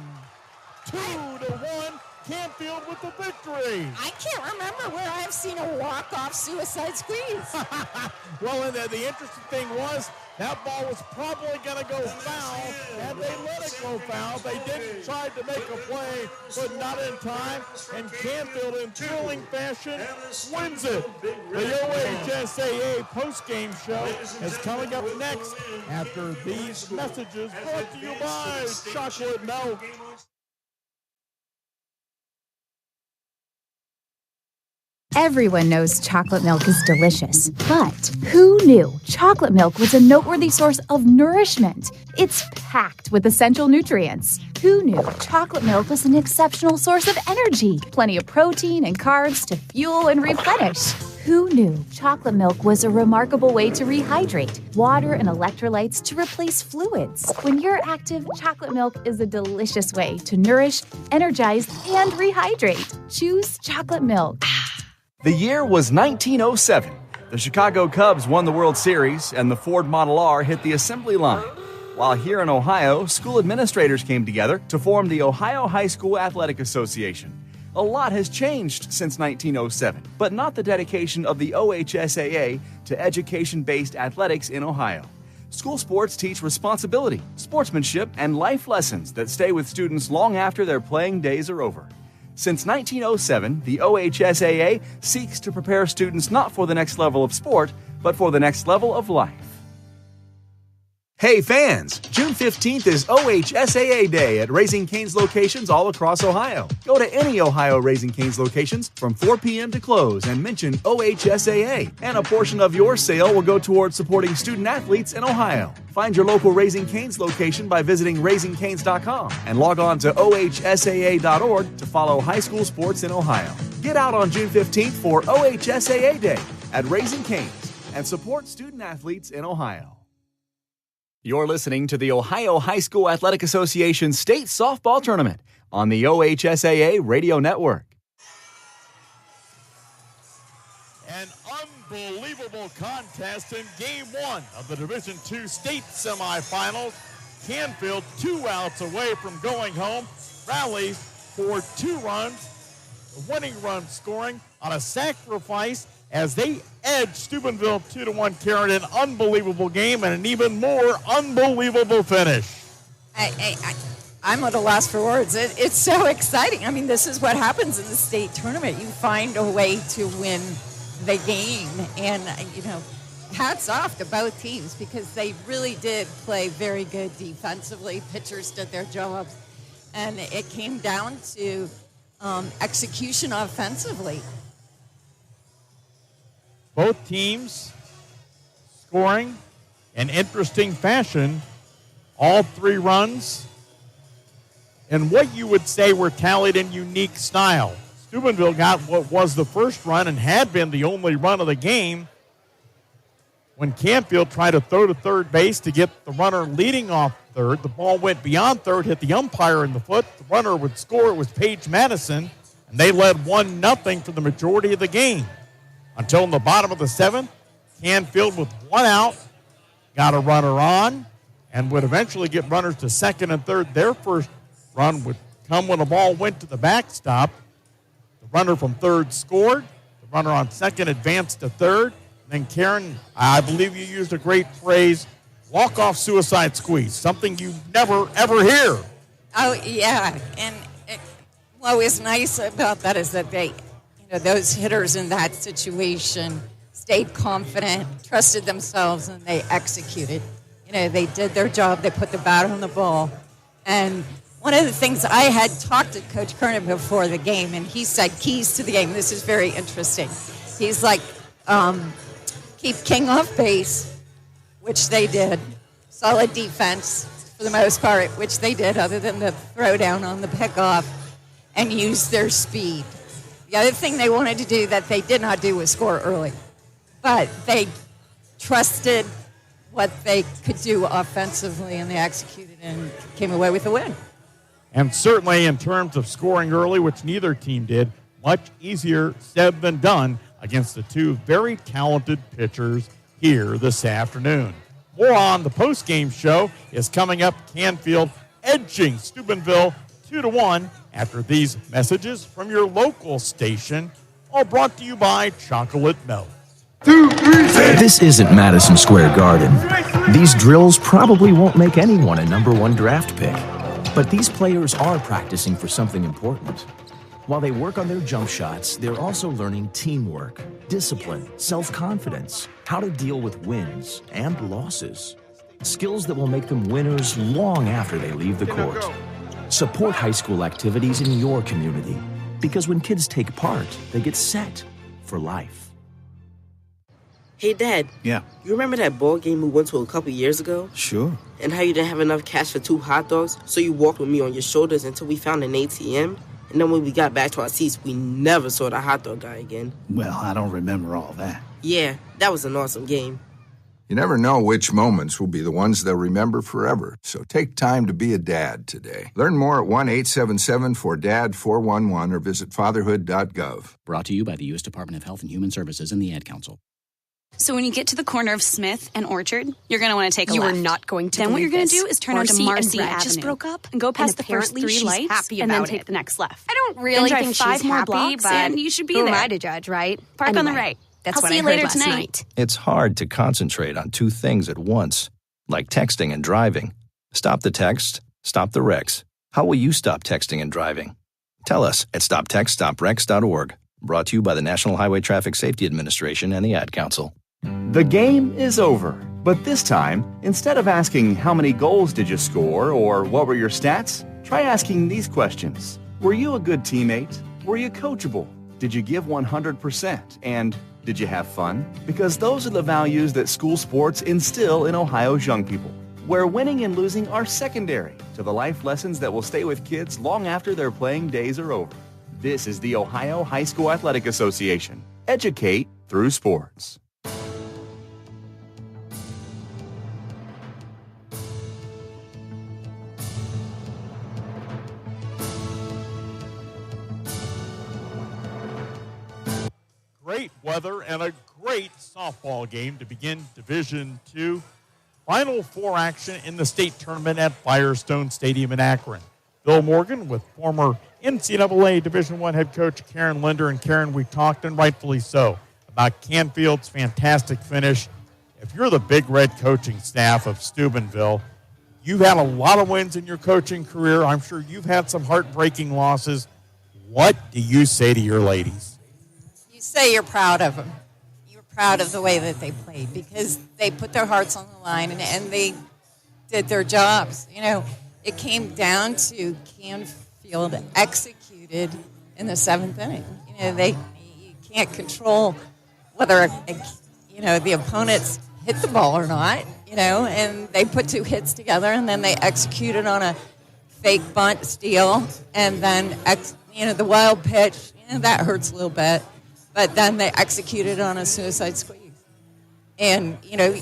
2-1. Canfield with the victory. I can't remember where I've seen a walk-off suicide squeeze. Well, and the interesting thing was that ball was probably going to go foul, and they let it go foul. They didn't try to make a play, but not in time, and Canfield, in thrilling fashion, wins it. The OHSAA postgame show is coming up next after these messages brought to you by Chocolate Milk. Everyone knows chocolate milk is delicious, but who knew chocolate milk was a noteworthy source of nourishment? It's packed with essential nutrients. Who knew chocolate milk was an exceptional source of energy? Plenty of protein and carbs to fuel and replenish. Who knew chocolate milk was a remarkable way to rehydrate? Water and electrolytes to replace fluids. When you're active, chocolate milk is a delicious way to nourish, energize, and rehydrate. Choose chocolate milk. The year was 1907. The Chicago Cubs won the World Series, and the Ford Model R hit the assembly line. While here in Ohio, school administrators came together to form the Ohio High School Athletic Association. A lot has changed since 1907, but not the dedication of the OHSAA to education-based athletics in Ohio. School sports teach responsibility, sportsmanship, and life lessons that stay with students long after their playing days are over. Since 1907, the OHSAA seeks to prepare students not for the next level of sport, but for the next level of life. Hey fans, June 15th is OHSAA Day at Raising Cane's locations all across Ohio. Go to any Ohio Raising Cane's locations from 4 p.m. to close and mention OHSAA, and a portion of your sale will go towards supporting student athletes in Ohio. Find your local Raising Cane's location by visiting raisingcanes.com and log on to ohsaa.org to follow high school sports in Ohio. Get out on June 15th for OHSAA Day at Raising Cane's and support student athletes in Ohio. You're listening to the Ohio High School Athletic Association State Softball Tournament on the OHSAA Radio Network. An unbelievable contest in Game 1 of the Division II state semifinals. Canfield 2 outs away from going home, rallies for 2 runs, the winning run scoring on a sacrifice as they edge Steubenville 2-1, carrying an unbelievable game and an even more unbelievable finish. I'm at a loss for words. It's so exciting. I mean, this is what happens in the state tournament. You find a way to win the game. And, hats off to both teams because they really did play very good defensively. Pitchers did their jobs. And it came down to execution offensively. Both teams scoring in interesting fashion. All 3 runs in what you would say were tallied in unique style. Steubenville got what was the first run and had been the only run of the game. When Canfield tried to throw to third base to get the runner leading off third, the ball went beyond third, hit the umpire in the foot. The runner would score. It was Paige Madison, and they led 1-0 for the majority of the game. Until in the bottom of the seventh, Canfield with one out got a runner on and would eventually get runners to second and third. Their first run would come when the ball went to the backstop. The runner from third scored. The runner on second advanced to third. And Karen, I believe you used a great phrase, walk-off suicide squeeze, something you never, ever hear. Oh, yeah. And what was nice about that is that they, those hitters in that situation stayed confident, trusted themselves, and they executed. They did their job. They put the bat on the ball. And one of the things I had talked to Coach Kernan before the game, and he said keys to the game. This is very interesting. He's like, keep King off base, which they did. Solid defense for the most part, which they did, other than the throwdown on the pickoff, and use their speed. The other thing they wanted to do that they did not do was score early. But they trusted what they could do offensively, and they executed and came away with a win. And certainly in terms of scoring early, which neither team did, much easier said than done against the two very talented pitchers here this afternoon. More on the post-game show is coming up. Canfield edging Steubenville 2-1 after these messages from your local station, all brought to you by Chocolate Milk. This isn't Madison Square Garden. These drills probably won't make anyone a number one draft pick. But these players are practicing for something important. While they work on their jump shots, they're also learning teamwork, discipline, self-confidence, how to deal with wins and losses. Skills that will make them winners long after they leave the court. Support high school activities in your community, because when kids take part, they get set for life. Hey, Dad. Yeah. You remember that ball game we went to a couple years ago? Sure. And how you didn't have enough cash for 2 hot dogs, so you walked with me on your shoulders until we found an ATM? And then when we got back to our seats, we never saw the hot dog guy again. Well, I don't remember all that. Yeah, that was an awesome game. You never know which moments will be the ones they'll remember forever, so take time to be a dad today. Learn more at 1-877-4DAD-411 or visit fatherhood.gov. Brought to you by the U.S. Department of Health and Human Services and the Ad Council. So when you get to the corner of Smith and Orchard, you're going to want to take a left. You are not going to Then what you're going to do is turn onto Marcy and Brad Avenue. just broke up, and go past the first 3 she's lights happy and then about take it. the next left. I don't really then drive think 5 she's more happy, blocks but and you should be who there. am I to judge, right? Park on the Anyway, right. That's I'll what see I you heard later last tonight. night. It's hard to concentrate on two things at once, like texting and driving. Stop the text, stop the wrecks. How will you stop texting and driving? Tell us at stoptextstoprex.org. Brought to you by the National Highway Traffic Safety Administration and the Ad Council. The game is over, but this time, instead of asking how many goals did you score or what were your stats, try asking these questions. Were you a good teammate? Were you coachable? Did you give 100%? And did you have fun? Because those are the values that school sports instill in Ohio's young people, where winning and losing are secondary to the life lessons that will stay with kids long after their playing days are over. This is the Ohio High School Athletic Association. Educate through sports. Great weather and a great softball game to begin Division II. Final 4 action in the state tournament at Firestone Stadium in Akron. Bill Morgan with former NCAA Division I head coach Karen Linder. And Karen, we talked, and rightfully so, about Canfield's fantastic finish. If you're the Big Red coaching staff of Steubenville, you've had a lot of wins in your coaching career. I'm sure you've had some heartbreaking losses. What do you say to your ladies? Say you're proud of them. You're proud of the way that they played because they put their hearts on the line and they did their jobs. It came down to Canfield executed in the 7th inning. You can't control whether the opponents hit the ball or not. And they put 2 hits together and then they executed on a fake bunt steal and then the wild pitch. That hurts a little bit. But then they executed on a suicide squeeze. And, you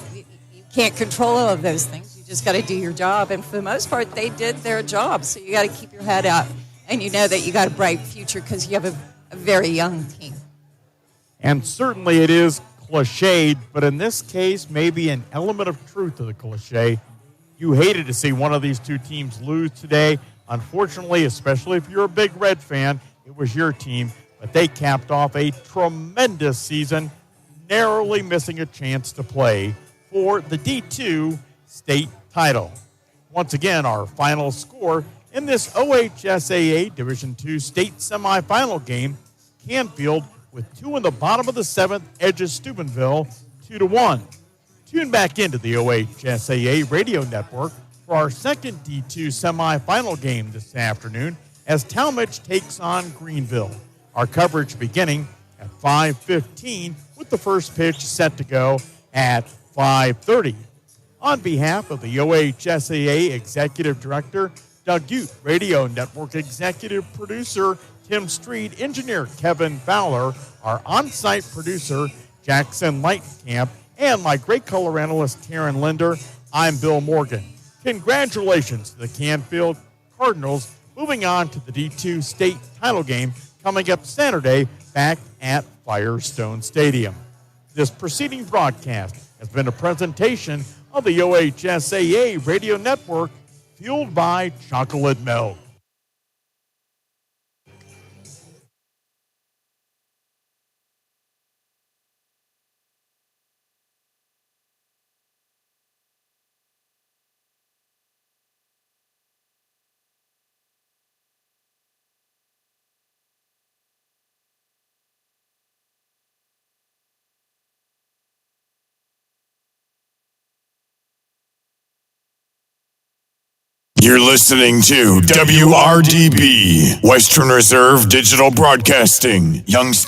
can't control all of those things. You just got to do your job. And for the most part, they did their job. So you got to keep your head up. And you know that you got a bright future because you have a very young team. And certainly it is cliched, but in this case, maybe an element of truth to the cliche. You hated to see one of these two teams lose today. Unfortunately, especially if you're a big Red fan, it was your team, but they capped off a tremendous season, narrowly missing a chance to play for the D2 state title. Once again, our final score in this OHSAA Division II state semifinal game, Canfield with 2 in the bottom of the 7th, edges Steubenville 2-1. Tune back into the OHSAA radio network for our second D2 semifinal game this afternoon as Talmadge takes on Greenville. Our coverage beginning at 5:15 with the first pitch set to go at 5:30. On behalf of the OHSAA Executive Director, Doug Ute, Radio Network Executive Producer Tim Street, Engineer Kevin Fowler, our on-site producer Jackson Lightcamp, and my great color analyst Karen Linder, I'm Bill Morgan. Congratulations to the Canfield Cardinals moving on to the D2 state title game coming up Saturday back at Firestone Stadium. This preceding broadcast has been a presentation of the OHSAA Radio Network, fueled by chocolate milk. You're listening to WRDB, Western Reserve Digital Broadcasting, Youngstown.